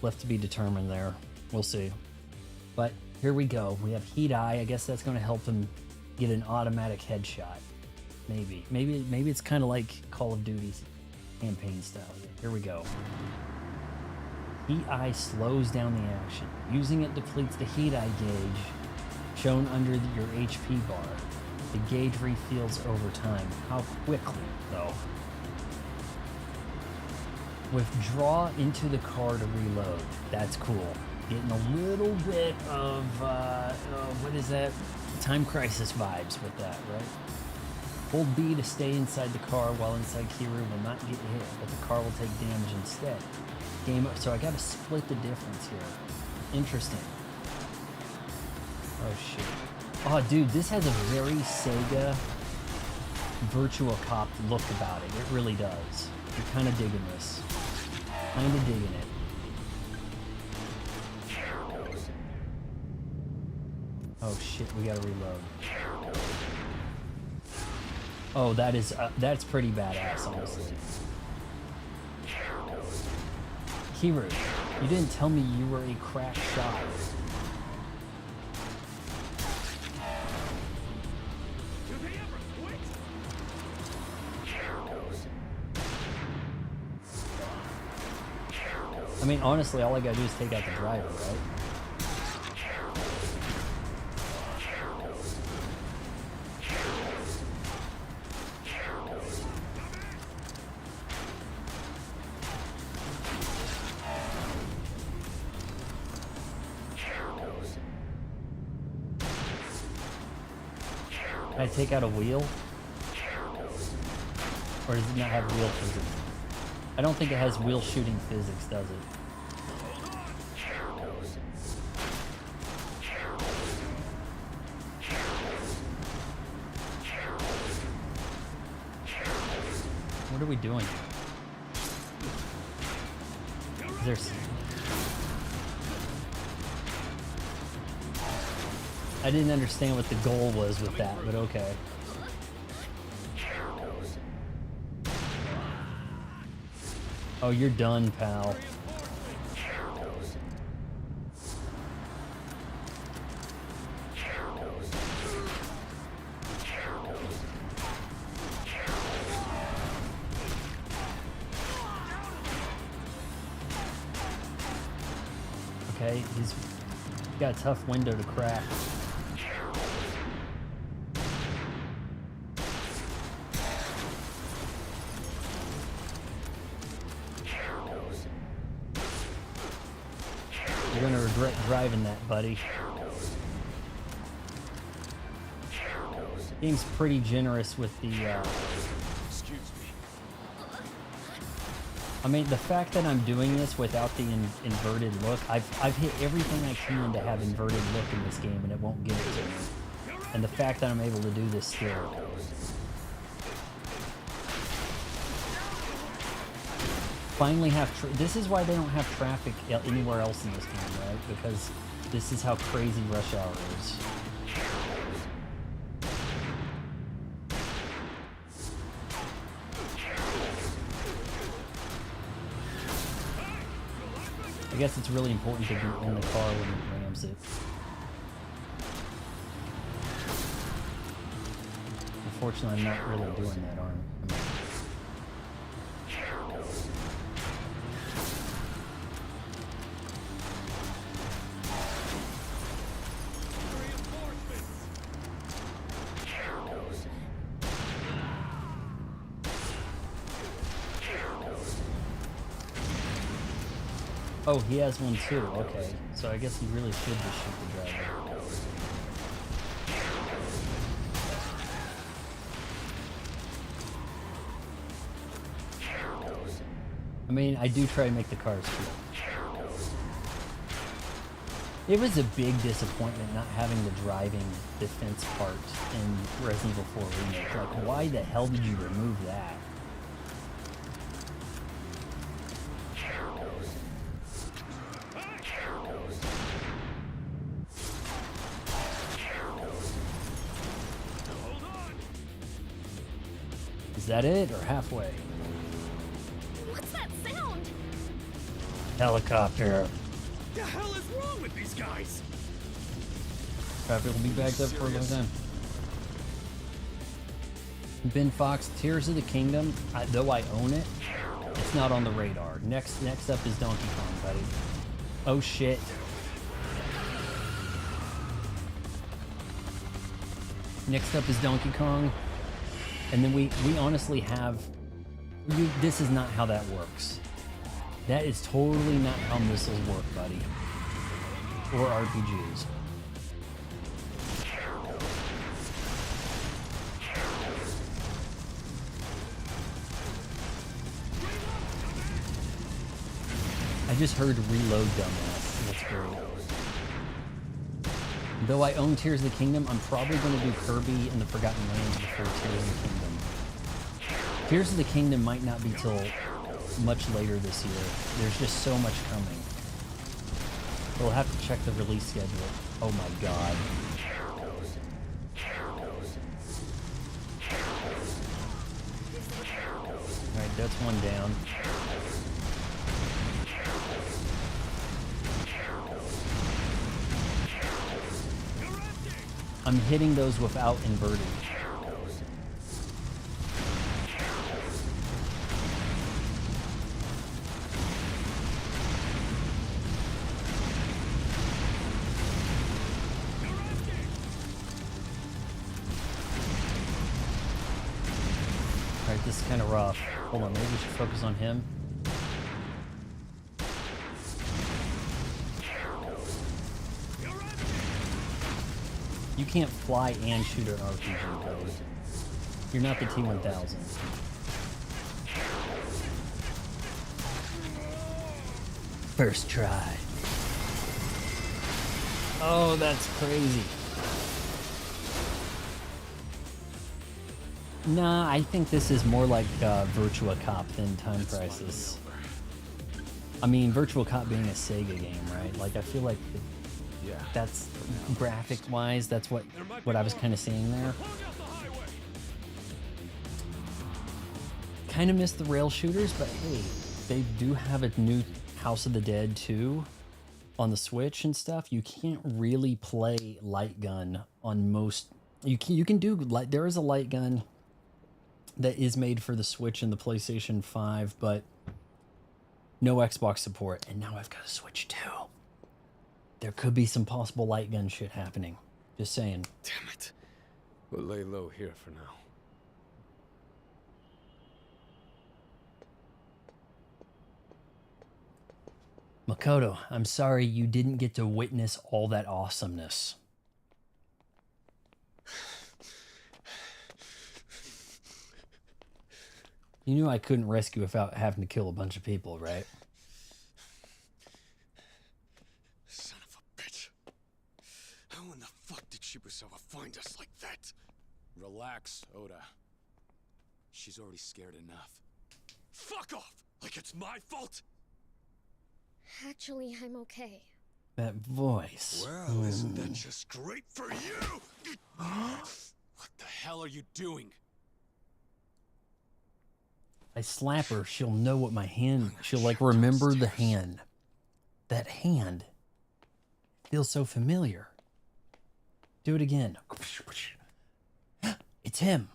left to be determined there. We'll see. But here we go. We have heat eye. I guess that's going to help him get an automatic headshot. Maybe it's kind of like Call of Duty's campaign style. Here we go. Heat eye slows down the action. Using it depletes the heat eye gauge shown under your HP bar. The gauge refills over time. How quickly, though? Withdraw into the car to reload. That's cool. Getting a little bit of, what is that? Time Crisis vibes with that, right? Hold B to stay inside the car while inside Kiryu will not get hit, but the car will take damage instead. So I gotta split the difference here. Interesting. Oh shit. Oh dude, this has a very Sega Virtual Cop look about it. It really does. I'm kind of digging this. Kind of digging it. Oh shit, we gotta reload. Oh, that's pretty badass, honestly. Kiryu, you didn't tell me you were a crack shot. I mean, honestly, all I gotta do is take out the driver, right? Can I take out a wheel? Or does it not have wheel physics? I don't think it has wheel shooting physics, does it? What are we doing? I didn't understand what the goal was with that, but okay. Oh, you're done, pal. okay. He's got a tough window to crack. You're gonna regret driving that, buddy. Game's pretty generous with the, Excuse me. I mean, the fact that I'm doing this without the inverted look, I've hit everything I can to have inverted look in this game, and it won't give it to me. And the fact that I'm able to do this still. Finally have, this is why they don't have traffic anywhere else in this game, right? Because this is how crazy rush hour is. I guess it's really important to be in the car when it rams it. Unfortunately, I'm not really doing that, am I? Oh, he has one too. Okay, so I guess he really should just shoot the driver. I mean, I do try to make the cars cool. It was a big disappointment not having the driving defense part in Resident Evil 4 Remake. Like, why the hell did you remove that? Is that it, or halfway? What's that sound? Helicopter. The hell is wrong with these guys? Traffic will be backed up for a long time. Ben Fox, Tears of the Kingdom, though I own it, it's not on the radar. Next up is Donkey Kong, buddy. Oh shit. Next up is Donkey Kong. And then we honestly have... this is not how that works. That is totally not how missiles work, buddy. Or RPGs. I just heard reload, dumbass. That's great. Though I own Tears of the Kingdom, I'm probably going to do Kirby and the Forgotten Lands before Tears of the Kingdom. Tears of the Kingdom might not be till much later this year. There's just so much coming. We'll have to check the release schedule. Oh my god. Alright, that's one down. I'm hitting those without inverting. Alright, this is kind of rough. Hold on, maybe we should focus on him. You can't fly and shoot an RPG, buddy. You're not the T-1000. First try. Oh, that's crazy. Nah, I think this is more like Virtua Cop than Time Crisis. I mean, Virtua Cop being a SEGA game, right? Like, I feel like that's graphic-wise, that's what I was kind of seeing there. Kind of missed the rail shooters, but hey, they do have a new House of the Dead 2 on the Switch and stuff. You can't really play light gun on most. You can do light. There is a light gun that is made for the Switch and the PlayStation 5, but no Xbox support. And now I've got a Switch 2. There could be some possible light gun shit happening. Just saying. Damn it. We'll lay low here for now. Makoto, I'm sorry you didn't get to witness all that awesomeness. You knew I couldn't rescue without having to kill a bunch of people, right? Son of a bitch. How in the fuck did Shibusawa find us like that? Relax, Oda. She's already scared enough. Fuck off! Like it's my fault? Actually, I'm okay. That voice. Well, isn't that just great for you? What the hell are you doing? I slap her, she'll know what my hand, she'll like remember the hand. That hand feels so familiar. Do it again. It's him.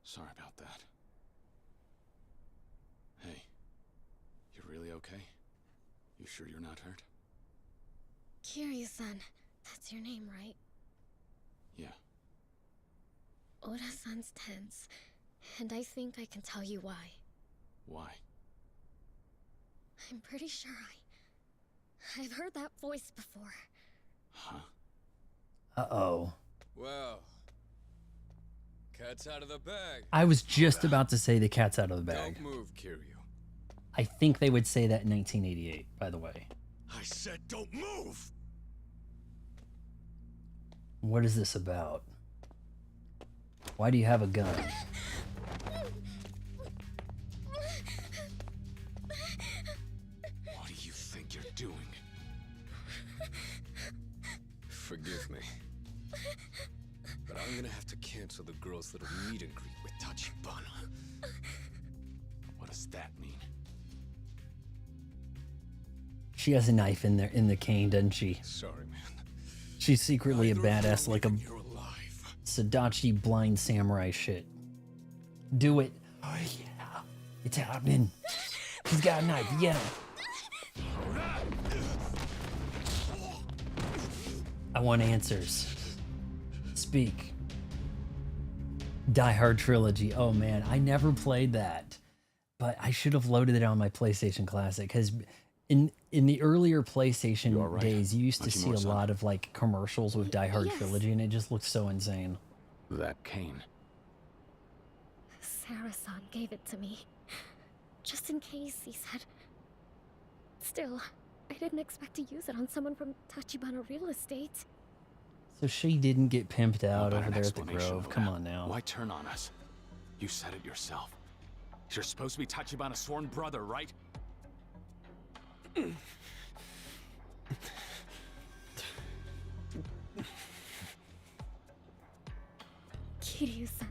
Sorry about that. Hey, you really okay? You sure you're not hurt? Kiryu-san, that's your name, right? Yeah. Oda-san's tense, and I think I can tell you why. Why? I'm pretty sure I've heard that voice before. Huh? Uh-oh. Well, cat's out of the bag. I was just about to say the cat's out of the bag. Don't move, Kiryu. I think they would say that in 1988, by the way. I said don't move! What is this about? Why do you have a gun? What do you think you're doing? Forgive me. But I'm gonna have to cancel the girl's little meet and greet with Tachibana. What does that mean? She has a knife in there in the cane, doesn't she? Sorry, man. She's secretly a badass, like a Sadachi blind samurai shit. Do it. Oh yeah. It's happening. He's got a knife, yeah. I want answers. Speak. Die Hard Trilogy. Oh man, I never played that. But I should have loaded it on my PlayStation Classic, because in the earlier PlayStation days, you used to see a lot of like commercials with Die Hard Trilogy, and it just looked so insane. That cane. Sarah-san gave it to me. Just in case, he said. Still, I didn't expect to use it on someone from Tachibana Real Estate. So she didn't get pimped out over there at the Grove. Come on now. Why turn on us? You said it yourself. You're supposed to be Tachibana's sworn brother, right? Kiryu-san.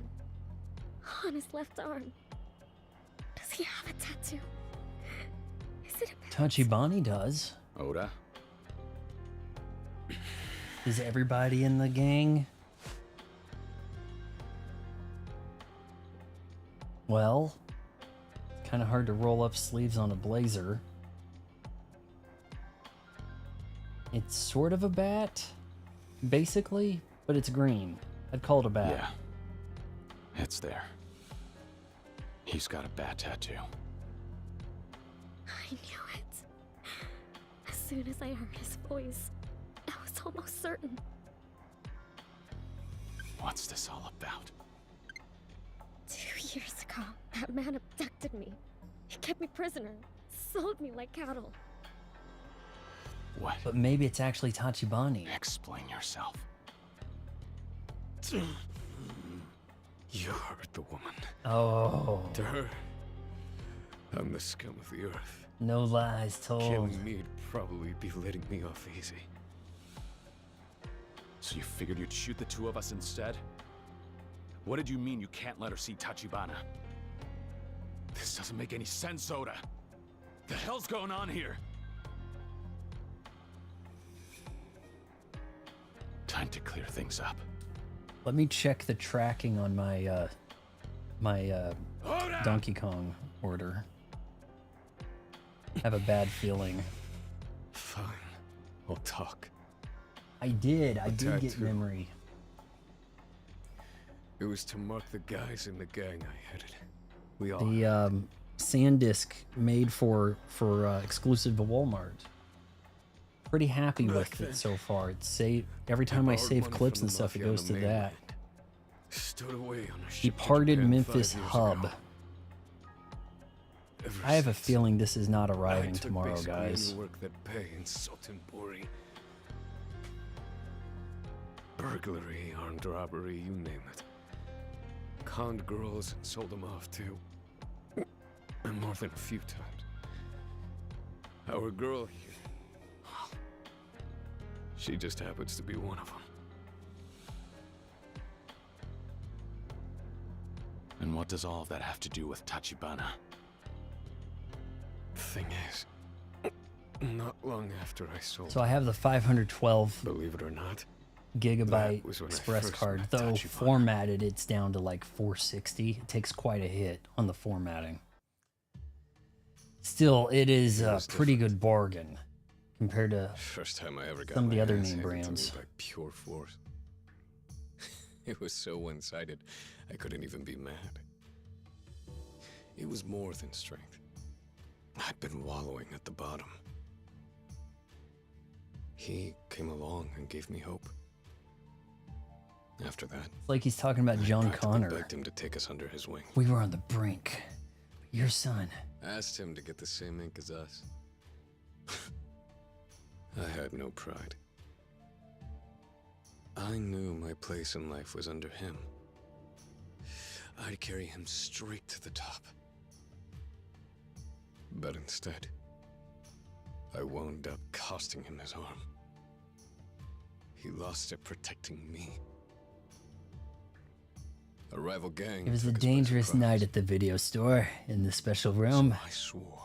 On his left arm. Does he have a tattoo? Is it a Tachibana does. Oda? Is everybody in the gang? Well, it's kind of hard to roll up sleeves on a blazer. It's sort of a bat, basically, but it's green. I'd call it a bat. Yeah. It's there. He's got a bat tattoo. I knew it. As soon as I heard his voice, I was almost certain. What's this all about? 2 years ago, that man abducted me. He kept me prisoner, sold me like cattle. What? But maybe it's actually Tachibana. Explain yourself. You hurt the woman. Oh. To her, I'm the scum of the earth. No lies told. Killing me'd probably be letting me off easy. So you figured you'd shoot the two of us instead? What did you mean you can't let her see Tachibana? This doesn't make any sense, Oda. The hell's going on here? Time to clear things up. Let me check the tracking on my Donkey Kong order. I have a bad feeling. Fine. I'll talk. I did get tattoo. memory. It was to mark the guys in the gang I headed. We all The SanDisk made for exclusive to Walmart. Pretty happy with it so far. It's every time I save clips and stuff, it goes to that. Stood away on a ship to Departed Japan Memphis 5 years hub. ago. Ever I have a since, feeling this is not I arriving took tomorrow, basically guys. any work that pay in Sultanburi. Burglary, armed robbery, you name it. Conned girls and sold them off too. And more than a few times. Our girl here, she just happens to be one of them. And what does all of that have to do with Tachibana? Thing is, not long after I sold So I have the 512 believe it or not, gigabyte was when I express first card. met Though Tachibana. formatted, it's down to like 460. It takes quite a hit on the formatting. Still, it is a pretty good bargain compared to first time I ever got some of the my other ass name handed to me brands. by pure force. It was so one-sided, I couldn't even be mad. It was more than strength. I'd been wallowing at the bottom. He came along and gave me hope. After that, It's like he's talking about I John practically Connor. begged him to take us under his wing. We were on the brink. Your son. Asked him to get the same ink as us. I had no pride. I knew my place in life was under him. I'd carry him straight to the top. But instead, I wound up costing him his arm. He lost it protecting me. A rival gang. It was a took us by dangerous surprise. night at the video store in the special room. So I swore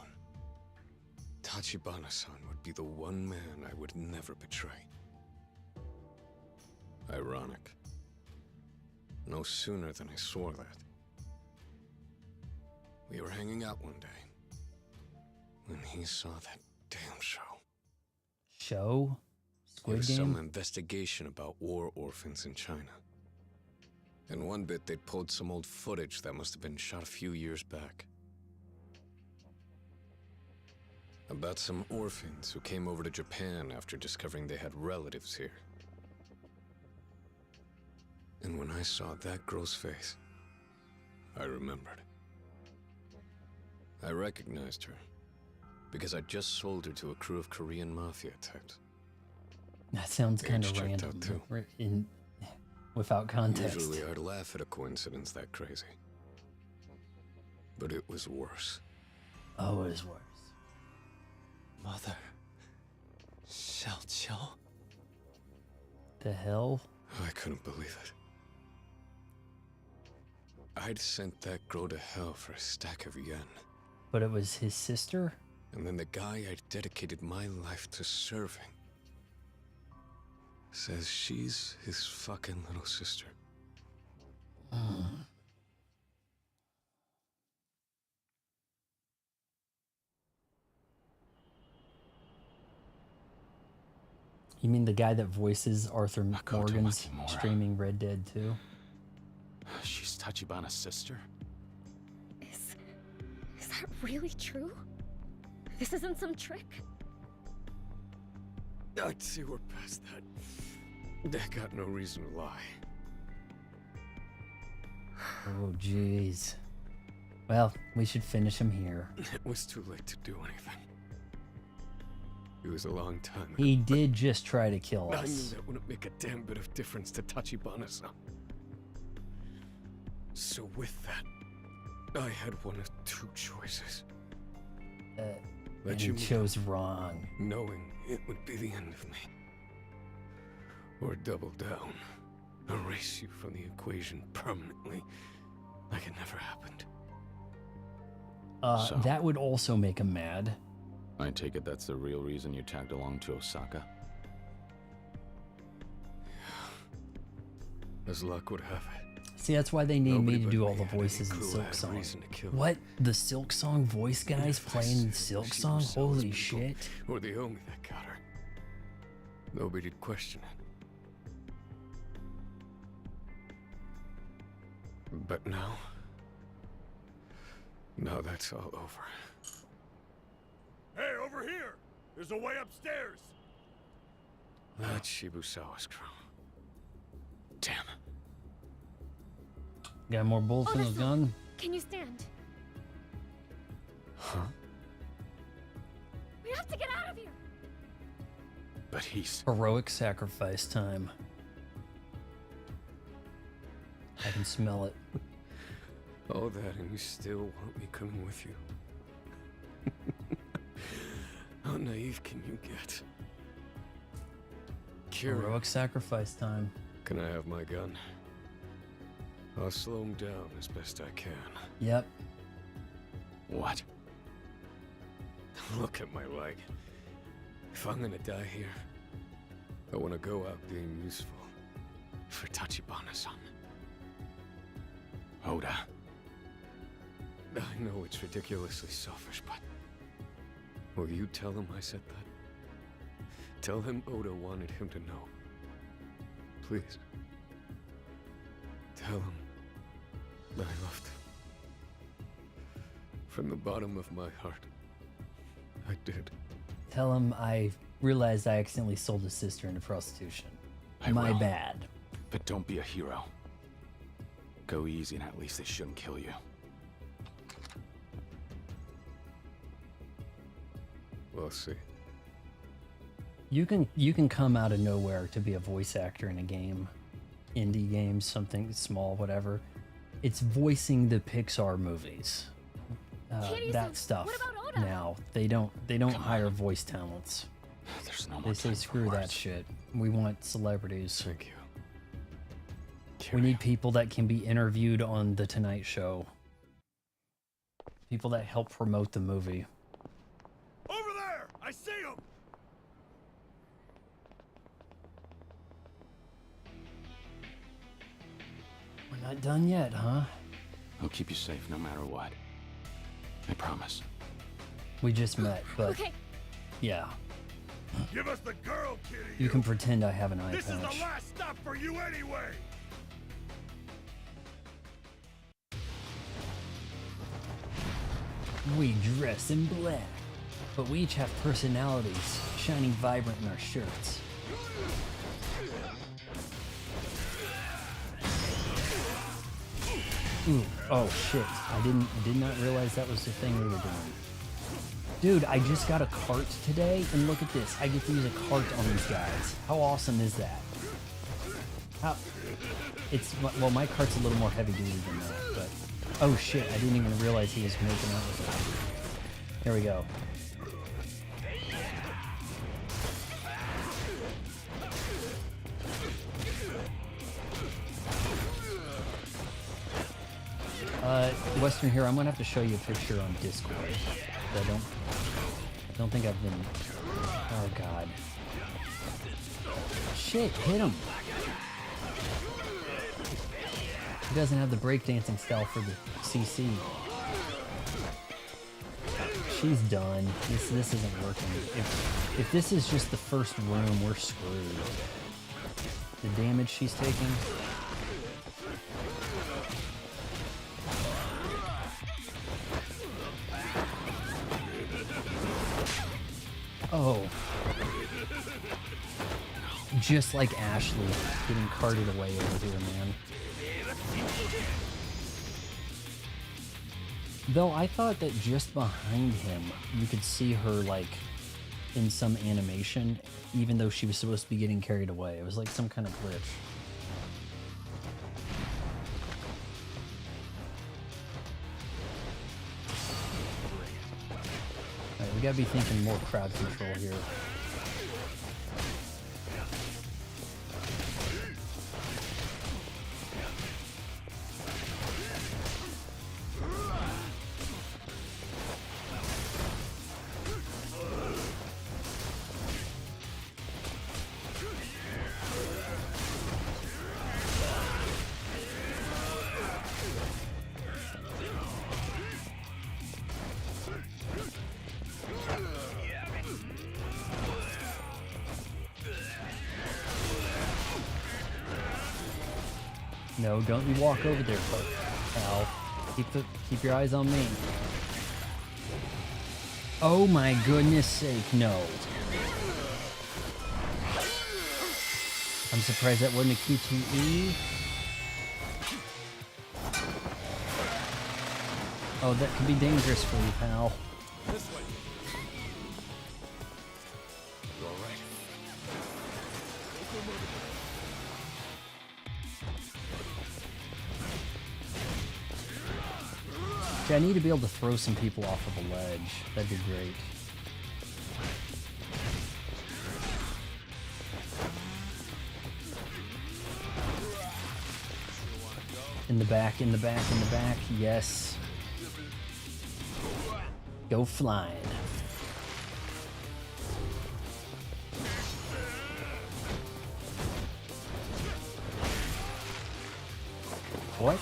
Tachibana-san would be the one man I would never betray. Ironic. No sooner than I swore that. We were hanging out one day when he saw that damn show. Show? It Squid was Game? some investigation about war orphans in China. In one bit, they'd pulled some old footage that must have been shot a few years back. About some orphans who came over to Japan after discovering they had relatives here. And when I saw that girl's face, I remembered. I recognized her because I just sold her to a crew of Korean mafia types. That sounds kind Age of checked random out, too. without context. Usually I'd laugh at a coincidence that crazy. But it was worse. Oh, it was worse. Mother. Xiaoqiao. The hell? I couldn't believe it. I'd sent that girl to hell for a stack of yen. But it was his sister? And then the guy I'd dedicated my life to serving says she's his fucking little sister. You mean the guy that voices Arthur Makoto Morgan's Makimura. streaming Red Dead 2? She's Tachibana's sister? Is that really true? This isn't some trick? I'd say we're past that. I got no reason to lie. Oh, jeez. Well, we should finish him here. It was too late to do anything. It was a long time ago. He did just try to kill I knew us. that wouldn't make a damn bit of difference to Tachibana-san. So with that, I had one of two choices. Let And you he meet chose wrong. knowing it would be the end of me. Or double down, erase you from the equation permanently, like it never happened. So- That would also make him mad. I take it that's the real reason you tagged along to Osaka? As luck would have it. See, that's why they need Nobody me to but do me all the had any voices in clue I Silk had Song. reason to kill What? The Silk Song voice guys if I playing said Silk she Song? was Sawa's Holy people, shit. Or the homie that got her. Nobody'd question it. But now... Now that's all over. Hey, over here! There's a way upstairs! That's Shibusawa's crew. Damn. Got more bullets in his gun? Can you stand? Huh? We have to get out of here! But he's... Heroic sacrifice time. I can smell it. All that and you still want me coming with you? How naive can you get? Heroic sacrifice time. Can I have my gun? I'll slow him down as best I can. Yep. What? Look at my leg. If I'm gonna die here, I want to go out being useful for Tachibana-san. Oda. I know it's ridiculously selfish, but will you tell him I said that? Tell him Oda wanted him to know. Please. Tell him that I loved him. From the bottom of my heart, I did. Tell him I realized I accidentally sold his sister into prostitution. I My will. bad. But don't be a hero. Go easy and at least they shouldn't kill you. We'll see. You can come out of nowhere to be a voice actor in a game. Indie games, something small, whatever. It's voicing the Pixar movies. That stuff. Now they don't hire voice talents. There's no They more say time for screw that words. shit. We want celebrities. Thank you. We need people that can be interviewed on The Tonight Show. People that help promote the movie. Over there! I see him! We're not done yet, huh? I'll keep you safe no matter what. I promise. We just met, but Okay. yeah. Give us the girl, Kitty! You can pretend I have an eye This is patch. the last stop for you anyway! We dress in black, but we each have personalities, shining vibrant in our shirts. Ooh, oh shit, did not realize that was the thing we were doing. Dude, I just got a cart today, and look at this, I get to use a cart on these guys. How awesome is that? Well, my cart's a little more heavy duty than that, but... Oh shit, I didn't even realize he was making out with it. There we go. Western Hero, I'm gonna have to show you a picture on Discord. I don't think I've been... Oh god. Shit, hit him! He doesn't have the breakdancing style for the CC. She's done. This isn't working. If this is just the first room, we're screwed. The damage she's taking. Oh. Just like Ashley getting carted away over here, man. Though I thought that just behind him, you could see her, like, in some animation, even though she was supposed to be getting carried away. It was like some kind of glitch. Alright, we gotta be thinking more crowd control here. No, don't you walk over there, pal. Keep your eyes on me. Oh my goodness sake, no. I'm surprised that wasn't a QTE. Oh, that could be dangerous for you, pal. This way. You all right? Okay, I need to be able to throw some people off of a ledge. That'd be great. In the back, in the back, in the back. Yes. Go flying. What?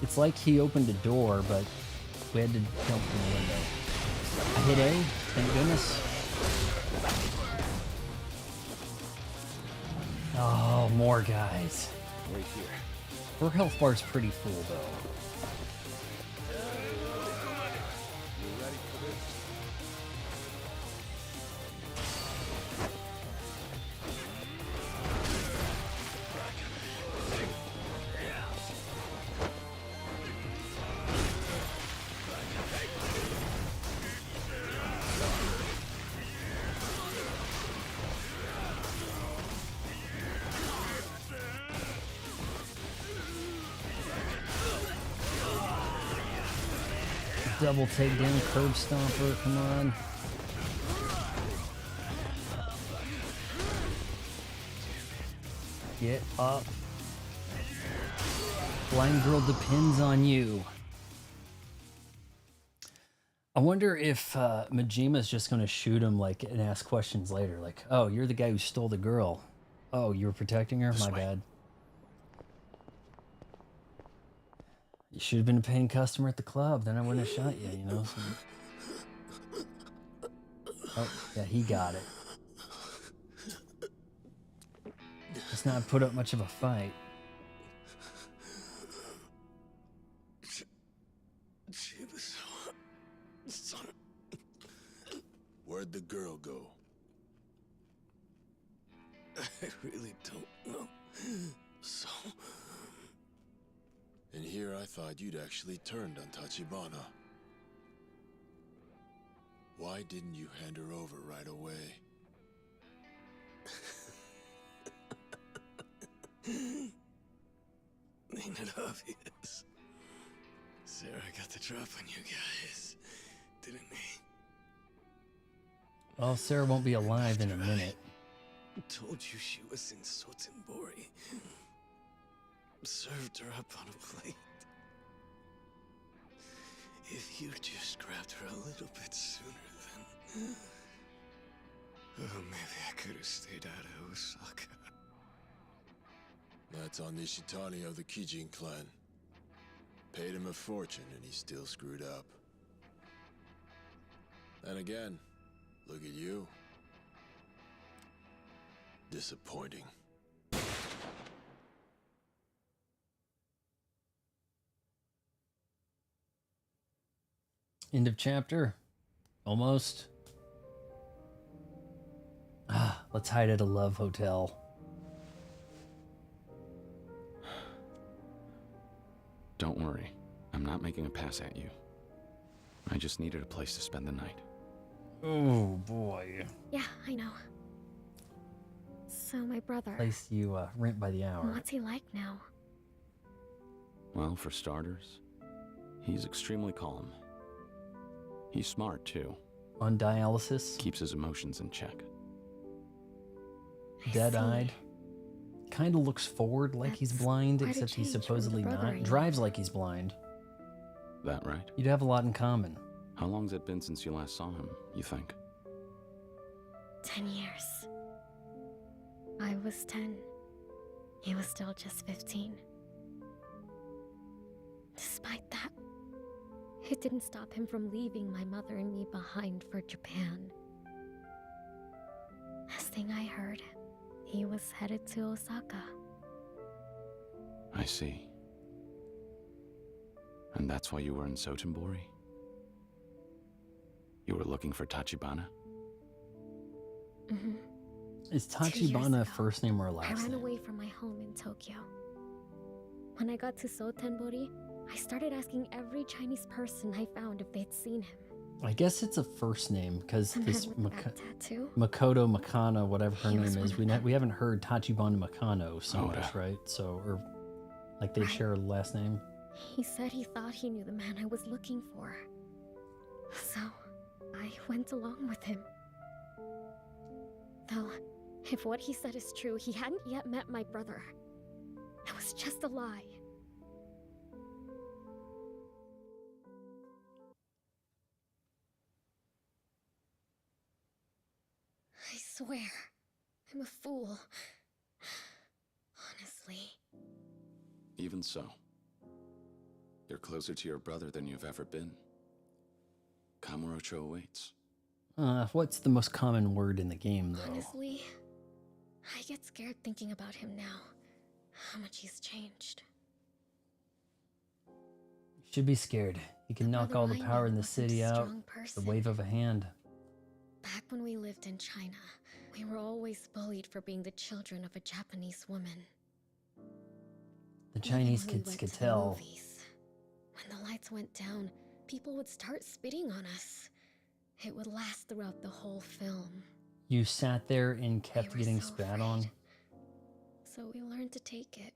It's like he opened a door, but we had to jump from the window. I hit A, thank goodness. Oh, more guys. Right here. Her health bar's pretty full, though. You ready for this? Double takedown, curb stomper, come on. Get up. Blind girl depends on you. I wonder if Majima's just going to shoot him like and ask questions later. Like, oh, you're the guy who stole the girl. Oh, you were protecting her? My bad. You should have been a paying customer at the club. Then I wouldn't have shot you, you know? So... Oh, yeah, he got it. Let's not put up much of a fight. Where'd the girl go? I really don't know. So... And here I thought you'd actually turned on Tachibana. Why didn't you hand her over right away? Ain't it obvious? Sarah got the drop on you guys, didn't he? Well, Sarah won't be alive in a minute. Told you she was in Sotenbori. Served her up on a plate. If you just grabbed her a little bit sooner, then... Oh, maybe I could have stayed out of Osaka. That's on Nishitani of the Kijin clan. Paid him a fortune and he still screwed up. And again, look at you. Disappointing. End of chapter. Almost. Ah, let's hide at a love hotel. Don't worry. I'm not making a pass at you. I just needed a place to spend the night. Oh, boy. Yeah, I know. So my brother... Place you rent by the hour. What's he like now? Well, for starters, he's extremely calm. He's smart, too. On dialysis? Keeps his emotions in check. Dead-eyed. Kind of looks forward like he's blind, except he's supposedly not. Drives like he's blind. That right? You'd have a lot in common. How long's it been since you last saw him, you think? 10 years. I was 10. He was still just 15. Despite that, it didn't stop him from leaving my mother and me behind for Japan. Last thing I heard, he was headed to Osaka. I see. And that's why you were in Sotenbori? You were looking for Tachibana? Mm-hmm. Is 2 years Tachibana a ago, first name or a I last ran name? away from my home in Tokyo. When I got to Sotenbori, I started asking every Chinese person I found if they'd seen him. I guess it's a first name because The man this with the bad tattoo? Makoto Makana, whatever her He name was is, one of we haven't heard Tachibana Makano so Oda. much, right? So, or like they Right. share a last name. He said he thought he knew the man I was looking for. So, I went along with him. Though, if what he said is true, he hadn't yet met my brother. It was just a lie. I swear, I'm a fool. Honestly. Even so, you're closer to your brother than you've ever been. Kamurocho awaits. What's the most common word in the game, though? Honestly, I get scared thinking about him now. How much he's changed. You should be scared. He can knock brother all the I power knew in the wasn't a city out. strong The person. wave of a hand. Back when we lived in China, we were always bullied for being the children of a Japanese woman. The Even Chinese when we kids went could to the tell. movies, when the lights went down, people would start spitting on us. It would last throughout the whole film. You sat there and kept were getting so spat on. So we learned to take it.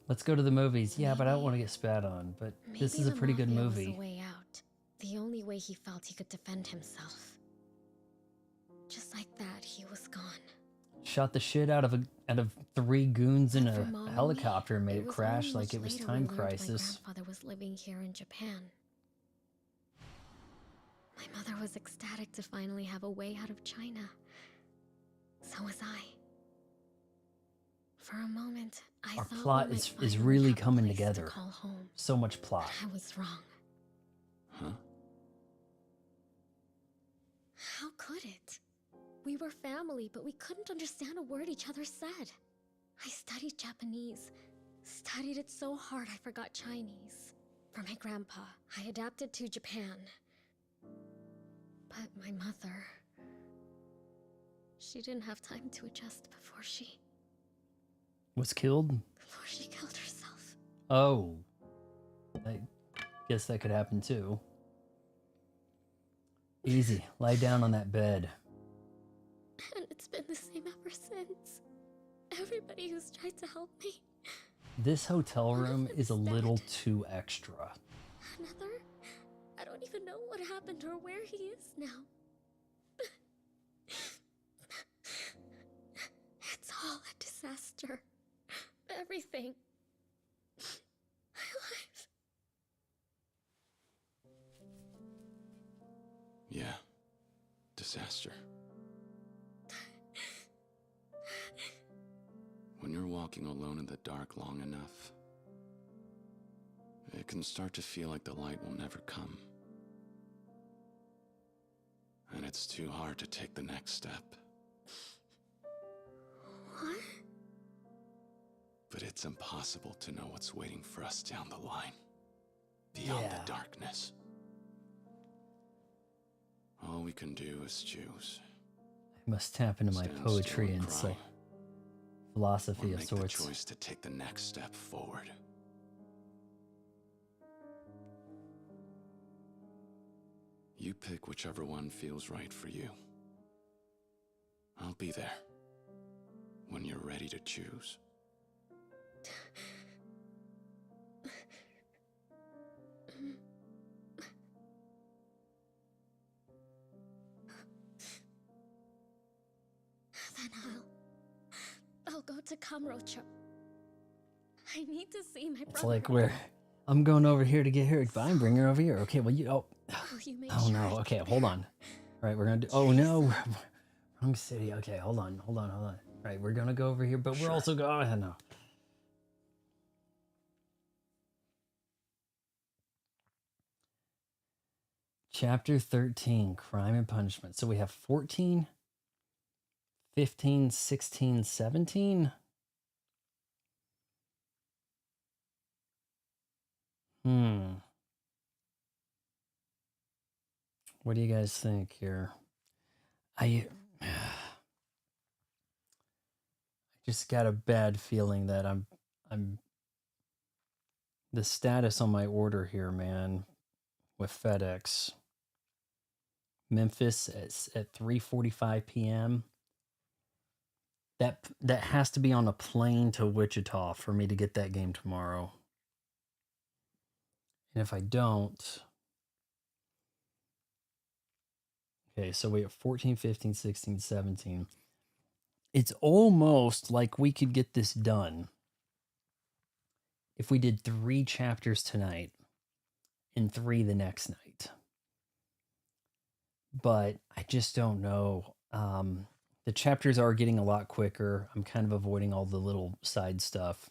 Let's go to the movies. Yeah, but I don't want to get spat on. But this Maybe is a the pretty good mafia was movie. a way out. The only way he felt he could defend himself. Just like that, he was gone. Shot the shit out of 3 goons in But for a Mom and helicopter and me, made it was crash only like much it was later time we learned crisis. My grandfather was living here in Japan. My mother was ecstatic to finally have a way out of China. So was I. For a moment, I Our thought plot we might is finally really have a coming place together. To call home. So much plot. I was wrong. Huh? How could it? We were family, but we couldn't understand a word each other said. I studied Japanese. Studied it so hard I forgot Chinese. For my grandpa, I adapted to Japan. But my mother... She didn't have time to adjust before she Was killed? herself. Oh. I guess that could happen too. Easy. Lie down on that bed. And it's been the same ever since. Everybody who's tried to help me. This hotel room is a little too extra. Another? I don't even know what happened or where he is now. It's all a disaster. Everything. My life. Yeah. Disaster. When you're walking alone in the dark long enough, it can start to feel like the light will never come. And it's too hard to take the next step. What? But it's impossible to know what's waiting for us down the line, beyond the darkness. All we can do is choose. I must tap into my Stand poetry still and and so cry, philosophy or of make the sorts. choice to take the next step forward. You pick whichever one feels right for you. I'll be there when you're ready to choose. Then I'll go to Kamurocho. I need to see my brother. It's like where I'm going over here to get her. Fine, bring her over here. Okay, well Will you make oh sure no. Okay, hold on. All right, we're gonna do. Oh no, wrong city. Okay, hold on. All right, we're gonna go over here, but we're also going. Oh, no. Chapter 13, Crime and Punishment. So we have 14, 15, 16, 17? What do you guys think here? I just got a bad feeling that I'm the status on my order here, man, with FedEx. Memphis at 3:45 p.m. That has to be on a plane to Wichita for me to get that game tomorrow. And if I don't, okay, so we have 14, 15, 16, 17. It's almost like we could get this done if we did 3 chapters tonight and 3 the next night. But I just don't know. The chapters are getting a lot quicker. I'm kind of avoiding all the little side stuff,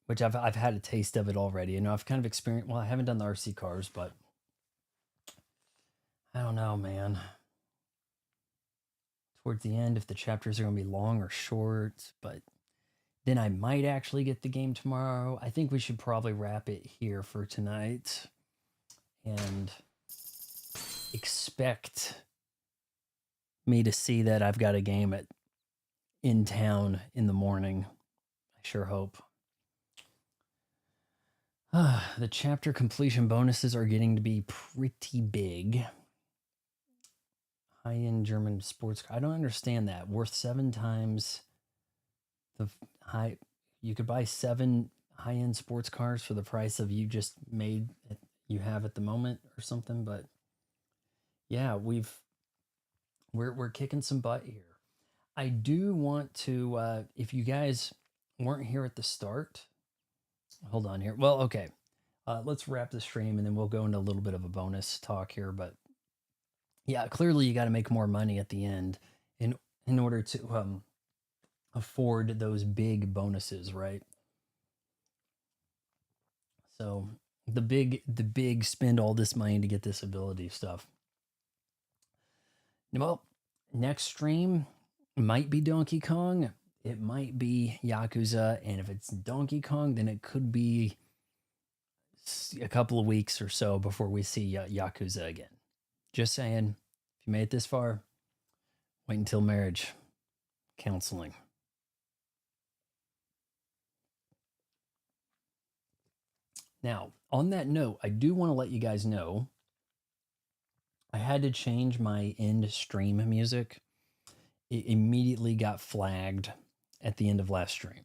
which I've had a taste of it already. You know, I've kind of experienced, well, I haven't done the RC cars, but I don't know, man. Towards the end, if the chapters are going to be long or short, but then I might actually get the game tomorrow. I think we should probably wrap it here for tonight and expect me to see that I've got a game in town in the morning. I sure hope. The chapter completion bonuses are getting to be pretty big. High-end German sports car. I don't understand that. Worth 7 times the high. You could buy 7 high-end sports cars for the price of you just made you have at the moment or something. But yeah, we're kicking some butt here. I do want to, if you guys weren't here at the start, hold on here. Well, okay. Let's wrap the stream and then we'll go into a little bit of a bonus talk here. But yeah, clearly you got to make more money at the end in order to afford those big bonuses, right? So the big spend all this money to get this ability stuff. Well, next stream might be Donkey Kong. It might be Yakuza. And if it's Donkey Kong, then it could be a couple of weeks or so before we see Yakuza again. Just saying, if you made it this far, wait until marriage counseling. Now, on that note, I do want to let you guys know I had to change my end stream music. It immediately got flagged at the end of last stream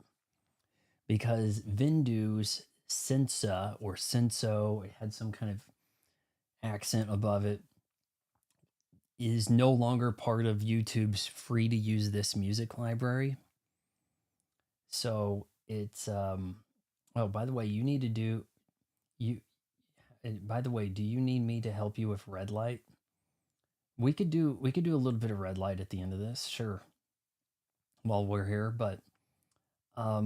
because Vindu's Sensa or Senso, it had some kind of accent above it, is no longer part of YouTube's free to use this music library. So it's oh, by the way, you need to do by the way, do you need me to help you with red light? We could do a little bit of red light at the end of this, sure. While we're here, but I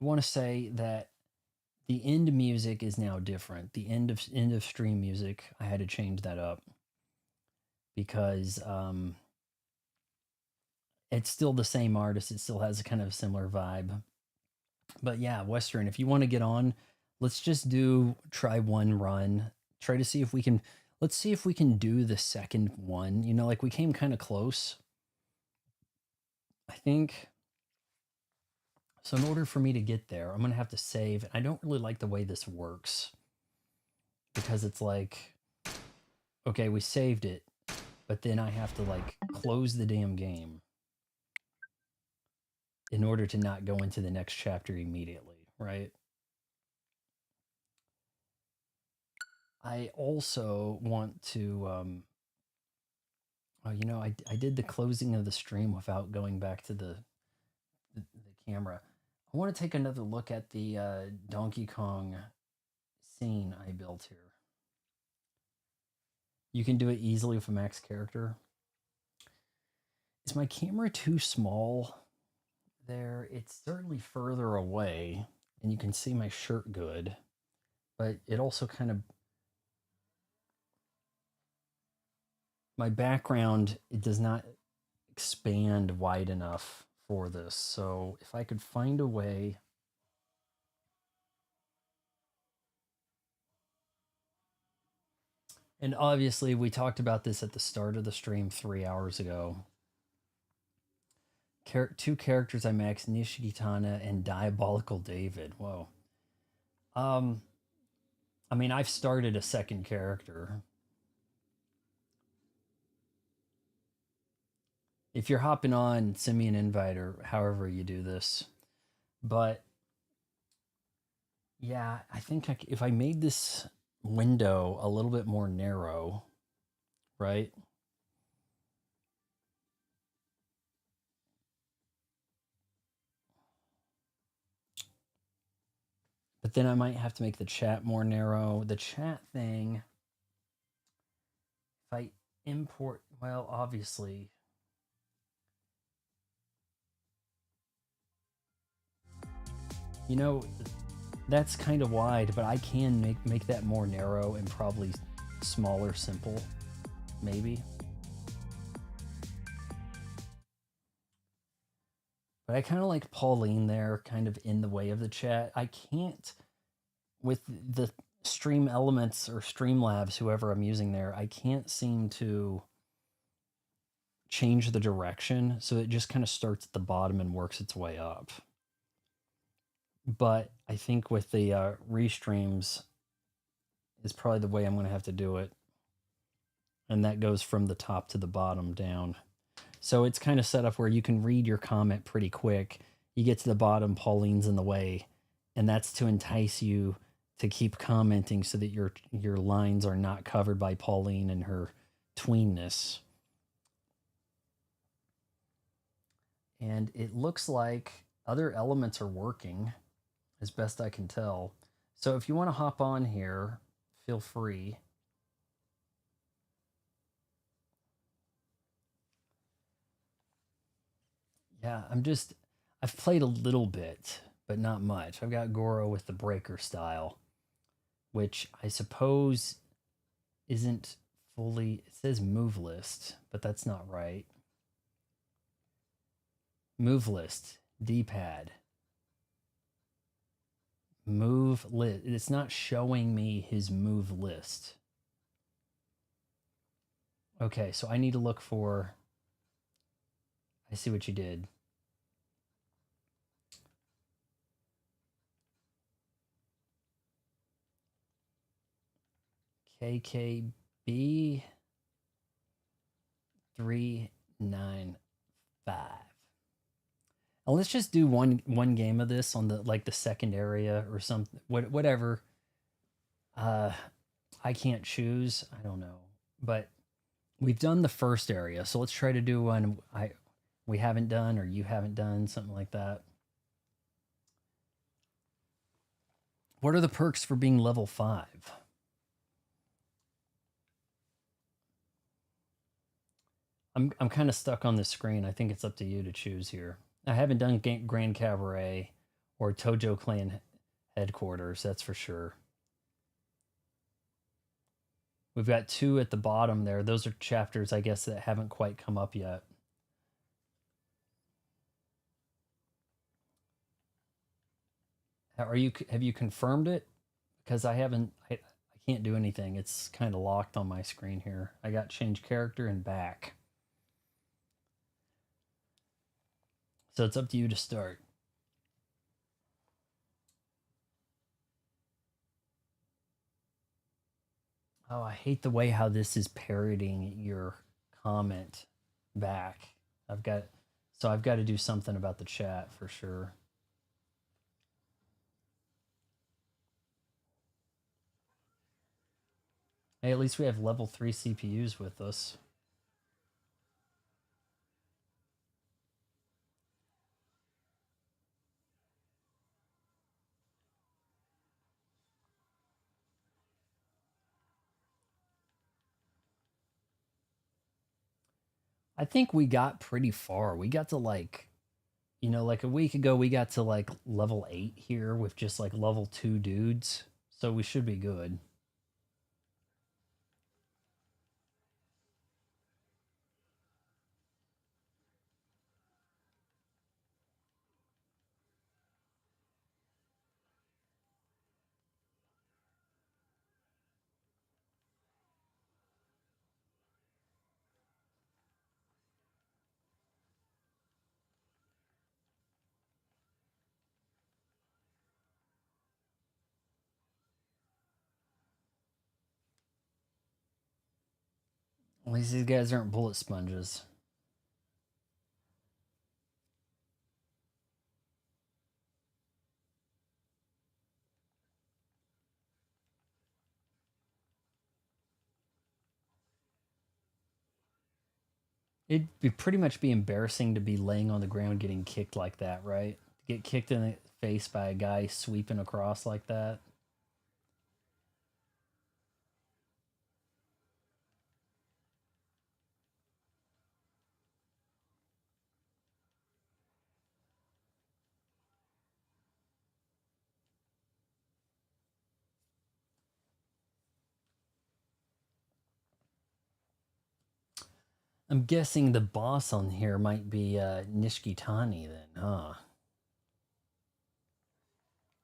want to say that the end music is now different. The end of stream music, I had to change that up because it's still the same artist. It still has a kind of similar vibe. But yeah, Western, if you want to get on, let's just try one run. Try to see if we can, let's see if we can do the second one. You know, like we came kind of close, I think. So in order for me to get there, I'm going to have to save. I don't really like the way this works because it's like, okay, we saved it, but then I have to like close the damn game in order to not go into the next chapter immediately, right? I also want to, oh, you know, I did the closing of the stream without going back to the camera. I want to take another look at the Donkey Kong scene I built here. You can do it easily with a max character. Is my camera too small there? It's certainly further away, and you can see my shirt good, but it also kind of, my background, it does not, expand wide enough for this. So if I could find a way. And obviously, we talked about this at the start of the stream 3 hours ago. Two characters I maxed, Nishikitana and Diabolical David. Whoa. I mean, I've started a second character. If you're hopping on, send me an invite or however you do this. But yeah, I think if I made this window a little bit more narrow, right? But then I might have to make the chat more narrow. The chat thing, if I import, well, obviously, you know, that's kind of wide, but I can make that more narrow and probably smaller, simple, maybe. But I kind of like Pauline there, kind of in the way of the chat. I can't, with the stream elements or Streamlabs, whoever I'm using there, I can't seem to change the direction. So it just kind of starts at the bottom and works its way up. But I think with the restreams is probably the way I'm going to have to do it. And that goes from the top to the bottom down. So it's kind of set up where you can read your comment pretty quick. You get to the bottom, Pauline's in the way, and that's to entice you to keep commenting so that your lines are not covered by Pauline and her tweenness. And it looks like other elements are working as best I can tell. So if you want to hop on here, feel free. Yeah, I've played a little bit, but not much. I've got Goro with the breaker style, which I suppose isn't fully, it says move list, but that's not right. Move list, D-pad. Move list. It's not showing me his move list. Okay, so I need to look for, I see what you did. KKB 395. And let's just do one game of this on the the second area or something. Whatever. I can't choose. I don't know. But we've done the first area, so let's try to do one we haven't done or you haven't done, something like that. What are the perks for being level 5? I'm kind of stuck on the screen. I think it's up to you to choose here. I haven't done Grand Cabaret or Tojo Clan headquarters, that's for sure. We've got 2 at the bottom there. Those are chapters, I guess, that haven't quite come up yet. Have you confirmed it? Because I can't do anything. It's kind of locked on my screen here. I got change character and back. So it's up to you to start. Oh, I hate the way how this is parroting your comment back. I've got to do something about the chat for sure. Hey, at least we have level 3 CPUs with us. I think we got pretty far. We got to like a week ago, we got to like level 8 here with just like level 2 dudes. So we should be good. At least these guys aren't bullet sponges. Pretty much be embarrassing to be laying on the ground getting kicked like that, right? To get kicked in the face by a guy sweeping across like that. I'm guessing the boss on here might be Nishikitani then, huh?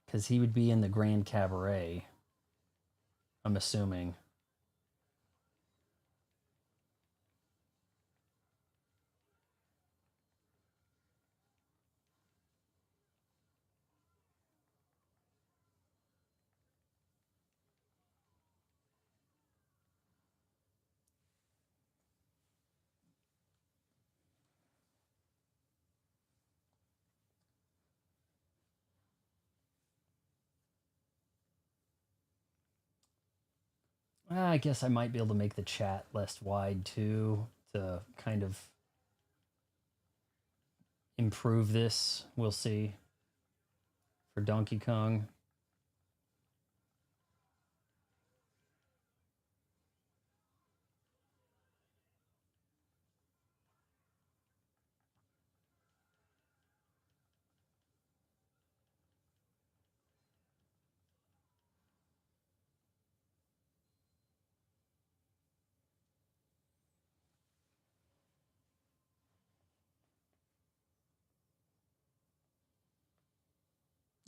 Because he would be in the Grand Cabaret, I'm assuming. I guess I might be able to make the chat less wide too to kind of improve this. We'll see. For Donkey Kong.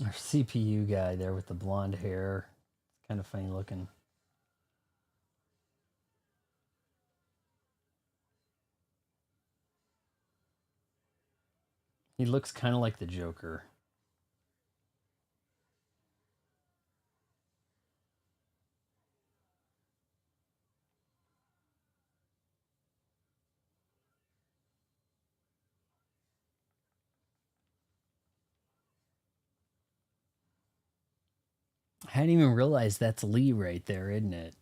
Our CPU guy there with the blonde hair. It's kind of funny looking. He looks kind of like the Joker. I hadn't even realized that's Lee right there, isn't it?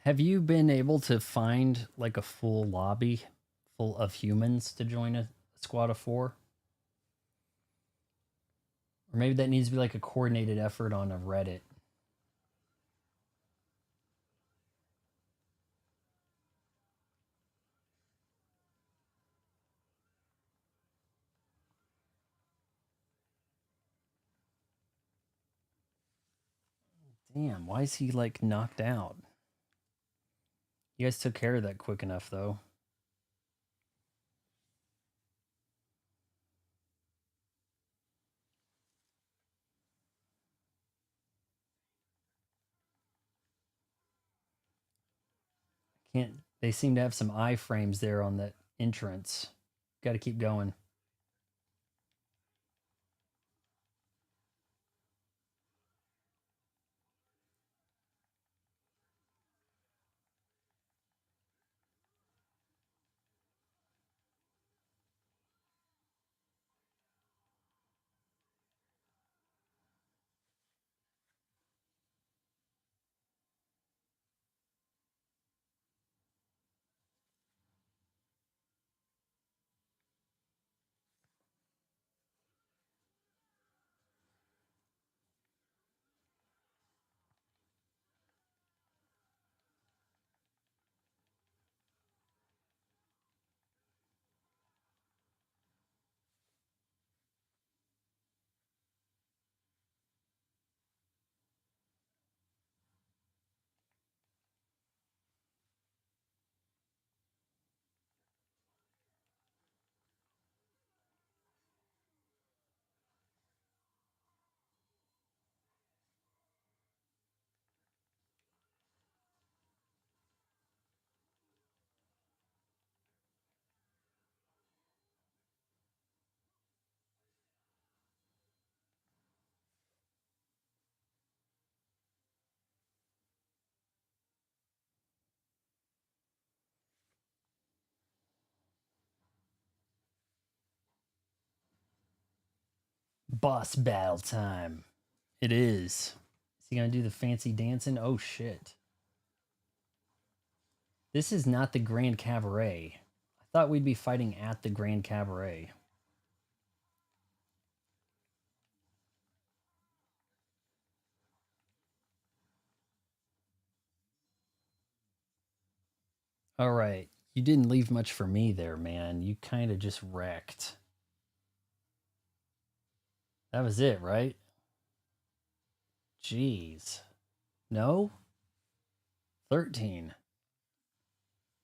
Have you been able to find like a full lobby full of humans to join a squad of 4? Or maybe that needs to be like a coordinated effort on a Reddit. Damn, why is he like knocked out? You guys took care of that quick enough though. Can't they seem to have some iframes there on that entrance. Got to keep going. boss battle time. It is. Is he gonna do the fancy dancing? Oh shit. This is not the Grand Cabaret. I thought we'd be fighting at the Grand Cabaret. All right. You didn't leave much for me there, man. You kind of just wrecked. That was it, right? Jeez. No? 13.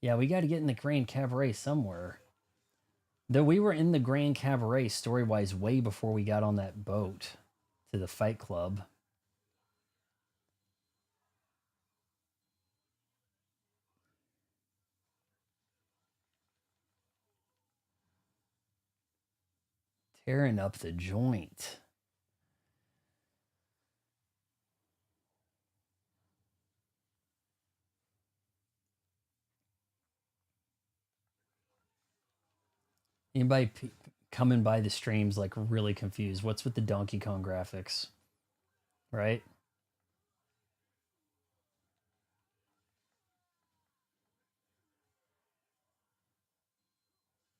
Yeah, we got to get in the Grand Cabaret somewhere. Though we were in the Grand Cabaret story-wise way before we got on that boat to the Fight Club. Tearing up the joint. Anybody coming by the streams like really confused? What's with the Donkey Kong graphics? Right?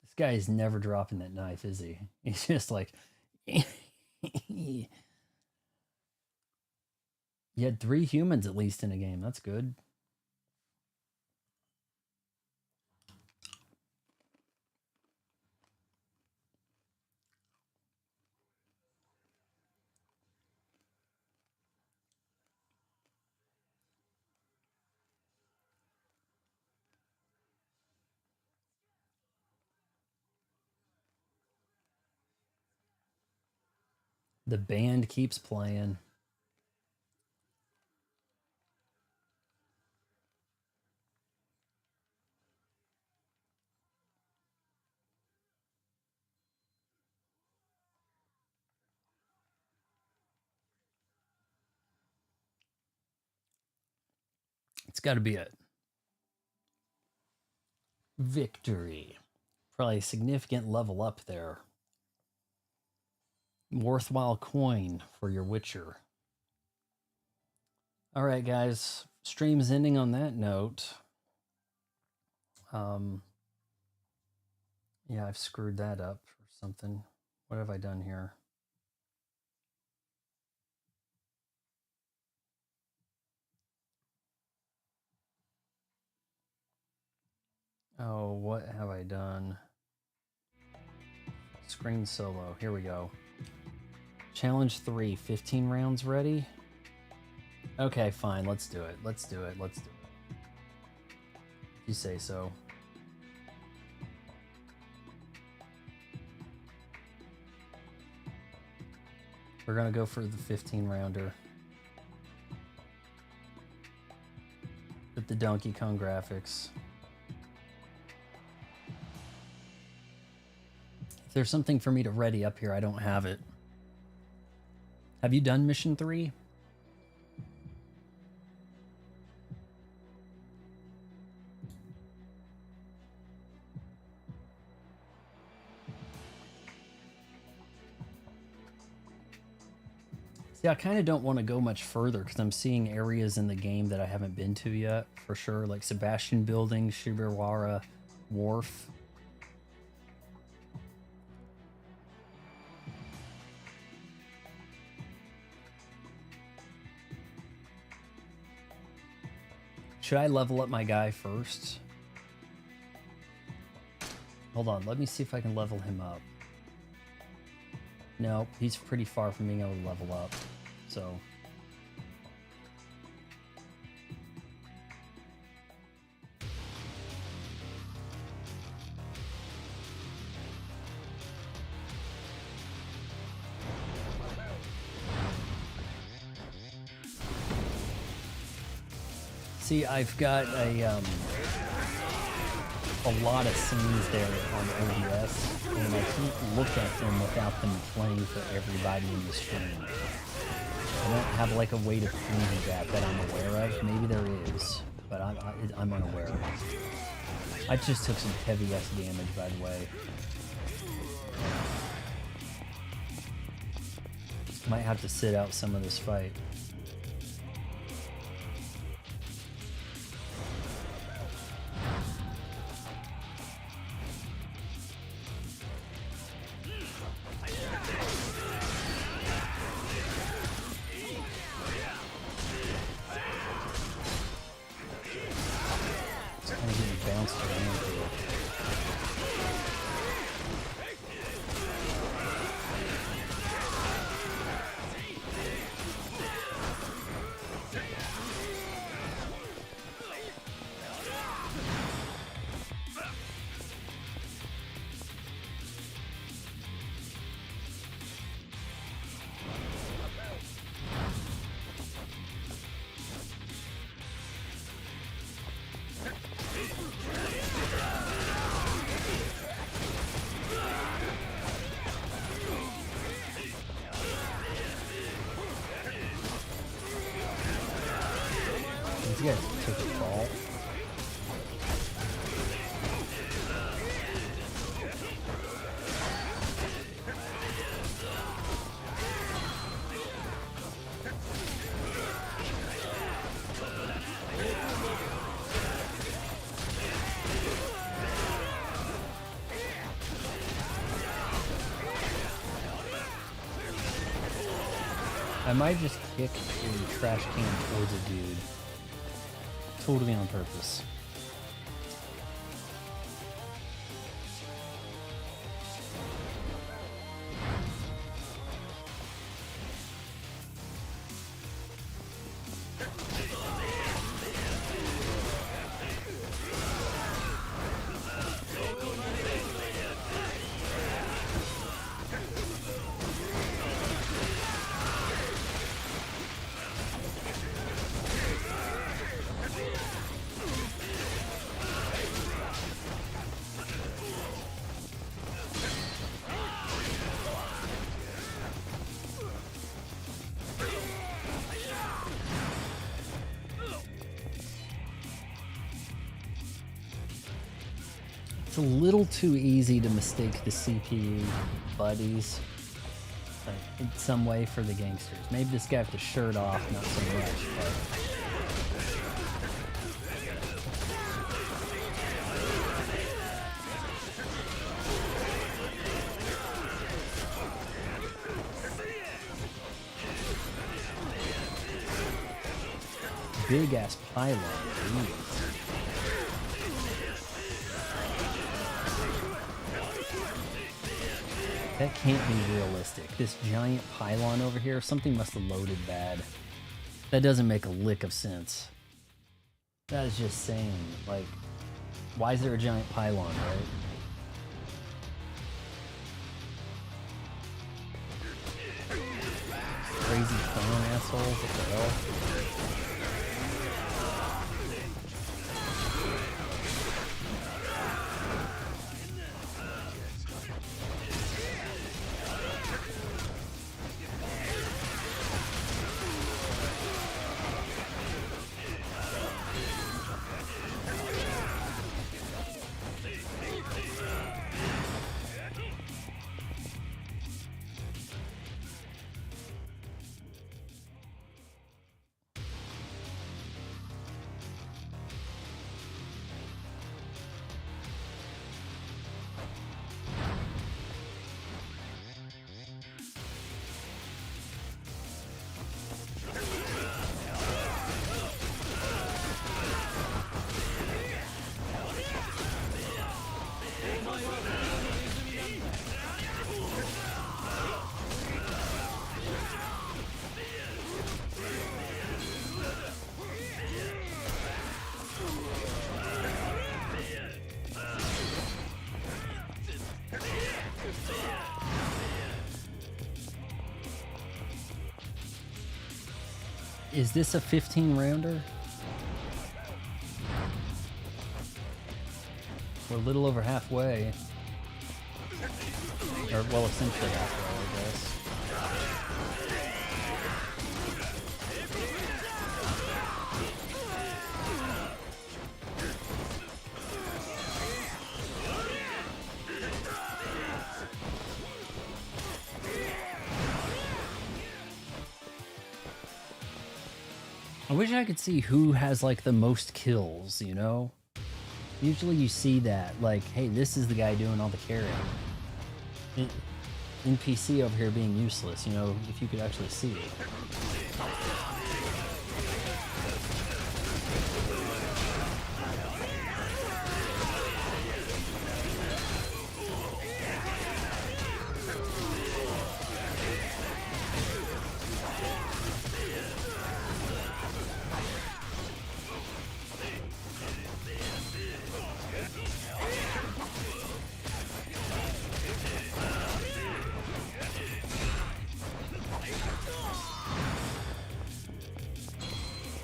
This guy is never dropping that knife, is he? He's just like... You had 3 humans at least in a game. That's good. The band keeps playing. It's got to be it. Victory. Probably a significant level up there. Worthwhile coin for your Witcher. All right, guys. Stream's ending on that note. Yeah, I've screwed that up or something. What have I done here? Oh, what have I done? Screen solo. Here we go. Challenge 3. 15 rounds ready? Okay, fine. Let's do it. Let's do it. Let's do it. If you say so. We're going to go for the 15 rounder. With the Donkey Kong graphics. If there's something for me to ready up here, I don't have it. Have you done mission 3? See, I kind of don't want to go much further because I'm seeing areas in the game that I haven't been to yet, for sure, like Sebastian Building, Shibuya Wharf. Should I level up my guy first? Hold on, let me see if I can level him up. No, he's pretty far from being able to level up, so... See, I've got a lot of scenes there on OBS, and I can't look at them without them playing for everybody in the stream. I don't have like a way to prove that I'm aware of. Maybe there is, but I'm unaware. I just took some heavy S damage, by the way. Might have to sit out some of this fight. It's kind of getting bounced around here. These guys took a fall. I might just kick a trash can towards a dude. Totally on purpose. It's a little too easy to mistake the CPU buddies in some way for the gangsters. Maybe this guy with the shirt off, not so much, but... Big ass pylon. Jeez. That can't be realistic. This giant pylon over here, something must have loaded bad. That doesn't make a lick of sense. That is just saying, like, why is there a giant pylon, right? Crazy clown assholes, what the hell? Is this a 15 rounder? We're a little over halfway. Or, well, essentially halfway, I guess. I wish I could see who has like the most kills, you know? Usually you see that, like, hey, this is the guy doing all the carrying. NPC over here being useless, you know, if you could actually see.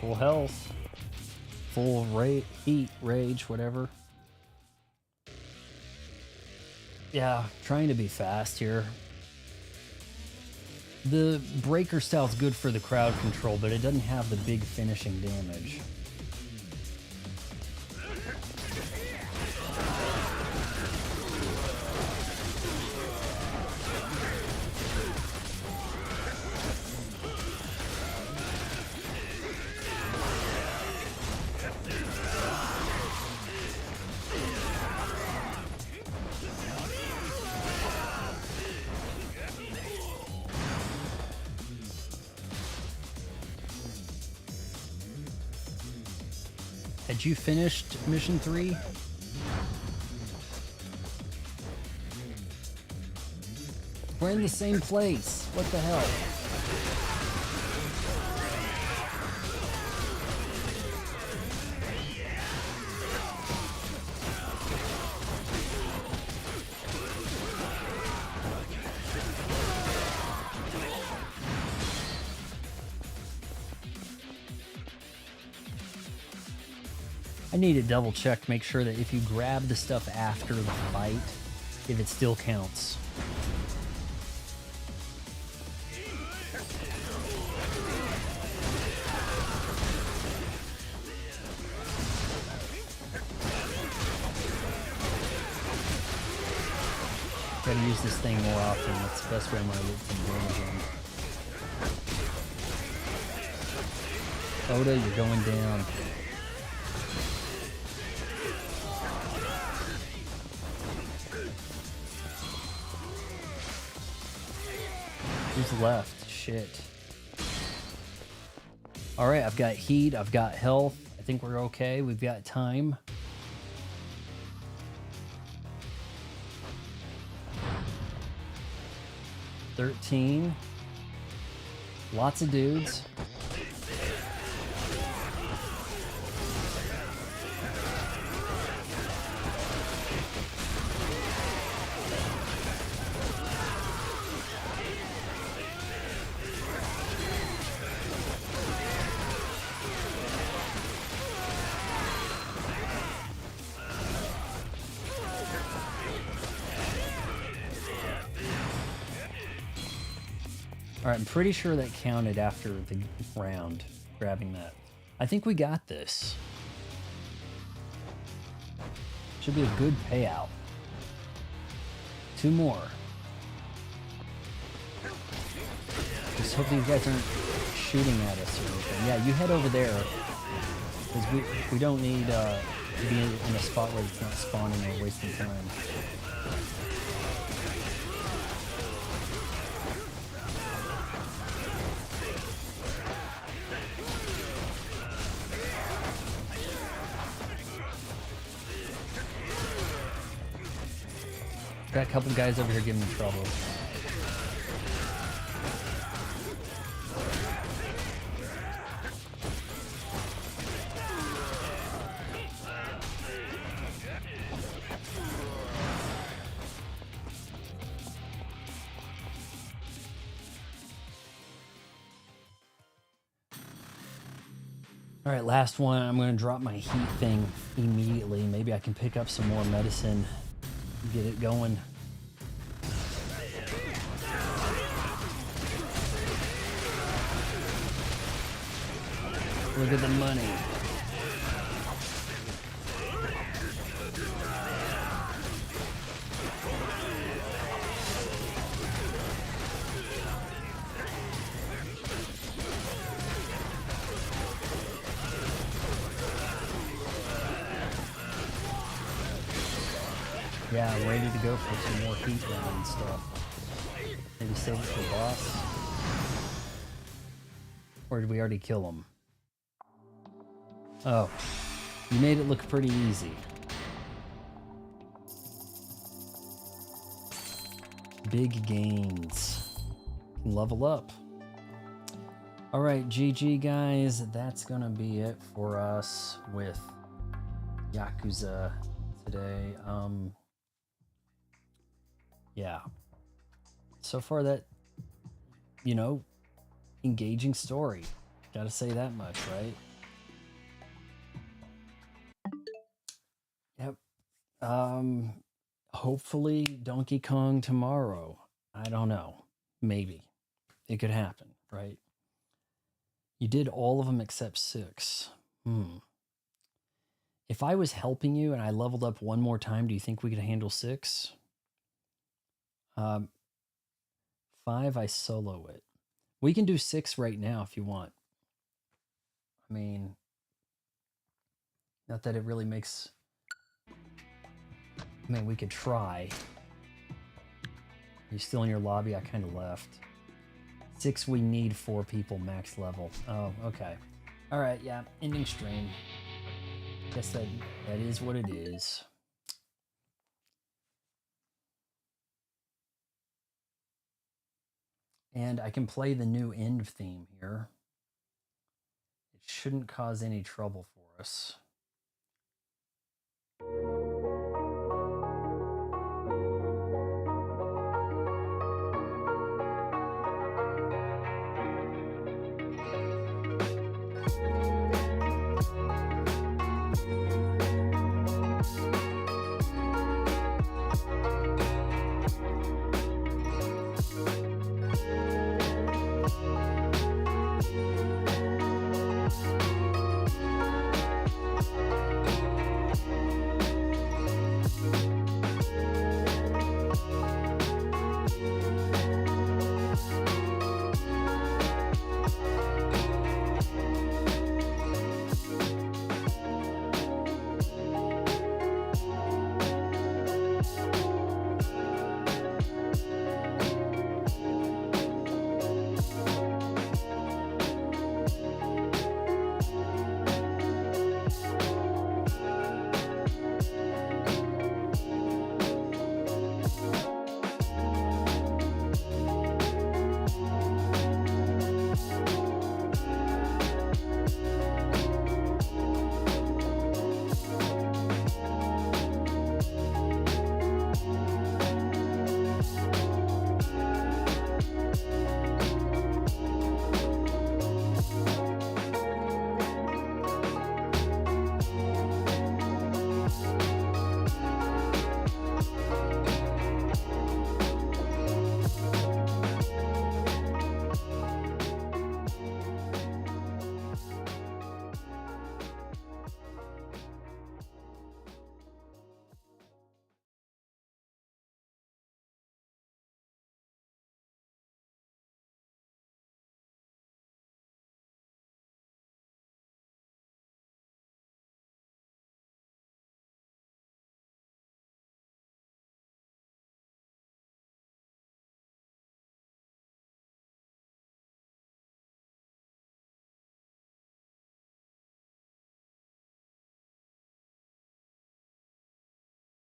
Full health, full heat, rage, whatever. Yeah, trying to be fast here. The breaker style is good for the crowd control, but it doesn't have the big finishing damage. Had you finished mission 3? We're in the same place. What the hell? I need to double check, make sure that if you grab the stuff after the fight, if it still counts. Gotta use this thing more often. That's the best way I'm gonna get some damage on. Oda, you're going down. Who's left? Shit. Alright, I've got heat, I've got health. I think we're okay. We've got time. $13. Lots of dudes. Alright, I'm pretty sure that counted after the round, grabbing that. I think we got this. Should be a good payout. 2 more. Just hope these guys aren't shooting at us or anything. Yeah, you head over there. Because we don't need to be in a spot where it's not spawning or wasting time. Got a couple guys over here giving me trouble. All right, last one. I'm going to drop my heat thing immediately. Maybe I can pick up some more medicine. Get it going. Look at the money. Yeah, I'm ready to go for some more heat round and stuff. Maybe save it for the boss. Or did we already kill him? Oh, you made it look pretty easy. Big gains. Can level up. All right, GG guys. That's gonna be it for us with Yakuza today. Yeah. So far that, you know, engaging story. Gotta say that much, right? Yep. Hopefully Donkey Kong tomorrow. I don't know. Maybe. It could happen, right? You did all of them except 6. If I was helping you and I leveled up one more time, do you think we could handle 6? 5, I solo it. We can do 6 right now if you want. I mean, not that it really makes... I mean, we could try. You still in your lobby? I kind of left. 6, we need 4 people max level. Oh, okay. All right, yeah, ending stream. Guess that is what it is. And I can play the new end theme here. It shouldn't cause any trouble for us.